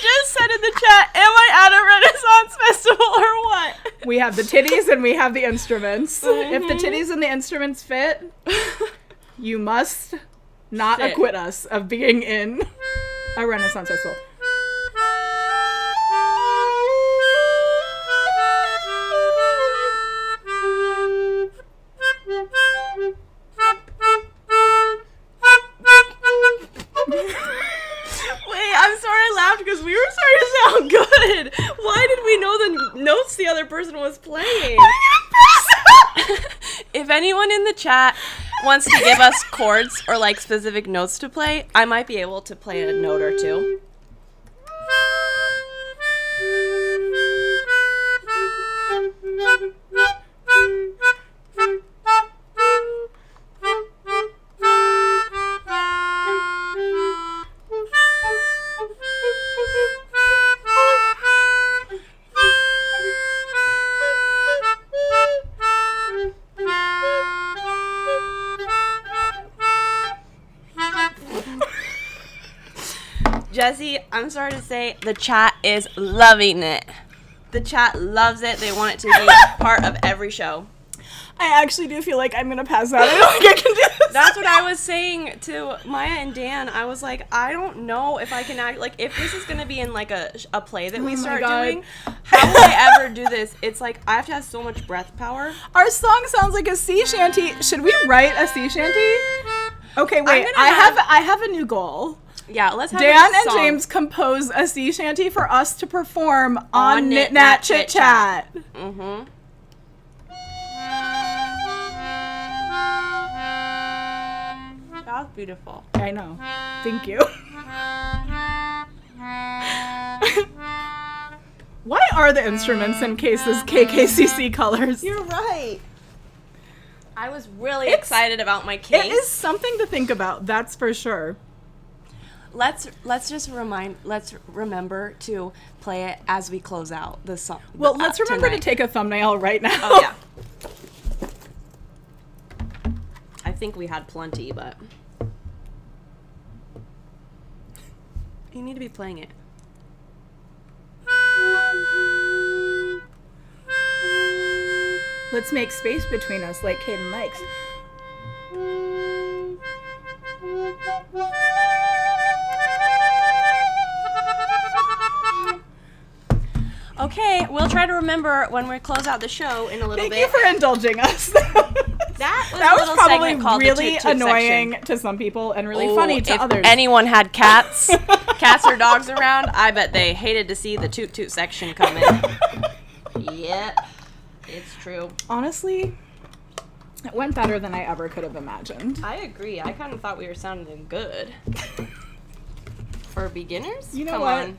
just said in the chat, am I at a Renaissance festival or what? We have the titties and we have the instruments. If the titties and the instruments fit, you must not Sit. acquit us of being in a Renaissance festival. Wait, I'm sorry I laughed because we were starting to sound good. Why did we know the notes the other person was playing? If anyone in the chat wants to give us chords or like specific notes to play, I might be able to play a note or two. Jessie, I'm sorry to say, the chat is loving it. The chat loves it. They want it to be part of every show. I actually do feel like I'm gonna pass out. I don't think I can do this. That's what I was saying to Maya and Dan. I was like, I don't know if I can act, like, if this is gonna be in like a play that we my start God. doing, how will I ever do this? It's like I have to have so much breath power. Our song sounds like a sea shanty. Should we write a sea shanty? Okay, wait. gonna I have a new goal. Yeah, let's have Dan a and song. James compose a sea shanty for us to perform on Knit Nat Chit Chat. Mm-hmm. That was beautiful. I know. Thank you. Why are the instruments in cases KKCC colors? You're right. I was really excited about my case. It is something to think about, that's for sure. Let's remember to play it as we close out the song. Well, let's remember tonight. to take a thumbnail right now. Oh yeah. I think we had plenty, but you need to be playing it. Let's make space between us like Caden likes. Okay, we'll try to remember when we close out the show in a little Thank bit. you for indulging us. That was That a was little probably segment called really the Toot Toot annoying section. to some people and really Oh, funny to if others. anyone had cats or dogs around, I bet they hated to see the Toot Toot section come in. Yep, it's true. Honestly, It went better than I ever could have imagined. I agree. I kind of thought we were sounding good. For beginners? You know Come what? on.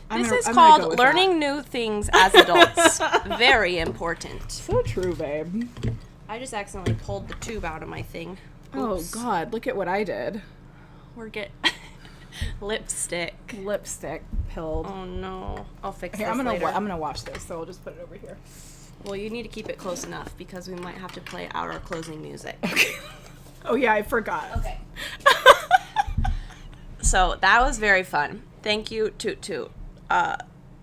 I'm This gonna- is I'm gonna go called with learning new things as adults. Very important. So true, babe. I just accidentally pulled the tube out of my thing. Oh Oops. God, look at what I did. We're get lipstick. Lipstick pilled. Oh no. I'll fix Here, this I'm later. gonna wash this, so I'll just put it over here. Well, you need to keep it close enough because we might have to play out our closing music. Oh yeah, I forgot. Okay. So that was very fun. Thank you, Toot Toot.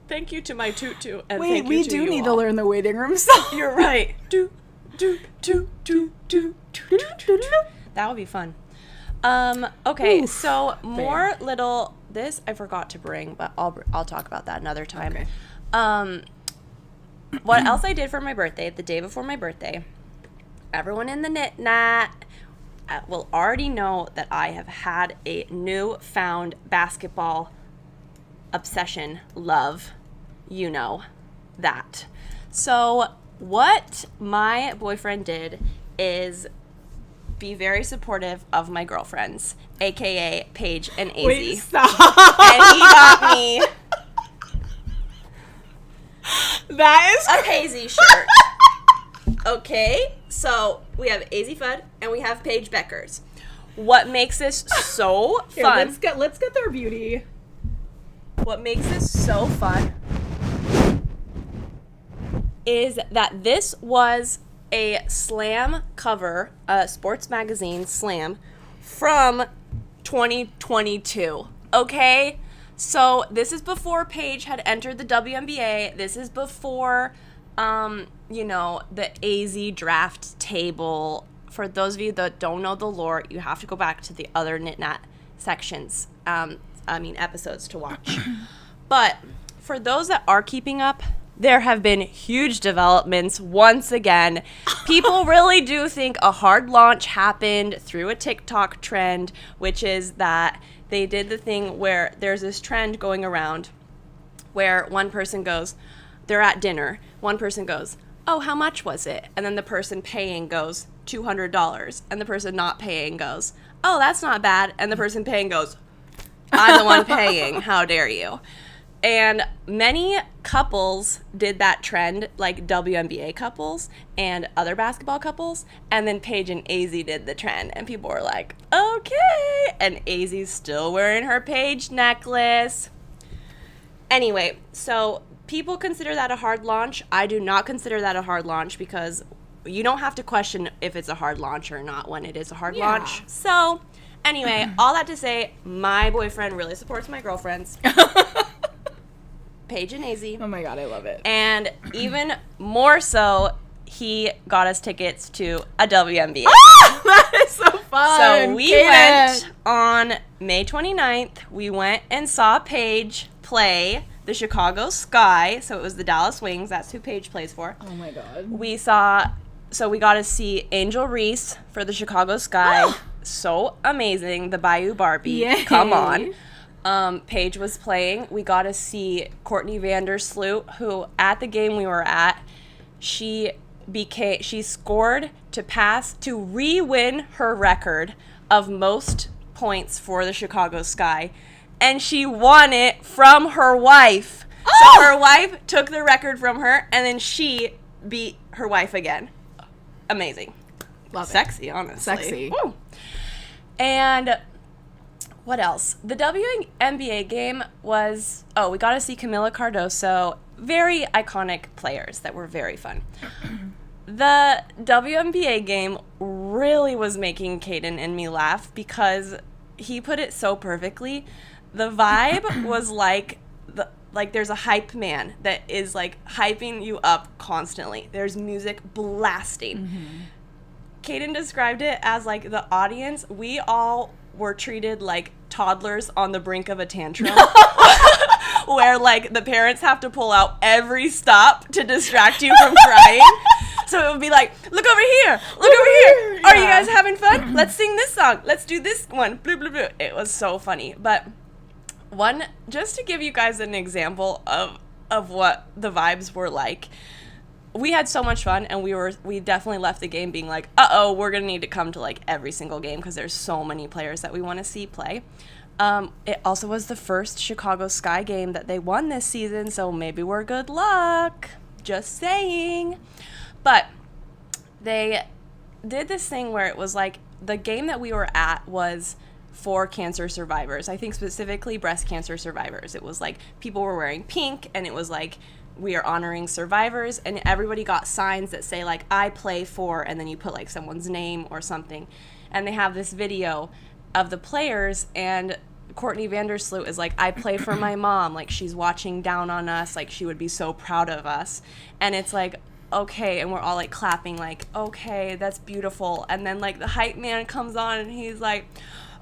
Thank you to my Toot Toot. And Wait, thank you we to do you need all. to learn the waiting room song. You're right. Do, do, do, do, do, do, do, do. That would be fun. Okay, Oof, so more little. This I forgot to bring, but I'll talk about that another time. Okay. What else I did for my birthday? The day before my birthday, everyone in the Knat will already know that I have had a newfound basketball obsession, love. You know that. So what my boyfriend did is be very supportive of my girlfriends, aka Paige and Azzy. Wait, stop. And he got me That is a Paisy shirt. Okay, so we have Azzy Fudd and we have Paige Beckers. What makes this so Here, fun? let's get their beauty. What makes this so fun is that this was a Slam cover, a sports magazine Slam from 2022. Okay? So this is before Paige had entered the WNBA. This is before, the AZ draft table. For those of you that don't know the lore, you have to go back to the other Knit sections, episodes to watch. But for those that are keeping up, there have been huge developments once again. People really do think a hard launch happened through a TikTok trend, which is that they did the thing where there's this trend going around where one person goes, they're at dinner, one person goes, oh, how much was it? And then the person paying goes, $200. And the person not paying goes, oh, that's not bad. And the person paying goes, I'm the one paying. How dare you? And many couples did that trend, like WNBA couples and other basketball couples. And then Paige and AZ did the trend. And people were like, okay. And AZ's still wearing her Paige necklace. Anyway, so people consider that a hard launch. I do not consider that a hard launch because you don't have to question if it's a hard launch or not when it is a hard launch. So anyway, all that to say, my boyfriend really supports my girlfriends. Paige and AZ. Oh my God, I love it. And even more so, he got us tickets to a WNBA. That is so fun. So we Kaden. went on May 29th. We went and saw Paige play the Chicago Sky. So it was the Dallas Wings. That's who Paige plays for. Oh my God. We got to see Angel Reese for the Chicago Sky. So amazing. The Bayou Barbie. Yay. Come on. Paige was playing. We got to see Courtney Vandersloot, who at the game we were at, she scored to re-win her record of most points for the Chicago Sky, and she won it from her wife. So her wife took the record from her, and then she beat her wife again. Amazing. Love it. Sexy, honestly. Sexy. Woo. And what else? The WNBA game was, we got to see Camila Cardoso. Very iconic players that were very fun. The WNBA game really was making Caden and me laugh because he put it so perfectly. The vibe was like there's a hype man that is like hyping you up constantly. There's music blasting. Mm-hmm. Caden described it as like the audience, we all were treated like toddlers on the brink of a tantrum. Where like the parents have to pull out every stop to distract you from crying. So it would be like, look over here, look over here. Are you guys having fun? Let's sing this song. Let's do this one. Blah, blah, blah. It was so funny. But just to give you guys an example of what the vibes were like, we had so much fun, and we definitely left the game being like, uh-oh, we're going to need to come to, like, every single game because there's so many players that we want to see play. It also was the first Chicago Sky game that they won this season, so maybe we're good luck. Just saying. But they did this thing where it was like the game that we were at was for cancer survivors. I think specifically breast cancer survivors. It was like people were wearing pink, and it was like we are honoring survivors, and everybody got signs that say like I play for, and then you put like someone's name or something. And they have this video of the players, and Courtney Vandersloot is like, I play for my mom, like she's watching down on us, like she would be so proud of us. And it's like, okay, and we're all like clapping like, okay, that's beautiful. And then like the hype man comes on, and he's like,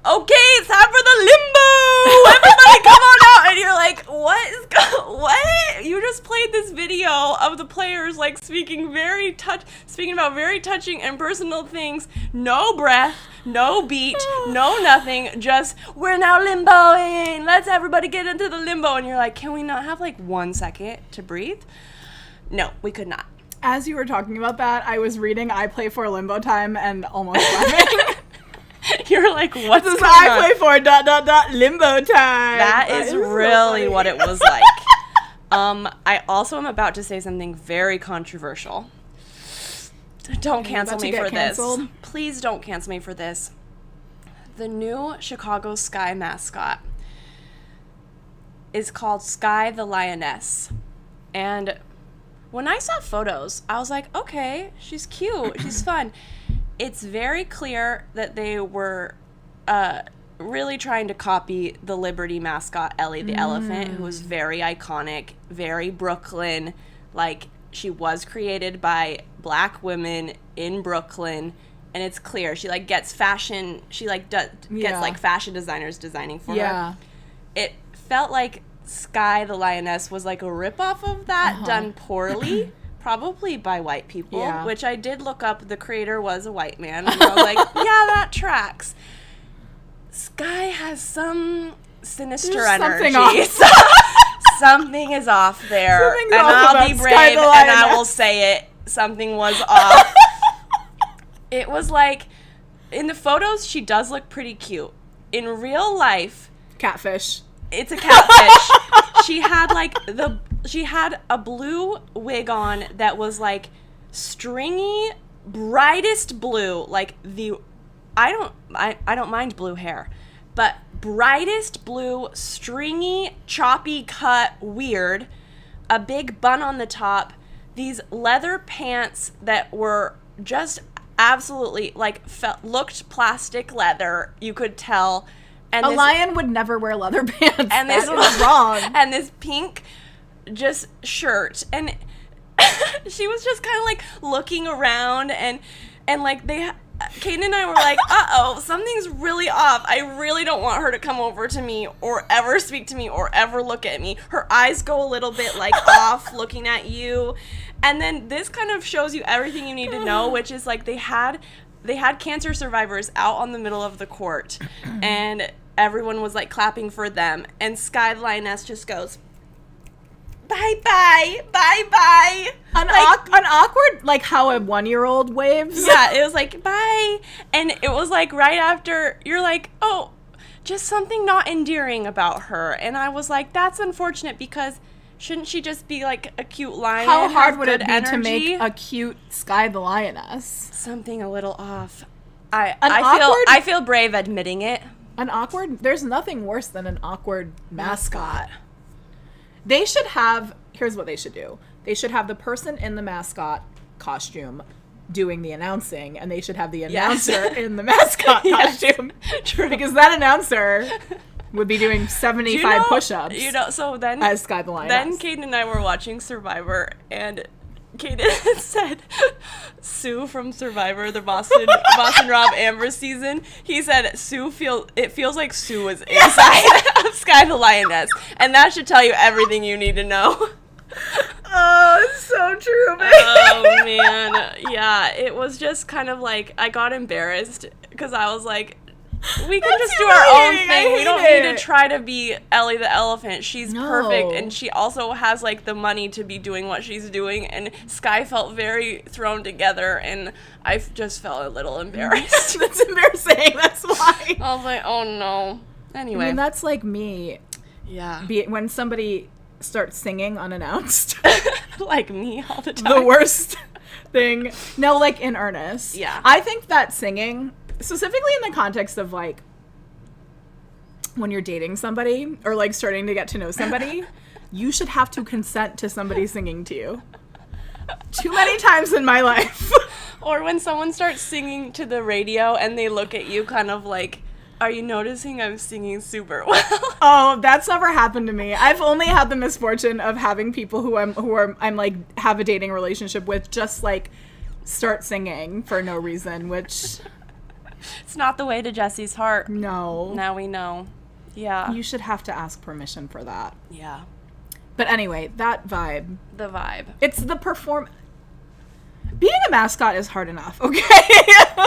okay, it's time for the limbo, everybody come on out. And you're like, what? You just played this video of the players like speaking about very touching and personal things. No breath, no beat, no nothing, just we're now limboing, let's everybody get into the limbo. And you're like, can we not have like 1 second to breathe? No, we could not. As you were talking about that, I was reading I Play For Limbo Time and almost laughing. You're like, what's This is going I on? Play For ... Limbo Time. That is really so what it was like. I also am about to say something very controversial. Don't cancel me for this. Please don't cancel me for this. The new Chicago Sky mascot is called Sky the Lioness. And when I saw photos, I was like, okay, she's cute, she's fun. It's very clear that they were really trying to copy the Liberty mascot, Ellie the elephant, who was very iconic, very Brooklyn. Like, she was created by black women in Brooklyn, and it's clear. She, like, gets fashion, she, like, gets, like, fashion designers designing for her. It felt like Sky the Lioness was, like, a ripoff of that done poorly. Probably by white people, which I did look up. The creator was a white man. And I was like, yeah, that tracks. Sky has some sinister energy. Something is off there. Something's and off I'll be about brave Sky the and I Lioness. will say it. Something was off. It was like, in the photos, she does look pretty cute. In real life, Catfish. it's a catfish. She had a blue wig on that was like stringy, brightest blue, like I don't mind blue hair, but brightest blue, stringy, choppy cut, weird, a big bun on the top, these leather pants that were just absolutely like looked plastic leather, you could tell. And A lion would never wear leather pants. And this was wrong. And this pink just shirt, and she was just kind of like looking around, and like Kaden and I were like, uh-oh, something's really off. I really don't want her to come over to me or ever speak to me or ever look at me. Her eyes go a little bit like off looking at you. And then this kind of shows you everything you need to know, which is like they had cancer survivors out on the middle of the court, and everyone was like clapping for them, and Sky the Lioness just goes, bye bye. An awkward, like how a 1-year-old waves. Yeah, it was like, bye. And it was like right after, you're like, oh, just something not endearing about her. And I was like, that's unfortunate, because shouldn't she just be like a cute lion? How hard would it be energy? to make a cute Sky the Lioness? Something a little off. I feel brave admitting it. There's nothing worse than an awkward mascot. They should have, here's what they should do. They should have the person in the mascot costume doing the announcing, and they should have the announcer in the mascot costume. True. Because that announcer would be doing 75 push-ups So then, as Sky the Lioness. Then Kaden and I were watching Survivor, and Kaden said, Sue from Survivor, the Boston Rob Amber season, he said, it feels like Sue was inside of Sky the Lioness. And that should tell you everything you need to know. Oh, it's so true, man. Oh, man. Yeah, it was just kind of like, I got embarrassed, because I was like, We can That's just do our own humiliating. I thing. We hate don't need it. to try to be Ellie the elephant. She's perfect, No. and she also has like the money to be doing what she's doing. And Sky felt very thrown together, and I just felt a little embarrassed. That's embarrassing. That's why. I was like, oh no. Anyway, I mean, that's like me yeah, when somebody starts singing unannounced. like me all the time. The worst thing. No, like in earnest. Yeah. I think that singing, specifically in the context of like when you're dating somebody or like starting to get to know somebody, you should have to consent to somebody singing to you. Too many times in my life. Or when someone starts singing to the radio and they look at you kind of like, are you noticing I'm singing super well? Oh, that's never happened to me. I've only had the misfortune of having people who I'm like have a dating relationship with just like start singing for no reason, which It's not the way to Jessie's heart. no. Now we know. Yeah. You should have to ask permission for that. Yeah. But anyway, that vibe. The vibe. It's the being a mascot is hard enough, okay?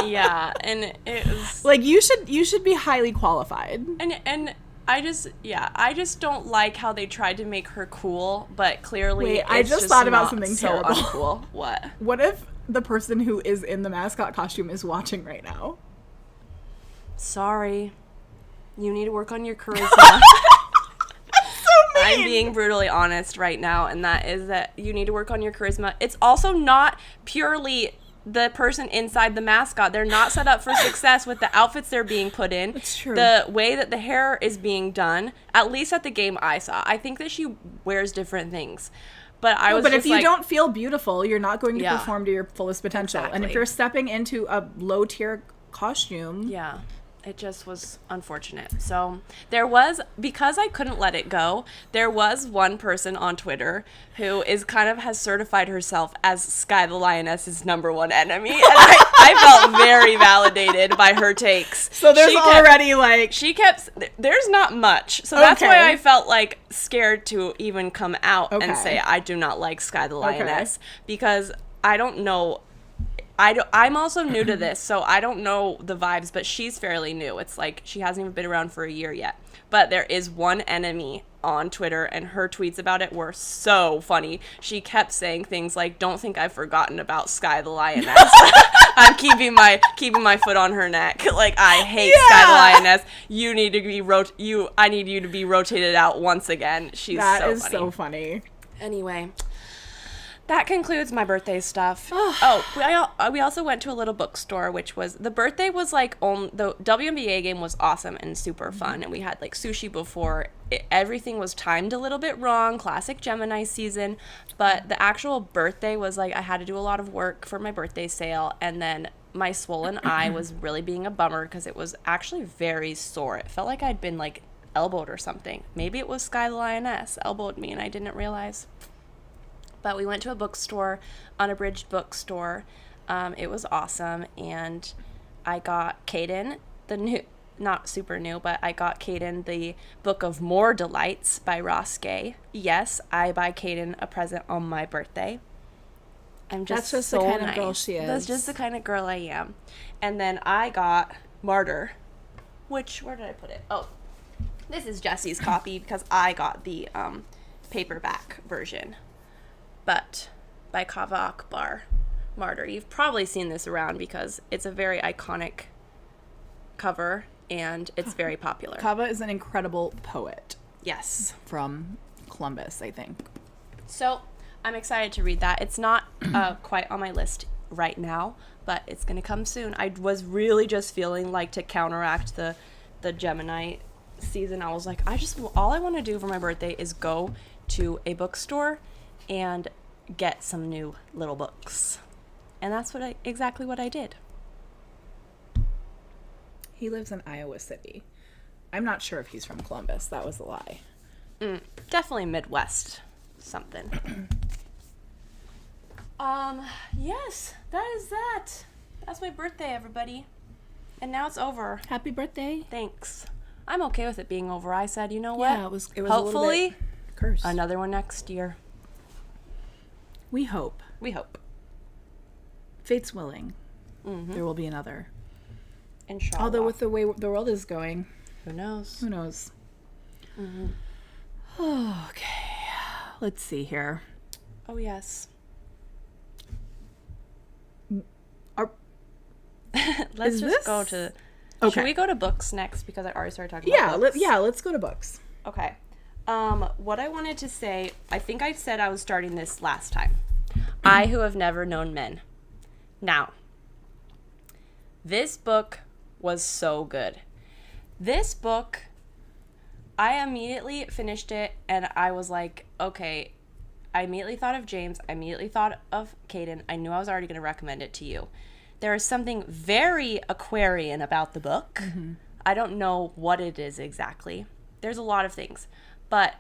Yeah, and it was Like you should be highly qualified. and I just don't like how they tried to make her cool, but clearly Wait, it's I just thought about not something so terrible. uncool. What? What if the person who is in the mascot costume is watching right now? Sorry. You need to work on your charisma. I'm being brutally honest right now, and that is that you need to work on your charisma. It's also not purely the person inside the mascot. They're not set up for success with the outfits they're being put in. It's true. The way that the hair is being done, at least at the game I saw. I think that she wears different things. But I was But just if you like, don't feel beautiful, you're not going to Yeah. perform to your fullest potential. And if Exactly. you're stepping into a low tier costume, yeah, it just was unfortunate. So there was, because I couldn't let it go, there was one person on Twitter who is kind of has certified herself as Sky the Lioness's number one enemy. And I felt very validated by her takes. so there's already like She kept, there's not much. So that's Okay. why I felt like scared to even come out Okay. and say, I do not like Sky the Lioness. Because I don't know. I'm also new to this, so I don't know the vibes, but she's fairly new. It's like she hasn't even been around for a year yet. But there is one enemy on Twitter, and her tweets about it were so funny. She kept saying things like, don't think I've forgotten about Sky the Lioness. I'm keeping my foot on her neck. Like, I hate Sky the Lioness. You need to be I need you to be rotated out once again. She's that so is funny. so funny. Anyway, that concludes my birthday stuff. We also went to a little bookstore, which was, the birthday was like, the WNBA game was awesome and super fun, and we had like sushi before. Everything was timed a little bit wrong, classic Gemini season, but the actual birthday was like, I had to do a lot of work for my birthday sale, and then my swollen eye was really being a bummer because it was actually very sore. It felt like I'd been like elbowed or something. Maybe it was Sky the Lioness elbowed me and I didn't realize. But we went to a bookstore, unabridged bookstore. It was awesome, and I got Kaden, the new, not super new, but I got Kaden the Book of More Delights by Ross Gay. Yes, I buy Kaden a present on my birthday. I'm just That's just so the kind nice. of girl she is. That's just the kind of girl I am. And then I got Martyr, where did I put it? Oh, this is Jessie's copy because I got the paperback version. But by Kava Akbar, Martyr. You've probably seen this around because it's a very iconic cover and it's very popular. Kava is an incredible poet Yes. from Columbus, I think. So I'm excited to read that. It's not quite on my list right now, but it's going to come soon. I was really just feeling like to counteract the Gemini season. I was like, all I want to do for my birthday is go to a bookstore and get some new little books. And that's exactly what I did. He lives in Iowa City. I'm not sure if he's from Columbus. That was a lie. Definitely Midwest something. Yes, that is that. That's my birthday, everybody. And now it's over. Happy birthday. Thanks. I'm okay with it being over. I said, you know what? Yeah, it was a little Hopefully, bit cursed. another one next year. We hope. We hope. Fate's willing. There will be another. Inshallah. Although with the way the world is going, Who knows? who knows? Mm-hmm. Okay, let's see here. Oh, yes. Are, Let's Is just this- go to... okay. Should we go to books next? Because I already started talking about books. Let's go to books. Okay. What I wanted to say, I think I said I was starting this last time. I Who Have Never Known Men. Now, this book was so good. This book, I immediately finished it and I was like, okay, I immediately thought of James. I immediately thought of Caden. I knew I was already going to recommend it to you. There is something very Aquarian about the book. Mm-hmm. I don't know what it is exactly. There's a lot of things. But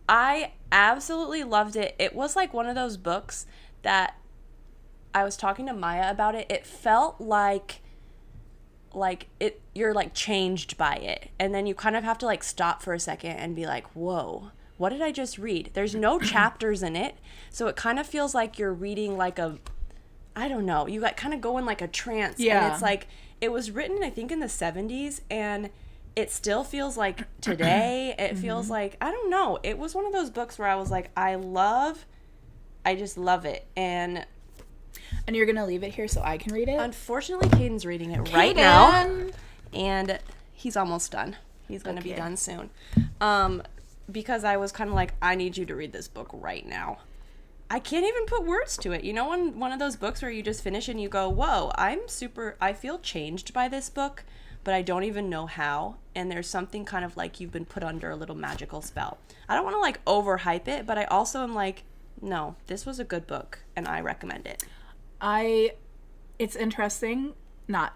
I absolutely loved it. It was like one of those books that I was talking to Maya about it. It felt like you're like changed by it. And then you kind of have to like stop for a second and be like, whoa, what did I just read? There's no chapters in it. So it kind of feels like you're reading like I don't know, you like kind of go in like a trance. Yeah. And it's like, it was written, I think, in the 70s, and it still feels like today. It feels like, I don't know. It was one of those books where I was like, I just love it. And you're going to leave it here so I can read it? unfortunately, Caden's reading it right now. And he's almost done. He's going to be done soon. Because I was kind of like, I need you to read this book right now. I can't even put words to it. You know, when one of those books where you just finish and you go, whoa, I feel changed by this book, but I don't even know how. And there's something kind of like you've been put under a little magical spell. I don't want to like overhype it, but I also am like, no, this was a good book and I recommend it. It's interesting.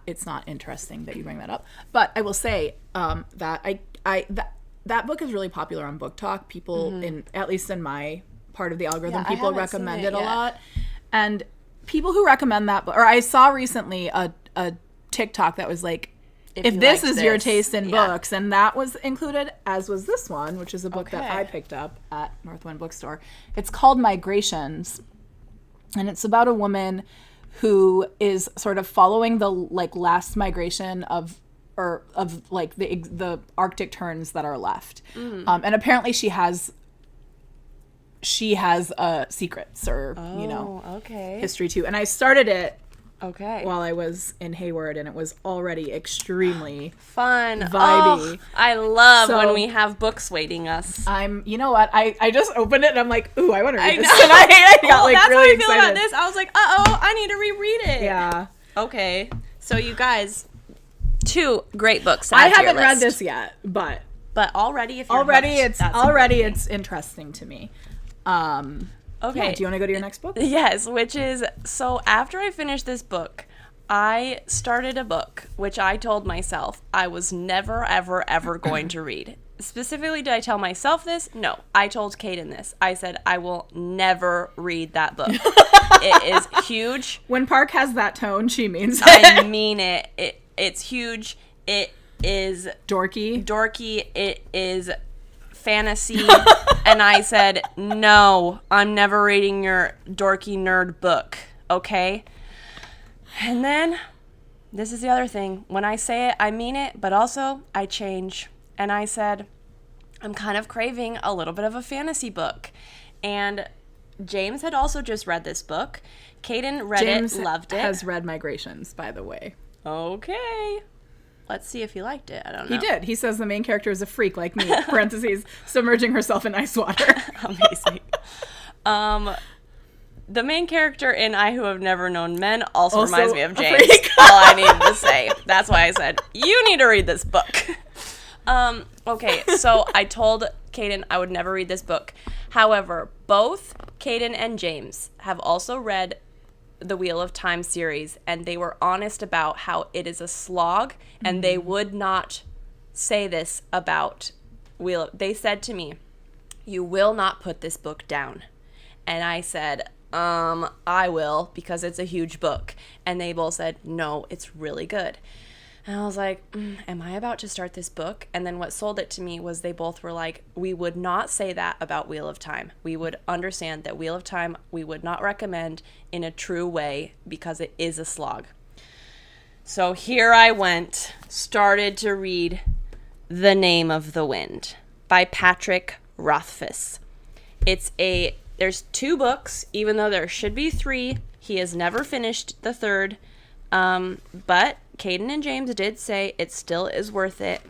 It's not interesting that you bring that up, but I will say that that book is really popular on Book Talk. People at least in my part of the algorithm, people recommend it a lot. And people who recommend that book, or I saw recently a TikTok that was like, if this is your taste in books, and that was included, as was this one, which is a book that I picked up at Northwind Bookstore. It's called Migrations, and it's about a woman who is sort of following the like last migration of like the Arctic terns that are left. And apparently she has secrets or history too. And I started it while I was in Hayward, and it was already extremely fun, vibey. Oh, I love when we have books waiting us. You know what? I just opened it and I'm like, ooh, I want to read this. Know. And I got like that's really how I feel excited about this. I was like, I need to reread it. Yeah. Okay. So you guys, 2 great books. I haven't read this yet, but already, if you're hooked, it's interesting to me. Okay. Yeah, do you want to go to your next book? Yes, which is, so after I finished this book, I started a book, which I told myself I was never, ever, ever going to read. Specifically, did I tell myself this? No. I told Caden this. I said, I will never read that book. It is huge. When Park has that tone, she means it. I mean it. It's huge. It is dorky. It is fantasy. And I said, no, I'm never reading your dorky nerd book, okay? And then, this is the other thing. When I say it, I mean it, but also I change. And I said, I'm kind of craving a little bit of a fantasy book. And James had also just read this book. Caden read it, loved it. James has read Migrations, by the way. Okay. Let's see if he liked it. I don't know. He did. He says the main character is a freak like me, parentheses, submerging herself in ice water. Amazing. The main character in I Who Have Never Known Men also reminds me of James. All I needed to say. That's why I said, you need to read this book. Okay, so I told Caden I would never read this book. However, both Caden and James have also read the Wheel of Time series, and they were honest about how it is a slog, and they would not say this about They said to me, you will not put this book down. And I said, I will, because it's a huge book. And they both said, no, it's really good. And I was like, am I about to start this book? And then what sold it to me was they both were like, we would not say that about Wheel of Time. We would understand that Wheel of Time we would not recommend in a true way because it is a slog. So here I went, started to read The Name of the Wind by Patrick Rothfuss. There's 2 books, even though there should be 3. He has never finished the 3rd. But Caden and James did say it still is worth it.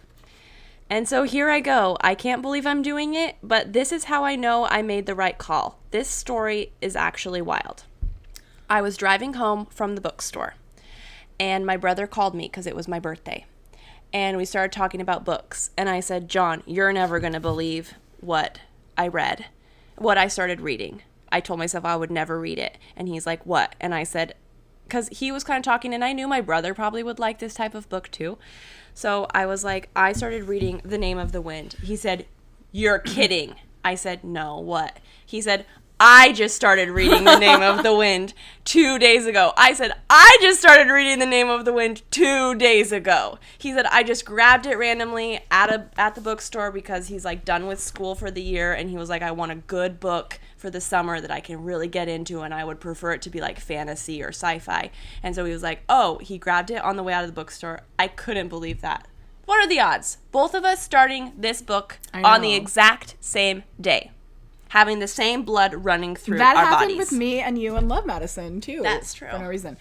And so here I go. I can't believe I'm doing it, but this is how I know I made the right call. This story is actually wild. I was driving home from the bookstore, and my brother called me because it was my birthday. And we started talking about books. And I said, John, you're never going to believe what I read, what I started reading. I told myself I would never read it. And he's like, what? And I said, because he was kind of talking, and I knew my brother probably would like this type of book too. So I was like, I started reading The Name of the Wind. He said, you're kidding. I said, no, what? He said, I just started reading The Name of the Wind 2 days ago. I said, I just started reading The Name of the Wind 2 days ago. He said, I just grabbed it randomly at the bookstore because he's like done with school for the year, and he was like, I want a good book for the summer that I can really get into, and I would prefer it to be like fantasy or sci-fi. And so he was like, oh, he grabbed it on the way out of the bookstore. I couldn't believe that. What are the odds? Both of us starting this book on the exact same day, having the same blood running through our bodies. That happened with me and you and Love Madison too. That's true. For no reason.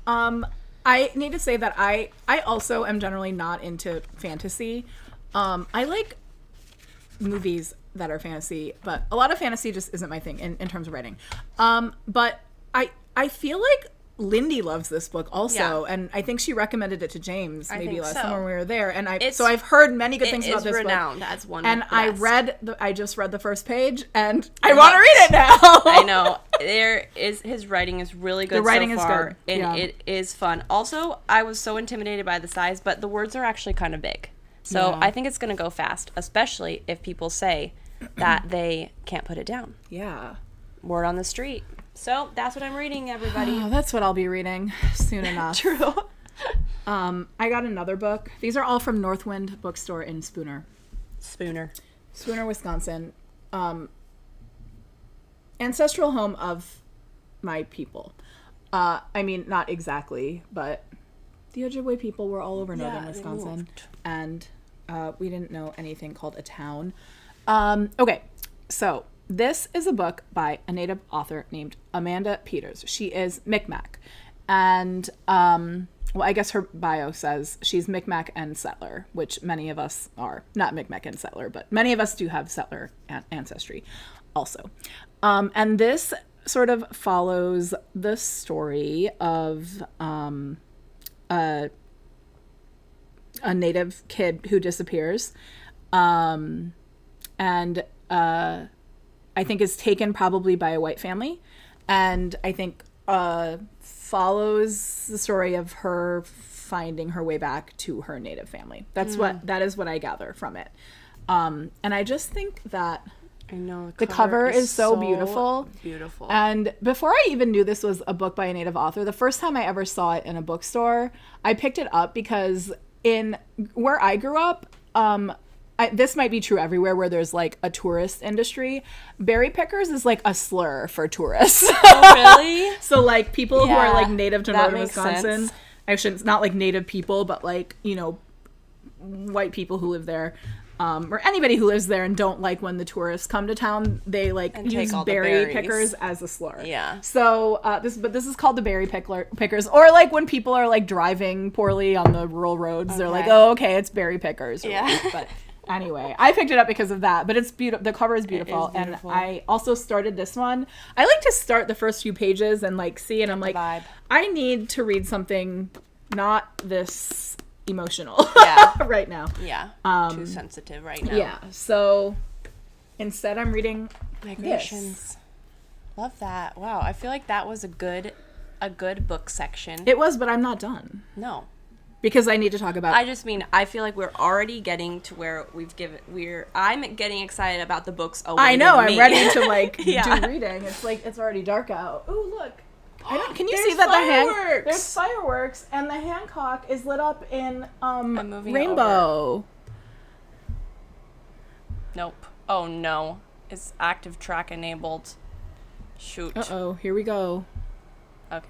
I need to say that I also am generally not into fantasy. I like movies that are fantasy, but a lot of fantasy just isn't my thing in terms of writing. But I feel like Lindy loves this book also, and I think she recommended it to James maybe last time when we were there. And so I've heard many good things about this book. It is renowned as one of the best. I just read the first page, and I want to read it now. I know. His writing is really good. The writing so far, is good, and it is fun. Also, I was so intimidated by the size, but the words are actually kind of big. So I think it's going to go fast, especially if people say that they can't put it down. Yeah. Word on the street. So that's what I'm reading, everybody. Oh, that's what I'll be reading soon enough. True. I got another book. These are all from Northwind Bookstore in Spooner, Wisconsin. Ancestral home of my people. I mean, not exactly, but the Ojibwe people were all over northern Wisconsin, and we didn't know anything called a town. Okay, so this is a book by a Native author named Amanda Peters. She is Micmac, and well, I guess her bio says she's Micmac and settler, which many of us are. Not Micmac and settler, but many of us do have settler ancestry also. And this sort of follows the story of a Native kid who disappears, and I think is taken probably by a white family, and I think follows the story of her finding her way back to her Native family. That is what I gather from it. And I just think that I know the cover is so beautiful. Beautiful. And before I even knew this was a book by a Native author, the first time I ever saw it in a bookstore, I picked it up because in where I grew up, this might be true everywhere where there's like a tourist industry. Berry pickers is like a slur for tourists. Oh, really? So like people who are like native to northern Wisconsin. Sense. Actually, it's not like native people, but like, you know, white people who live there. Or anybody who lives there and don't like when the tourists come to town, they like use berry pickers as a slur. Yeah. So this is called the berry pickers, or like when people are like driving poorly on the rural roads, they're like, oh, okay, it's berry pickers. Yeah. But anyway, I picked it up because of that. But it's beautiful. The cover is beautiful, and I also started this one. I like to start the first few pages and like see, and I'm like, vibe. I need to read something not this emotional right now. Yeah. Too sensitive right now. Yeah. So instead I'm reading Migrations. This. Love that. Wow. I feel like that was a good book section. It was, but I'm not done. No. Because I need to talk about I just mean I feel like we're already getting to where I'm getting excited about the books away. I know, I'm ready to like do reading. It's like it's already dark out. Ooh, look. Can you see that there's fireworks and the Hancock is lit up in rainbow. Nope. Oh no. It's active track enabled. Shoot. Uh-oh, here we go. Okay.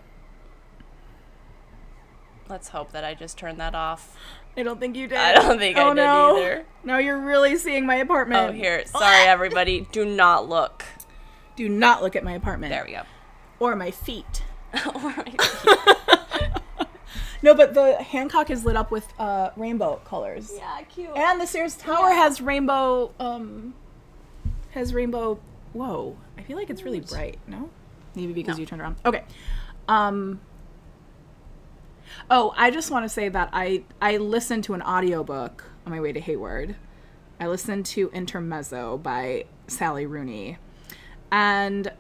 Let's hope that I just turned that off. I don't think you did. I don't think I did either. Now you're really seeing my apartment. Oh, here. Sorry, everybody. Do not look. Do not look at my apartment. There we go. Or my feet. Or my feet. No, but the Hancock is lit up with rainbow colors. Yeah, cute. And the Sears Tower has rainbow. Whoa, I feel like it's really bright. No, maybe because you turned around. Okay. Oh, I just want to say that I listened to an audiobook on my way to Hayward. I listened to Intermezzo by Sally Rooney, and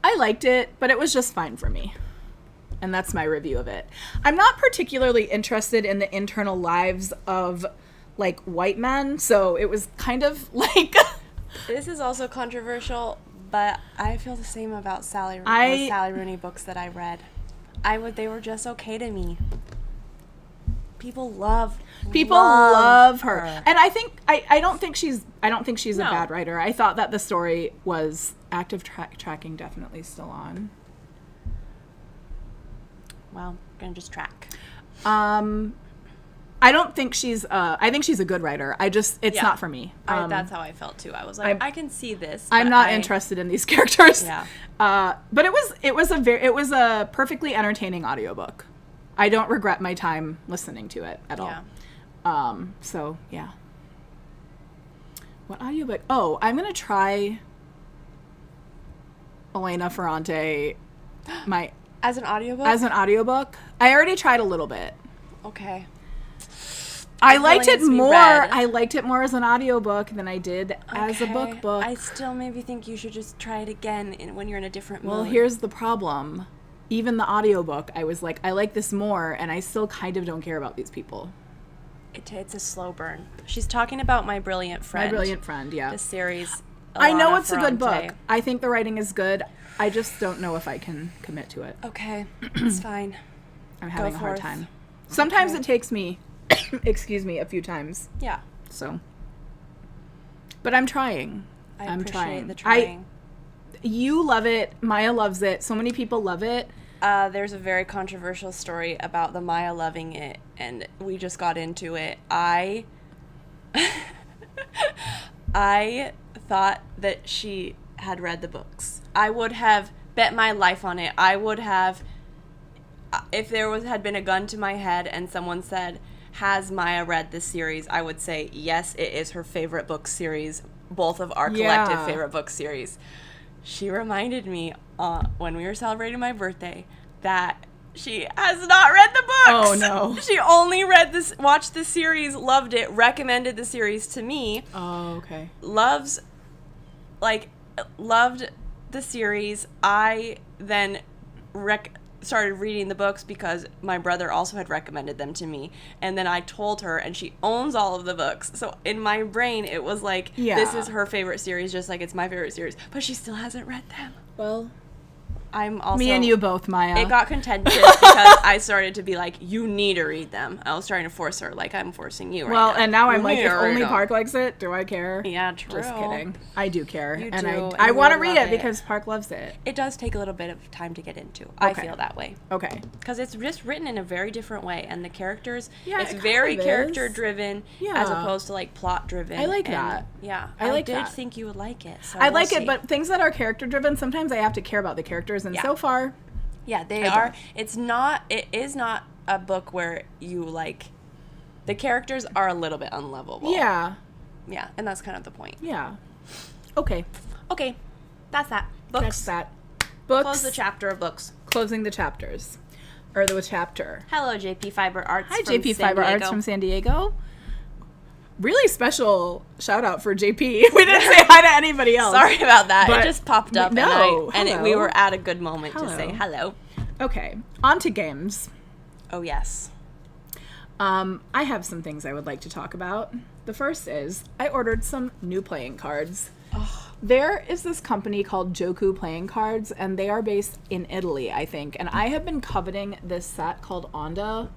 I liked it, but it was just fine for me. And that's my review of it. I'm not particularly interested in the internal lives of, like, white men, so it was kind of like... This is also controversial, but I feel the same about Sally Rooney books that I read. They were just okay to me. People love her. And I think I don't think she's a bad writer. I thought that the story was active tracking definitely still on. Well, I'm gonna just track. I don't think I think she's a good writer. It's not for me. That's how I felt too. I was like, I can see this. I'm not interested in these characters. Yeah. But it was a perfectly entertaining audiobook. I don't regret my time listening to it at all. So yeah. What audiobook? Oh, I'm gonna try Elena Ferrante. As an audiobook? As an audiobook. I already tried a little bit. Okay. I liked it more. I liked it more as an audiobook than I did as a book. I still maybe think you should just try it again when you're in a different mood. Well, here's the problem. Even the audiobook, I was like, I like this more, and I still kind of don't care about these people. It's a slow burn. She's talking about My Brilliant Friend. My Brilliant Friend, yeah. The series. I know it's a good book. I think the writing is good. I just don't know if I can commit to it. Okay, it's fine. I'm having a hard time. Sometimes it takes me, excuse me, a few times. Yeah. So. But I'm trying. I appreciate the trying. You love it. Maya loves it. So many people love it. There's a very controversial story about the Maya loving it, and we just got into it. I thought that she had read the books. I would have bet my life on it. I would have, if there had been a gun to my head and someone said, has Maya read this series? I would say, yes, it is her favorite book series, both of our collective favorite book series. She reminded me when we were celebrating my birthday that she has not read the books. Oh, no. She only watched the series, loved it, recommended the series to me. Oh, okay. Loved the series. I then started reading the books because my brother also had recommended them to me, and then I told her, and she owns all of the books. So in my brain it was like, this is her favorite series, just like it's my favorite series, but she still hasn't read them. Well, I'm also, me and you both, Maya. It got contentious because I started to be like, you need to read them. I was trying to force her, like I'm forcing you right now. Well, and now I'm like, if only Park likes it, do I care? Yeah, true. Just kidding. I do care. You and do, I want to you'll read love it because Park loves it. It does take a little bit of time to get into. I feel that way. Okay. Because it's just written in a very different way, and the characters, it's it very kind of character is. driven Yeah. as opposed to like plot driven. I like that. Yeah. I like did that. think you would like it. So I we'll like see. it, but things that are character driven, sometimes I have to care about the characters, and so far, yeah, they I are. don't. It is not a book where you like, the characters are a little bit unlovable. Yeah. Yeah, and that's kind of the point. Yeah. Okay. Okay, that's that. Books. That's that. Books. Close the chapter of books. Closing the chapters. Or the chapter. Hello, JP Fiber Arts. Hi, from JP San Fiber Diego. Arts from San Diego. Really special shout out for JP. We didn't say hi to anybody else. Sorry about that. But it just popped up, we were at a good moment to say hello. Okay, on to games. Oh, yes. I have some things I would like to talk about. The first is I ordered some new playing cards. There is this company called Joku Playing Cards, and they are based in Italy, I think. And I have been coveting this set called Onda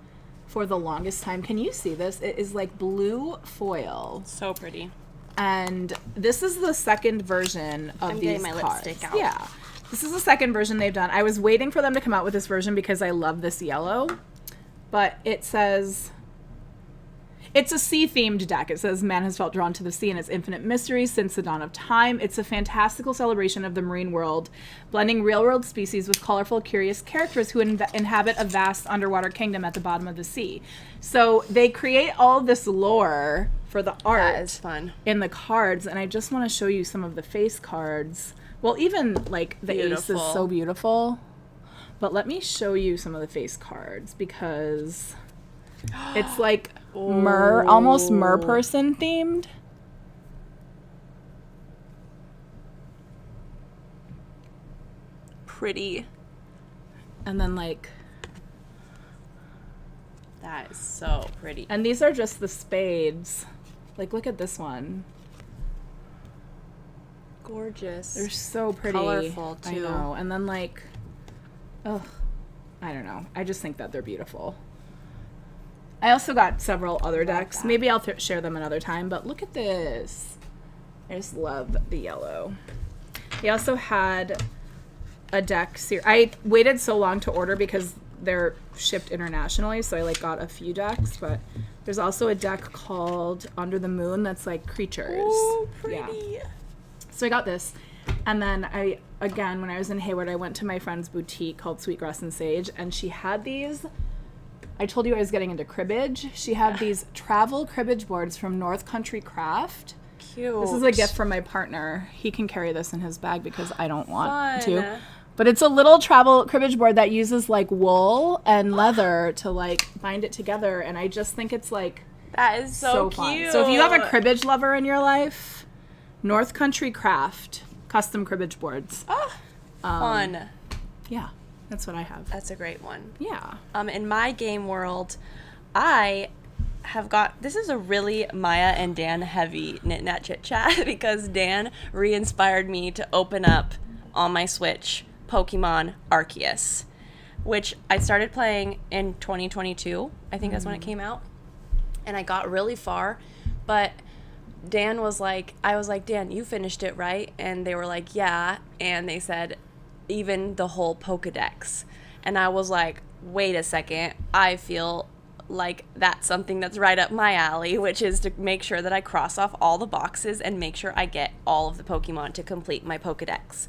for the longest time. Can you see this? It is like blue foil. So pretty. And this is the second version of I'm these getting my cards. lipstick out. Yeah. This is the second version they've done. I was waiting for them to come out with this version because I love this yellow. But it says, it's a sea-themed deck. It says, man has felt drawn to the sea and its infinite mysteries since the dawn of time. It's a fantastical celebration of the marine world, blending real-world species with colorful, curious characters who inhabit a vast underwater kingdom at the bottom of the sea. So they create all this lore for the art. That is fun. In the cards, and I just want to show you some of the face cards. Well, even, like, the ace is so beautiful. But let me show you some of the face cards, because it's, like, almost merperson themed. Pretty. And then, like... That is so pretty. And these are just the spades. Like, look at this one. Gorgeous. They're so pretty. Colorful, too. I know. And then, like... Ugh. I don't know. I just think that they're beautiful. I also got several other decks. That. Maybe I'll share them another time, but look at this. I just love the yellow. He also had a deck I waited so long to order because they're shipped internationally, so I like got a few decks, but there's also a deck called Under the Moon that's like creatures. Ooh, pretty. Yeah. So I got this. And then again, when I was in Hayward, I went to my friend's boutique called Sweetgrass and Sage, and she had these. I told you I was getting into cribbage. She had these travel cribbage boards from North Country Craft. Cute. This is a gift from my partner. He can carry this in his bag because I don't want Fun. to. But it's a little travel cribbage board that uses like wool and leather to like bind it together, and I just think it's like That is so fun. cute. So if you have a cribbage lover in your life, North Country Craft custom cribbage boards. Fun. Yeah, that's what I have. That's a great one. Yeah. In my game world, I have got, this is a really Maya and Dan heavy Knit Knat Chit Chat because Dan re-inspired me to open up on my Switch Pokemon Arceus, which I started playing in 2022. I think that's when it came out. And I got really far, but Dan was like, I was like, Dan, you finished it, right? And they were like, yeah. And they said, even the whole Pokedex. And I was like, wait a second. I feel like that's something that's right up my alley, which is to make sure that I cross off all the boxes and make sure I get all of the Pokemon to complete my Pokedex.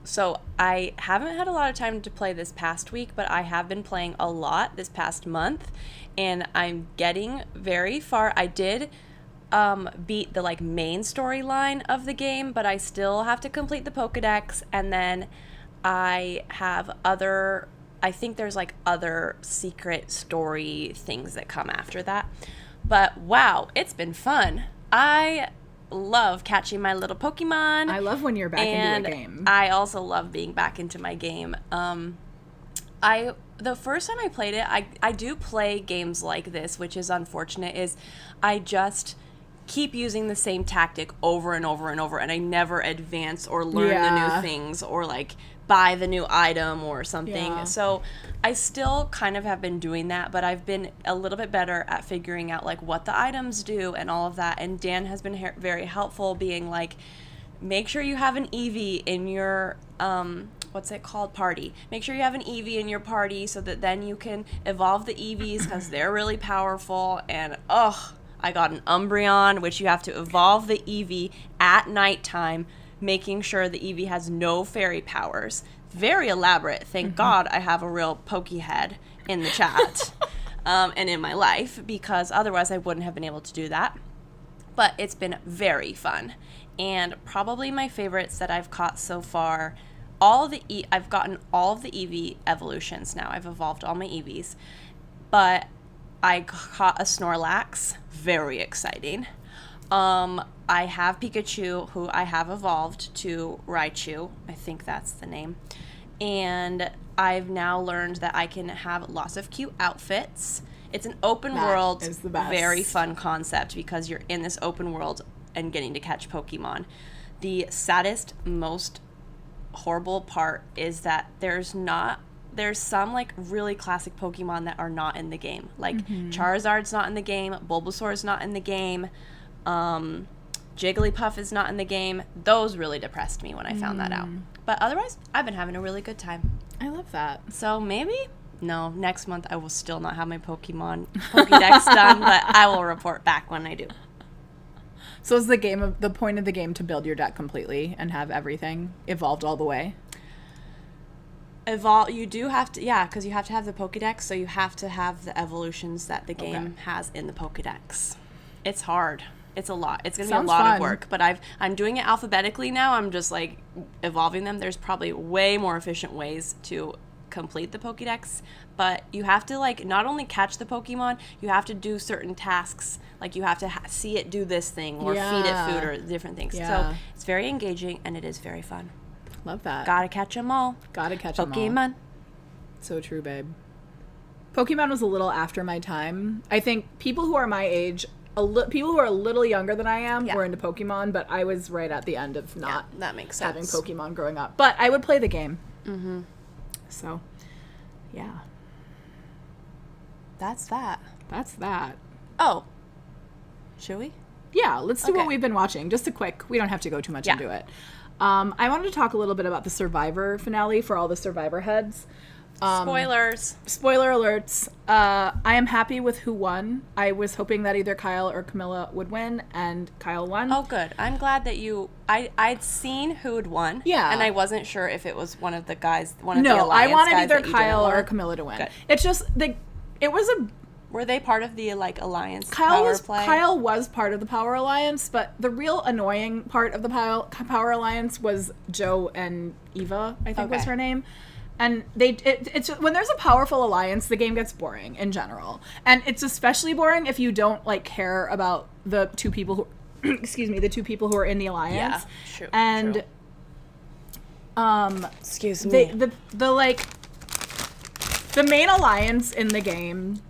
So I haven't had a lot of time to play this past week, but I have been playing a lot this past month, and I'm getting very far. I did beat the like main storyline of the game, but I still have to complete the Pokedex, and then I have I think there's like other secret story things that come after that. But wow, it's been fun. I love catching my little Pokemon. I love when you're back into a game. I also love being back into my game. The first time I played it, I do play games like this, which is unfortunate, is I just keep using the same tactic over and over and over, and I never advance or learn the new things or like buy the new item or something. Yeah. So I still kind of have been doing that, but I've been a little bit better at figuring out like what the items do and all of that. And Dan has been very helpful, being like, make sure you have an Eevee in your what's it called, party. Make sure you have an Eevee in your party so that then you can evolve the Eevees because they're really powerful. And I got an Umbreon, which you have to evolve the Eevee at nighttime, making sure the Eevee has no fairy powers. Very elaborate. Thank God I have a real Pokehead in the chat and in my life, because otherwise I wouldn't have been able to do that. But it's been very fun. And probably my favorites that I've caught so far, I've gotten all of the Eevee evolutions now. I've evolved all my Eevees. But I caught a Snorlax. Very exciting. I have Pikachu, who I have evolved to Raichu. I think that's the name. And I've now learned that I can have lots of cute outfits. It's an open world, is the best. Very fun concept because you're in this open world and getting to catch Pokemon. The saddest, most horrible part is that there's some like really classic Pokemon that are not in the game. Like Charizard's not in the game, Bulbasaur's not in the game, Jigglypuff is not in the game. Those really depressed me when I found that out. But otherwise, I've been having a really good time. I love that. So maybe, no, next month I will still not have my Pokédex done, but I will report back when I do. So is the point of the game to build your deck completely and have everything evolved all the way? You do have to, yeah, because you have to have the Pokédex, so you have to have the evolutions that the game has in the Pokédex. It's hard. It's a lot. It's going to be a lot of work, but I'm doing it alphabetically now. I'm just like evolving them. There's probably way more efficient ways to complete the Pokédex, but you have to like not only catch the Pokemon, you have to do certain tasks. Like you have to see it do this thing or feed it food or different things. Yeah. So it's very engaging and it is very fun. Love that. Gotta catch them all. Gotta catch them all. Pokemon. So true, babe. Pokemon was a little after my time. I think people who are my age, people who are a little younger than I am, were into Pokemon, but I was right at the end of not that makes having sense. Pokemon growing up. But I would play the game. Mm-hmm. So, yeah. That's that. That's that. Oh. Should we? Yeah, let's do what Okay. we've been watching. Just a quick, we don't have to go too much into it. I wanted to talk a little bit about the Survivor finale for all the Survivor heads. Spoilers. Spoiler alerts. I am happy with who won. I was hoping that either Kyle or Camilla would win, and Kyle won. Oh, good. I'm glad that I'd seen who'd won. Yeah. And I wasn't sure if it was one of the guys, one of the No, I Alliance wanted guys either that you Kyle didn't or want. Camilla to win. Good. It's just, it was a Were they part of the like Alliance Kyle power play? was part of the Power Alliance, but the real annoying part of the Power Alliance was Joe and Eva, I think was Okay. her name. And it's when there's a powerful alliance, the game gets boring in general, and it's especially boring if you don't like care about the two people who, the two people who are in the alliance. Yeah, true. And Excuse me. the main alliance in the game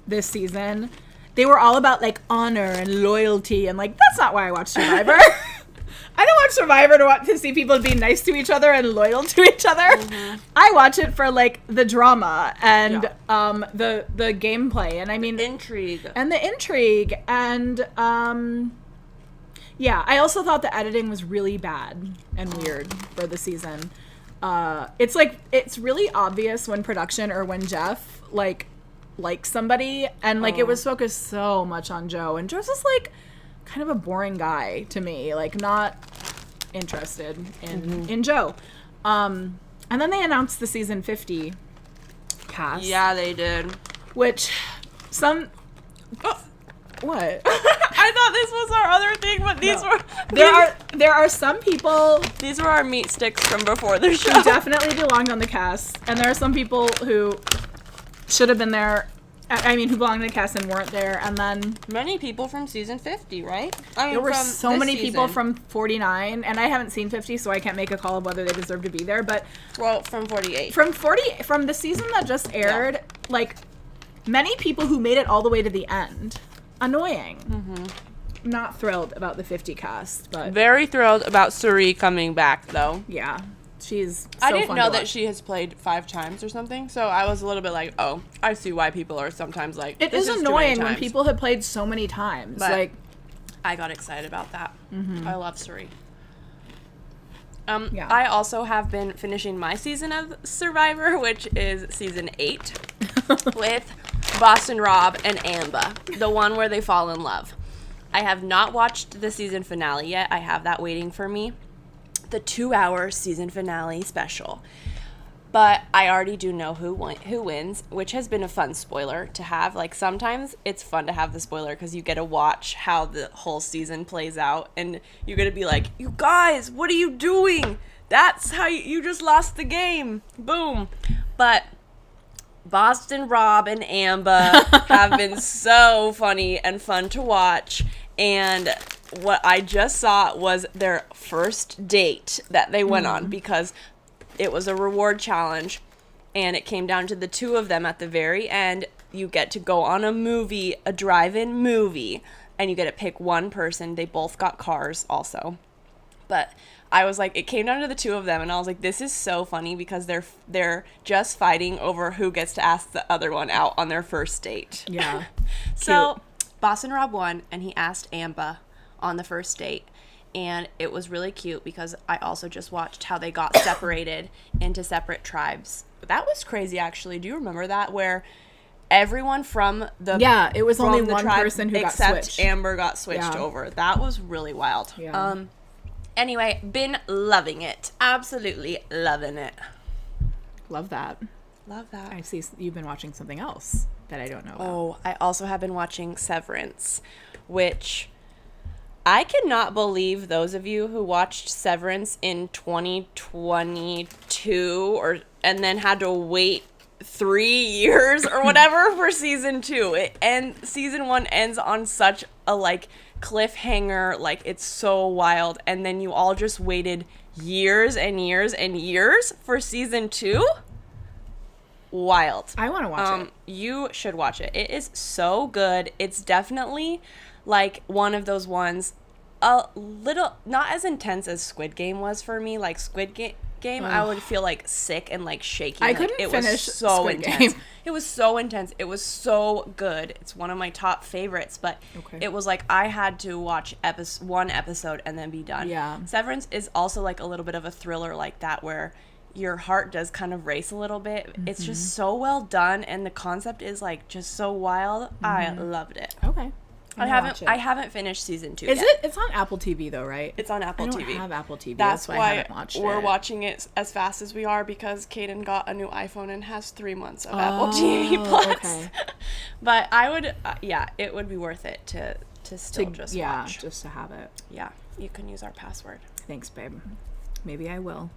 this season, they were all about like honor and loyalty, and like that's not why I watch Survivor. I don't watch Survivor to see people being nice to each other and loyal to each other. Mm-hmm. I watch it for like the drama and the gameplay, and I mean Intrigue. and the intrigue, and yeah, I also thought the editing was really bad and weird for the season. It's like it's really obvious when production or when Jeff likes somebody, and like it was focused so much on Joe, and Joe's just like kind of a boring guy to me, like not interested in Joe. And then they announced the season 50 cast. Yeah, they did. Which what? I thought this was our other thing, but these were There are some people these were our meat sticks from before the show. who definitely belonged on the cast, and there are some people who should have been there. I mean, who belonged in the cast and weren't there, and then Many people from season 50, right? I mean, there were from so this many people season. from 49, and I haven't seen 50, so I can't make a call of whether they deserve to be there. But Well, from 48. from the season that just aired, like many people who made it all the way to the end, annoying. Mm-hmm. Not thrilled about the 50 cast, but Very thrilled about Suri coming back, though. yeah, she's. So I didn't fun know to that watch. she has played 5 times or something, so I was a little bit like, oh, I see why people are sometimes like, It this is too many annoying when times. people have played so many times. But- like, I got excited about that. I love Suri. Yeah. I also have been finishing my season of Survivor, which is season 8, with Boston Rob and Amba, the one where they fall in love. I have not watched the season finale yet. I have that waiting for me. The 2-hour season finale special. But I already do know who wins, which has been a fun spoiler to have. Like, sometimes it's fun to have the spoiler because you get to watch how the whole season plays out. And you're going to be like, you guys, what are you doing? That's how you just lost the game. Boom. But Boston Rob and Amba have been so funny and fun to watch. And what I just saw was their first date that they went on, because it was a reward challenge, and it came down to the two of them at the very end. You get to go on a drive-in movie, and you get to pick one person. They both got cars also. But I was like, it came down to the two of them, and I was like, this is so funny because they're just fighting over who gets to ask the other one out on their first date. yeah. So Boston Rob won, and he asked Amba on the first date. and it was really cute because I also just watched how they got separated into separate tribes. That was crazy, actually. Do you remember that? Where everyone from the it was from only the one tribe person who got except switched. Amber got switched Yeah. over. That was really wild. Yeah. Anyway, been loving it. Absolutely loving it. Love that. Love that. I see you've been watching something else that I don't know about. Oh, I also have been watching Severance, which I cannot believe those of you who watched Severance in 2022 and then had to wait 3 years or whatever for season 2. And season 1 ends on such a like cliffhanger, like it's so wild, and then you all just waited years and years and years for season 2. Wild. I want to watch it. You should watch it. It is so good. It's definitely like one of those ones, a little not as intense as Squid Game was for me. Like Squid Game, I would feel like sick and like shaky. I Like, couldn't it finish was so Squid intense. Game. It was so intense. It was so good. It's one of my top favorites. But Okay. it was like I had to watch one episode and then be done. Yeah. Severance is also like a little bit of a thriller like that, where your heart does kind of race a little bit. Mm-hmm. It's just so well done, and the concept is like just so wild. I loved it. Okay. I haven't finished season 2 Is yet. it? It's on Apple TV though, right? It's on Apple I don't TV. have Apple TV. That's why I why haven't watched we're it. watching it as fast as we are, because Kaden got a new iPhone and has 3 months of Apple TV Plus. Okay. But I would, it would be worth it to still just watch. just to have it. Yeah, you can use our password. Thanks, babe. Maybe I will.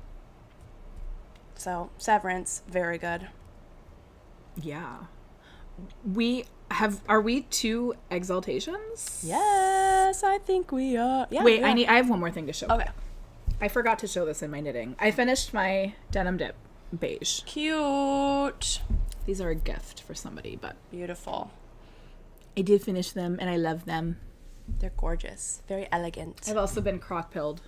So Severance, very good. Yeah. Are we 2 exaltations? Yes, I think we are. Yeah. Wait, yeah. I have one more thing to show. Okay. I forgot to show this in my knitting. I finished my denim dip beige. Cute. These are a gift for somebody, but Beautiful. I did finish them and I love them. They're gorgeous. Very elegant. I've also been crock-pilled.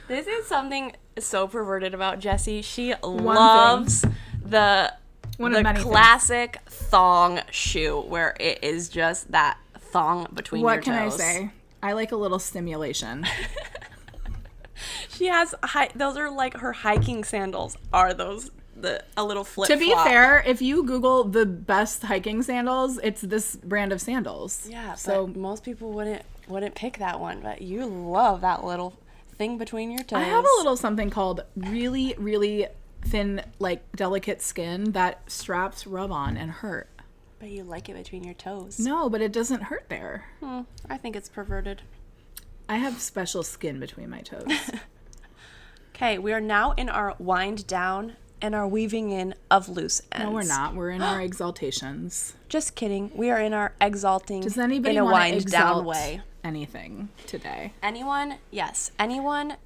This is something so perverted about Jessie. She One loves the One of many things. classic thong shoe, where it is just that thong between your What can I toes. say? I like a little stimulation. She has those are like her hiking sandals. Are those a little flip? To be fair, if you Google the best hiking sandals, it's this brand of sandals. Yeah. So But most people wouldn't pick that one, but you love that little thing between your toes. I have a little something called really, really thin, like delicate skin that straps rub on and hurt. But you like it between your toes. No, but it doesn't hurt there. I think it's perverted. I have special skin between my toes. Okay, we are now in our wind down and our weaving in of loose ends. No, we're not. We're in our exaltations. Just kidding. We are in our exalting Does anybody in a want to wind down exalt way. anything today? Anyone? Yes. Anyone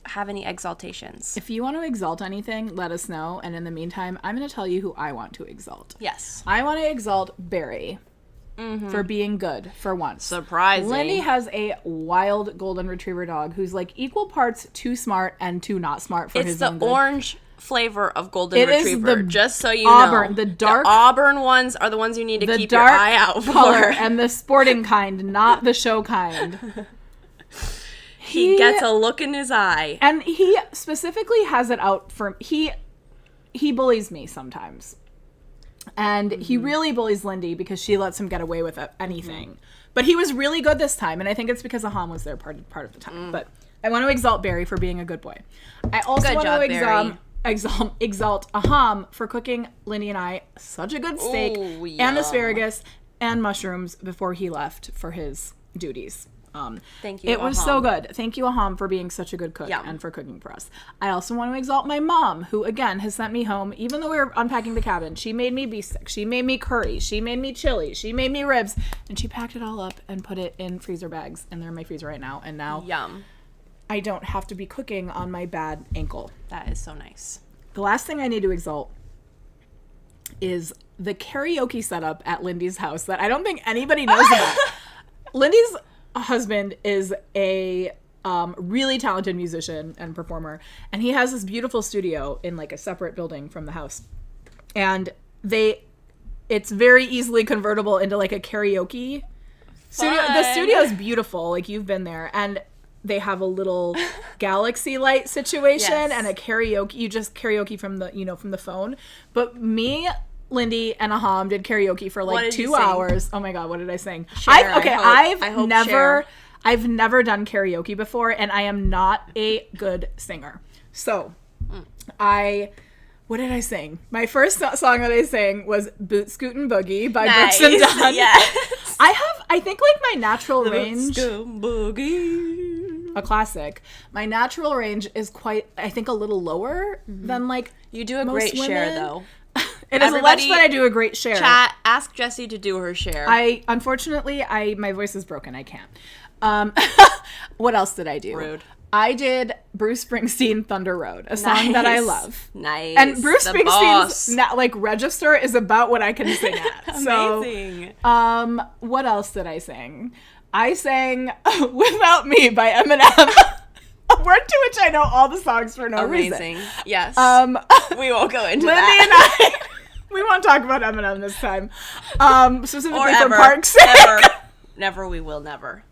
have any exaltations? If you want to exalt anything, let us know. And in the meantime, I'm going to tell you who I want to exalt. Yes. I want to exalt Barry for being good for once. Surprising. Lindy has a wild golden retriever dog who's like equal parts too smart and too not smart for It's his the own good. orange flavor of golden It is retriever. the Just so you auburn- know, the dark- auburn ones are the ones you need to The keep your dark eye out for. color and the sporting kind, not the show kind. He gets a look in his eye. And he specifically has it out for he bullies me sometimes. And he really bullies Lindy because she lets him get away with anything. But he was really good this time, and I think it's because Aham was there part of the time. But I want to exalt Barry for being a good boy. I also Good want job, to Barry. exalt Aham for cooking Lindy and I such a good steak Ooh, and yum. asparagus and mushrooms before he left for his duties. Thank you, It was so Aham. good. Thank you, Aham, for being such a good cook Yum. and for cooking for us. I also want to exalt my mom, who, again, has sent me home, even though we were unpacking the cabin. She made me beef stick. She made me curry. She made me chili. She made me ribs. And she packed it all up and put it in freezer bags. And they're in my freezer right now. And now Yum. I don't have to be cooking on my bad ankle. That is so nice. The last thing I need to exalt is the karaoke setup at Lindy's house that I don't think anybody knows about. Lindy's husband is a really talented musician and performer, and he has this beautiful studio in like a separate building from the house, and it's very easily convertible into like a karaoke The studio is beautiful. Like, you've been there. And they have a little galaxy light situation and a karaoke. You just karaoke from the phone. But me, Lindy, and Aham did karaoke for like 2 hours. Oh my God, what did I sing? I've never done karaoke before, and I am not a good singer. So what did I sing? My first song that I sang was Boot Scootin' Boogie by Brooks and Dunn. Yes. I think like my natural range, Boogie. a classic. My natural range is quite, I think, a little lower than like You do a most great share, women. though. It is Everybody- alleged that I do a great share. Chat, ask Jessie to do her share. Unfortunately, my voice is broken. I can't. What else did I do? Rude. I did Bruce Springsteen Thunder Road, a song that I love. Nice. And Bruce The Springsteen's boss. register is about what I can sing at. Amazing. So, what else did I sing? I sang Without Me by Eminem. A word to which I know all the songs for no reason. Amazing. Yes. We we won't go into Lindy that. and I, we won't talk about Eminem this time. Specifically Or for ever. Park's sake. Never, we will never.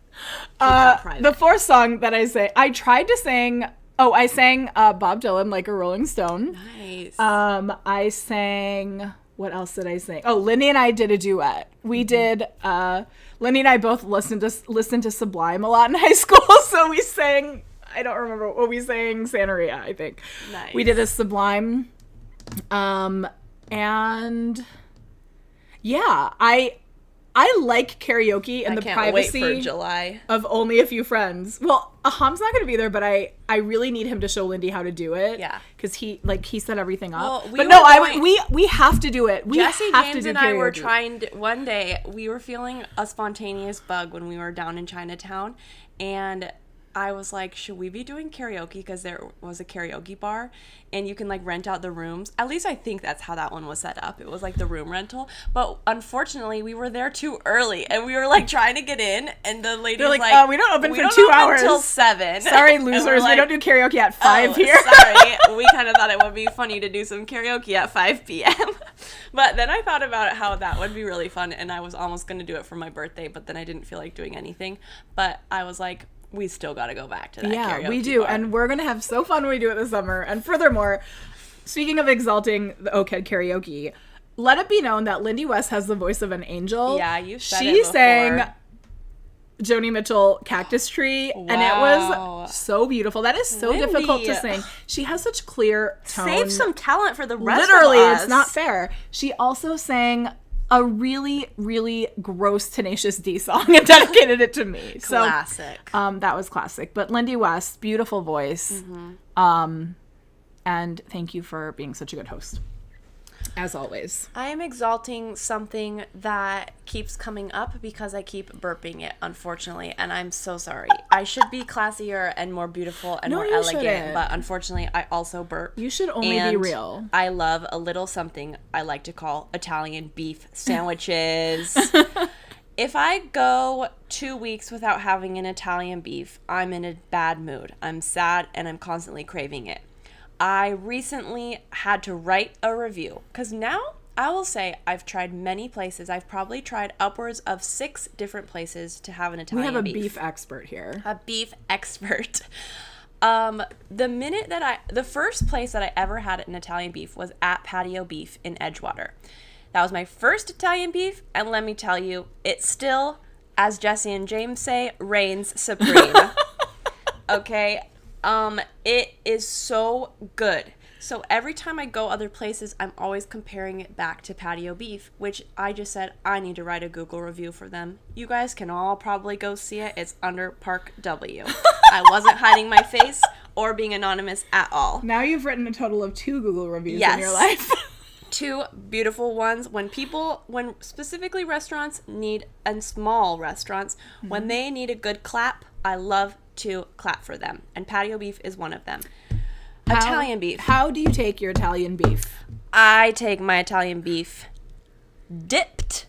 Keep that private. The fourth song that I sang, I tried to sing. Oh, I sang Bob Dylan, Like a Rolling Stone. Nice. I sang. What else did I sing? Oh, Lindy and I did a duet. We did. Lindy and I both listened to Sublime a lot in high school, so we sang. I don't remember what we sang. Santeria, I think. Nice. We did a Sublime, and yeah, I like karaoke in the can't privacy wait for July. of only a few friends. Well, Aham's not going to be there, but I really need him to show Lindy how to do it. Yeah. Because he set everything up. Well, but no, we have to do it. We Jesse, have to James, do and I were karaoke. trying to, one day, we were feeling a spontaneous bug when we were down in Chinatown, and I was like, should we be doing karaoke? Because there was a karaoke bar, and you can, like, rent out the rooms. At least I think that's how that one was set up. It was, like, the room rental. But unfortunately, we were there too early, and we were, like, trying to get in, and the lady They're was like, like, we don't open "We for don't 2 open hours. Until 7. Sorry, And we're losers. We like, don't do karaoke at 5 "Oh, here. Sorry. We kind of thought it would be funny to do some karaoke at 5 p.m. But then I thought about how that would be really fun, and I was almost going to do it for my birthday, but then I didn't feel like doing anything. But I was like, we still got to go back to that karaoke Yeah, we do. bar. And we're going to have so fun when we do it this summer. And furthermore, speaking of exalting the Oakhead karaoke, let it be known that Lindy West has the voice of an angel. Yeah, you've said She it before. sang Joni Mitchell Cactus Tree, and it Wow. was so beautiful. That is so difficult to Lindy. sing. She has such clear tone. Save some talent for the rest Literally, of us. it's not fair. She also sang a really, really gross Tenacious D song and dedicated it to me. Classic. So, that was classic. But Lindy West, beautiful voice. And thank you for being such a good host, as always. I am exalting something that keeps coming up because I keep burping it, unfortunately, and I'm so sorry. I should be classier and more beautiful and No, more you elegant, shouldn't. but unfortunately, I also burp. You should only be And real. I love a little something I like to call Italian beef sandwiches. If I go 2 weeks without having an Italian beef, I'm in a bad mood. I'm sad and I'm constantly craving it. I recently had to write a review because now I will say I've tried many places. I've probably tried upwards of 6 different places to have an We Italian have a beef. beef expert here. A beef expert. The first place that I ever had an Italian beef was at Patio Beef in Edgewater. That was my first Italian beef, and let me tell you, it still, as Jesse and James say, reigns supreme. Okay? It is so good. So every time I go other places, I'm always comparing it back to Patio Beef, which I just said I need to write a Google review for them. You guys can all probably go see it. It's under Park W. I wasn't hiding my face or being anonymous at all. Now you've written a total of 2 Google reviews Yes. in your life. 2 beautiful ones. When specifically restaurants need, and small restaurants, when they need a good clap, I love to clap for them. And Patio Beef is one of them. Italian beef. How do you take your Italian beef? I take my Italian beef dipped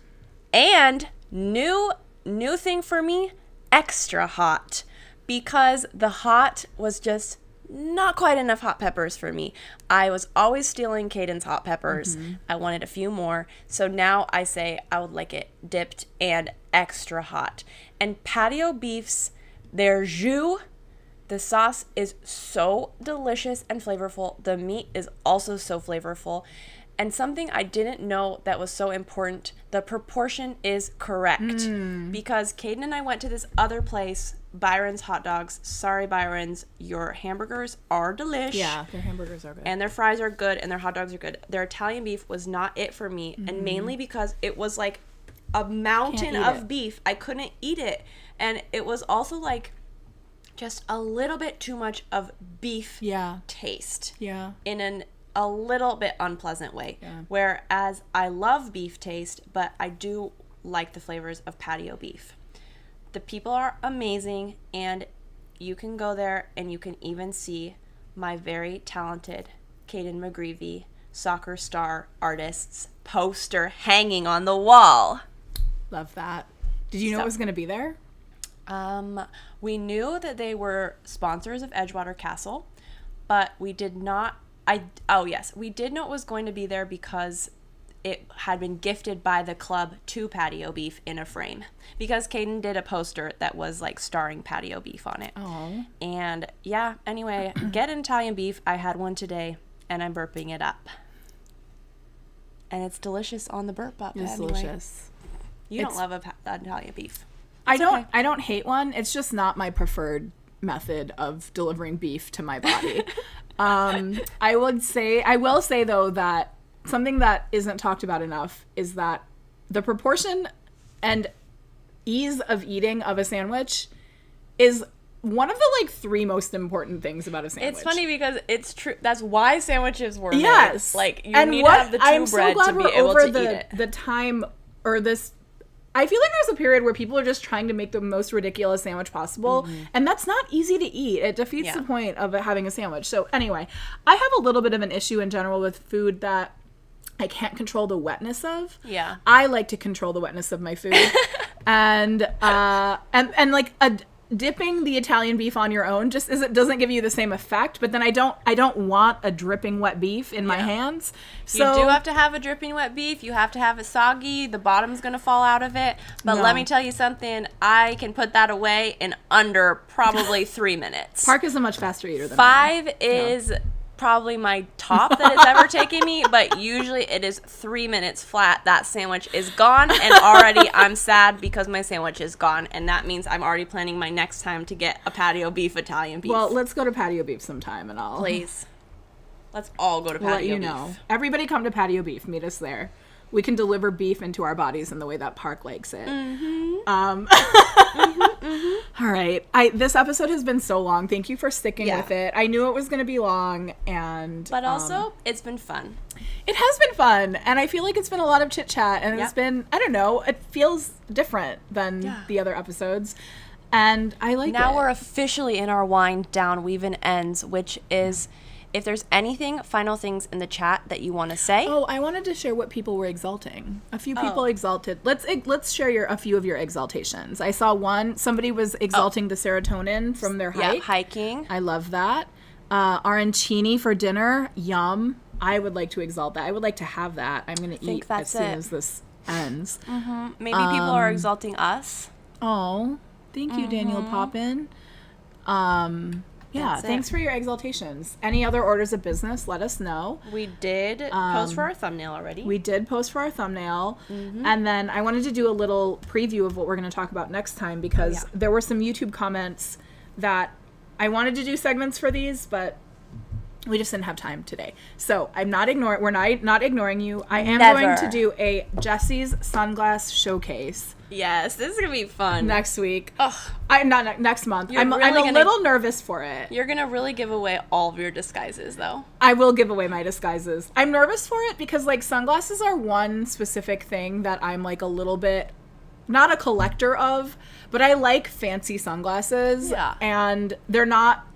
and new thing for me, extra hot, because the hot was just not quite enough hot peppers for me. I was always stealing Caden's hot peppers. I wanted a few more. So now I say I would like it dipped and extra hot. And patio beefs, their jus, the sauce is so delicious and flavorful. The meat is also so flavorful. And something I didn't know that was so important, the proportion is correct. Because Caden and I went to this other place, Byron's Hot Dogs. Sorry, Byron's, your hamburgers are delish. Yeah, their hamburgers are good. And their fries are good, and their hot dogs are good. Their Italian beef was not it for me, and mainly because it was like a mountain of beef. I couldn't eat it. And it was also like just a little bit too much of beef taste. Yeah. In a little bit unpleasant way. Yeah. Whereas I love beef taste, but I do like the flavors of patio beef. The people are amazing, and you can go there and you can even see my very talented Caden McGreevy, soccer star artist's poster hanging on the wall. Love that. Did you know it was going to be there? We knew that they were sponsors of Edgewater Castle, but we did not. We did know it was going to be there because it had been gifted by the club to patio beef in a frame. Because Caden did a poster that was like starring patio beef on it. Oh. And yeah, anyway, get an Italian beef. I had one today, and I'm burping it up. And it's delicious on the burp up. It's delicious. You don't love Italian beef. I don't hate one. It's just not my preferred method of delivering beef to my body. I will say though that something that isn't talked about enough is that the proportion and ease of eating of a sandwich is one of the 3 most important things about a sandwich. It's funny because it's true. That's why sandwiches were made. Yes. Like, you need to have the two bread to be able to eat it. The time or this. I feel like there's a period where people are just trying to make the most ridiculous sandwich possible, and that's not easy to eat. It defeats the point of having a sandwich. So anyway, I have a little bit of an issue in general with food that I can't control the wetness of. Yeah. I like to control the wetness of my food. and dipping the Italian beef on your own just doesn't give you the same effect, but then I don't want a dripping wet beef in my hands. So you do have to have a dripping wet beef. You have to have it soggy. The bottom's going to fall out of it. But let me tell you something. I can put that away in under probably 3 minutes. Park is a much faster eater than I am. 5 is probably my top that it's ever taken me, but usually it is 3 minutes flat. That sandwich is gone, and already I'm sad because my sandwich is gone, and that means I'm already planning my next time to get a patio beef Italian beef. Well, let's go to patio beef sometime, and I'll please. Let's all go to patio let you beef. know. Everybody come to patio beef. Meet us there. We can deliver beef into our bodies in the way that Park likes it. All right. This episode has been so long. Thank you for sticking with it. I knew it was going to be long, but also it's been fun. It has been fun, and I feel like it's been a lot of chit chat, and it's been, I don't know, it feels different than the other episodes, and I like it. Now we're officially in our wind down, weave and ends, which is, if there's anything, final things in the chat that you want to say. Oh, I wanted to share what people were exalting. A few people exalted. Let's share a few of your exaltations. I saw somebody was exalting the serotonin from their hike. Yeah, hiking. I love that. Arancini for dinner. Yum. I would like to exalt that. I would like to have that. I'm going to eat as soon as this ends. Maybe people are exalting us. Oh, thank you, Daniel Poppin. Yeah, thanks for your exaltations. Any other orders of business, let us know. We did post for our thumbnail already. We did post for our thumbnail. And then I wanted to do a little preview of what we're going to talk about next time, because there were some YouTube comments that I wanted to do segments for these, but we just didn't have time today. So we're not ignoring you. I am going to do a Jessie's sunglass showcase. Yes, this is going to be fun. Next week. Ugh. Not next month. I'm a little nervous for it. You're going to really give away all of your disguises, though. I will give away my disguises. I'm nervous for it because, sunglasses are one specific thing that I'm, a little bit, not a collector of, but I like fancy sunglasses. Yeah. And they're not,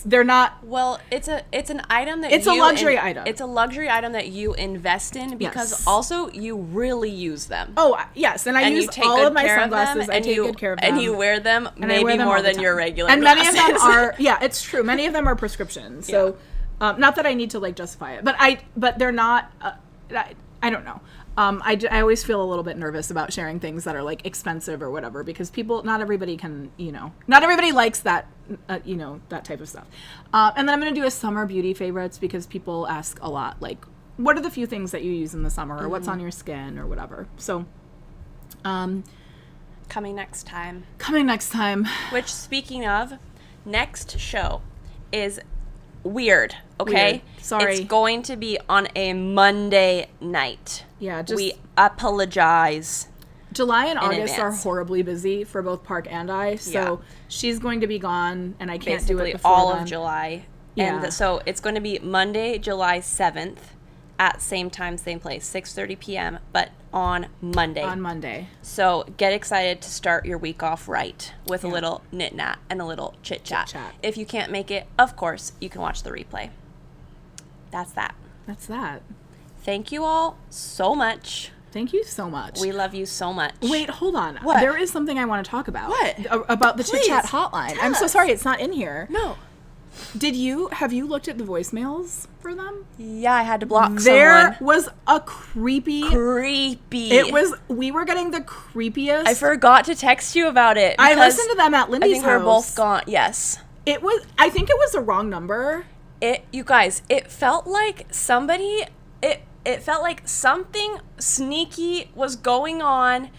they're not. Well, it's an item that it's a luxury item. It's a luxury item that you invest in because also you really use them. Oh yes, and I use all of my sunglasses. I take good care of them, and you wear them maybe more than your regular. And glasses. Many of them are. Yeah, it's true. Many of them are prescriptions. So, not that I need to justify it, but they're not. I don't know. I always feel a little bit nervous about sharing things that are like expensive or whatever, because not everybody can, not everybody likes that, that type of stuff. And then I'm going to do a summer beauty favorites, because people ask a lot, like, what are the few things that you use in the summer, or what's on your skin or whatever. So, Coming next time. Which, speaking of, next show is weird, okay? Weird. Sorry. It's going to be on a Monday night. Yeah, we apologize. July and August advance. are horribly busy for both Park and I, so she's going to be gone, and I can't do it Basically before all then. of July. Yeah. And so it's going to be Monday, July 7th at same time, same place, 6:30 p.m., but on Monday. So get excited to start your week off right with a little knit nat and a little chit chat. If you can't make it, of course, you can watch the replay. That's that. Thank you all so much. Thank you so much. We love you so much. Wait, hold on. What? There is something I want to talk about. What? About the Please, Chit Chat hotline. tell I'm so us. sorry it's not in here. No. Have you looked at the voicemails for them? Yeah, I had to block There someone. was a creepy. We were getting the creepiest. I forgot to text you about it. I because listened to them at Lindy's I think we were house. both gone. Yes. I think it was the wrong number. You guys, it felt like somebody, it felt like something sneaky was going on,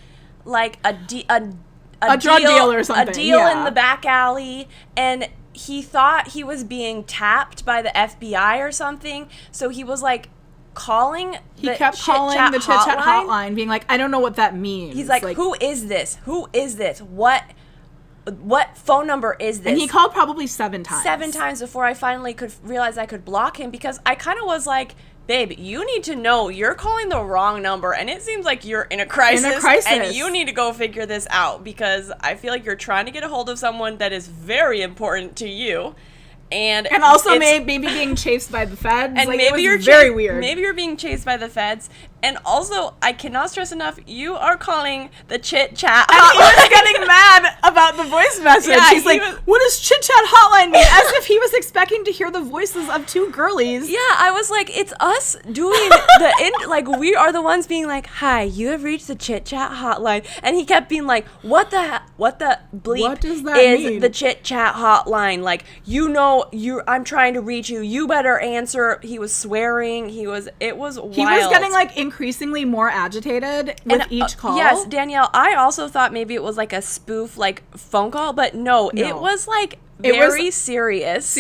like a drug deal or something. A deal yeah. in the back alley, and he thought he was being tapped by the FBI or something, so he was like calling He kept calling the Chit Chat hotline, being like, I don't know what that means. He's like, who is this? Who is this? What phone number is this? And he called probably 7 times. 7 times before I finally could realize I could block him, because I kind of was like, babe, you need to know you're calling the wrong number, and it seems like you're in a crisis. And you need to go figure this out, because I feel like you're trying to get a hold of someone that is very important to you. And also maybe being chased by the feds. And like, maybe it was very weird. Maybe you're being chased by the feds. And also, I cannot stress enough, you are calling the Chit Chat hotline. And he was getting mad about the voice message. Yeah, He's like, what does Chit Chat hotline mean? As if he was expecting to hear the voices of 2 girlies. Yeah, I was like, it's us doing like, we are the ones being like, hi, you have reached the Chit Chat hotline. And he kept being like, what the bleep What does that is mean? the Chit Chat hotline? Like, I'm trying to reach you. You better answer. He was swearing. It was wild. He was getting like increasingly more agitated with each call. Yes, Danielle, I also thought maybe it was like a spoof like phone call, but no. It was like very serious.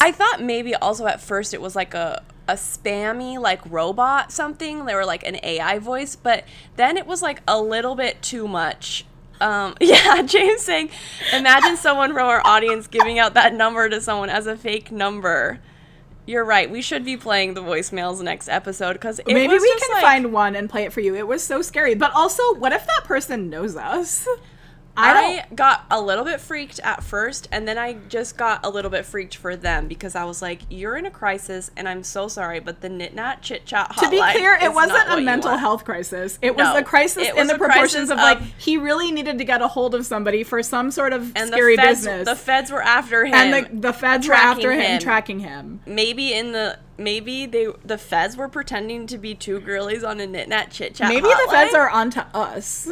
I thought maybe also at first it was like a spammy like robot something. They were like an AI voice, but then it was like a little bit too much. Yeah, James saying, imagine someone from our audience giving out that number to someone as a fake number. You're right. We should be playing the voicemails next episode, because maybe we can find one and play it for you. It was so scary. But also, what if that person knows us? I got a little bit freaked at first, and then I just got a little bit freaked for them, because I was like, you're in a crisis, and I'm so sorry, but the Knit Nat Chit Chat hotline. To be clear, it wasn't not a what mental you want. health crisis. It was a crisis in the proportions of like, he really needed to get a hold of somebody for some sort of scary business. The feds were after him. And the feds were after him, tracking him. Maybe the feds were pretending to be 2 girlies on a Knit Nat Chit Chat Maybe hotline. the feds are onto us.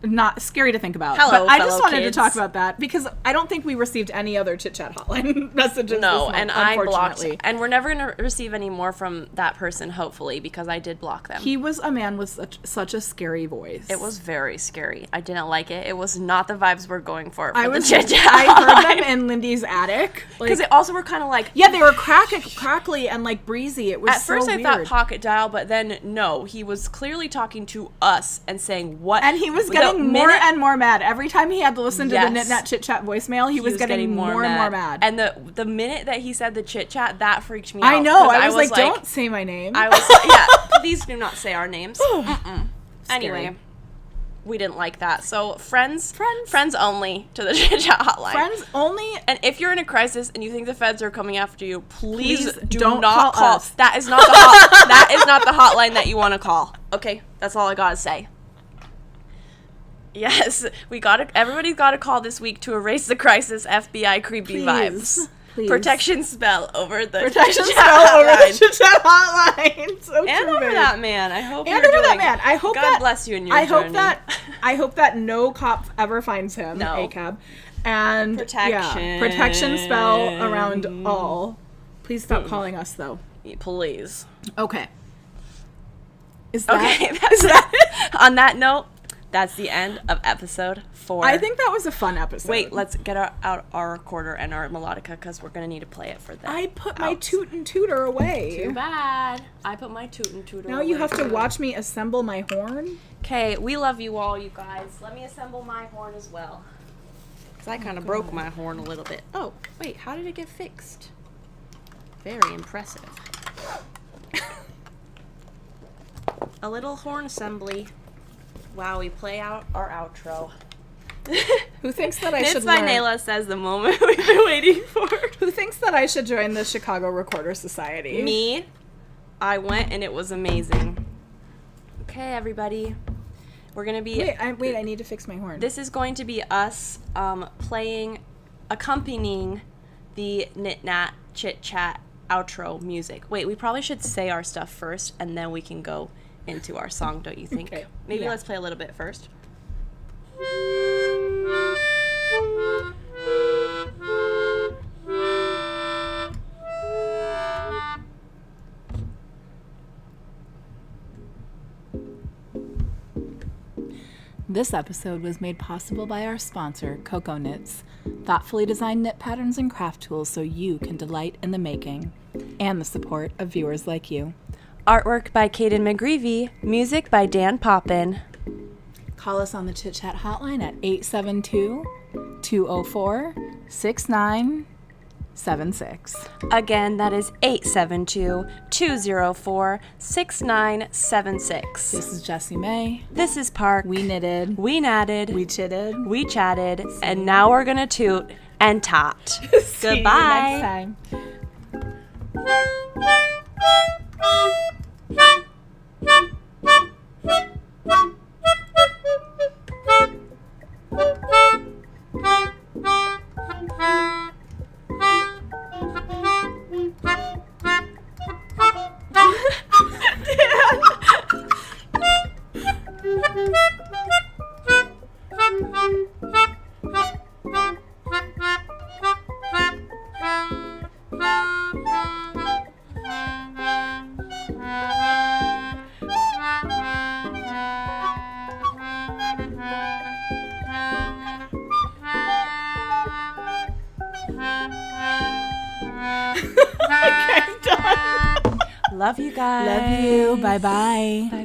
Not scary to think about. Hello, but I just fellow wanted kids. to talk about that, because I don't think we received any other Chit Chat hotline messages. No, this month, and I blocked, unfortunately. and we're never going to receive any more from that person, hopefully, because I did block them. He was a man with such a scary voice. It was very scary. I didn't like it. It was not the vibes we're going for I the Chit Chat heard them in Lindy's attic. Because they also were kind of like... Yeah, they were crackly and like breezy. It was At first so I weird. thought pocket dial, but then no. He was clearly talking to us and saying what... And he was getting more and more mad. Every time he had to listen to the Knit Nat Chit Chat voicemail, he was getting more and more mad. And the minute that he said the Chit Chat, that freaked me out. I know. I was like, don't say my name. I was yeah, please do not say our names. Anyway, we didn't like that. So friends only to the Chit Chat hotline. Friends only. And if you're in a crisis and you think the feds are coming after you, please do don't not call call. us. That is not the that is not the hotline that you want to call. Okay, that's all I gotta say. Yes, everybody's got to call this week to erase the crisis FBI creepy vibes. Please. protection spell over the Protection Chit Chat spell over hotline. the Chit Chat hotline. So And true, over babe. that man. I hope And you're over that doing- man. I hope God that bless you in your I journey. hope that no cop ever finds him. No. ACAB. And Protection. protection spell around all. Please stop calling us though. Please. Okay. Is that? Okay, that's on that note, that's the end of episode 4. I think that was a fun episode. Wait, let's get out our recorder and our melodica because we're gonna need to play it for that. I put my toot and tooter away. Too bad. I put my toot and tooter Now you away, have to too. watch me assemble my horn. Okay, we love you all, you guys. Let me assemble my horn as well. Because I kind of broke my horn a little bit. Oh, wait, how did it get fixed? Very impressive. A little horn assembly while we play out our outro. Who thinks that I Knits should by learn? Nayla says the moment we've been waiting for. Who thinks that I should join the Chicago Recorder Society? Me. I went and it was amazing. Okay, everybody. We're going to be... Wait, I need to fix my horn. This is going to be us accompanying the Knat Chit Chat outro music. Wait, we probably should say our stuff first and then we can go into our song, don't you think? Okay. Maybe Yeah. let's play a little bit first. This episode was made possible by our sponsor, Coco Knits, thoughtfully designed knit patterns and craft tools so you can delight in the making, and the support of viewers like you. Artwork by Kaden McGreevy, music by Dan Poppin. Call us on the Chit Chat hotline at 872-204-6976. Again, that is 872-204-6976. This is Jessie May. This is Park. We knitted. We natted. We chitted. We chatted. And now we're going to toot and tot. See you Goodbye. next time. Love you guys. Love you. Bye-bye. Bye.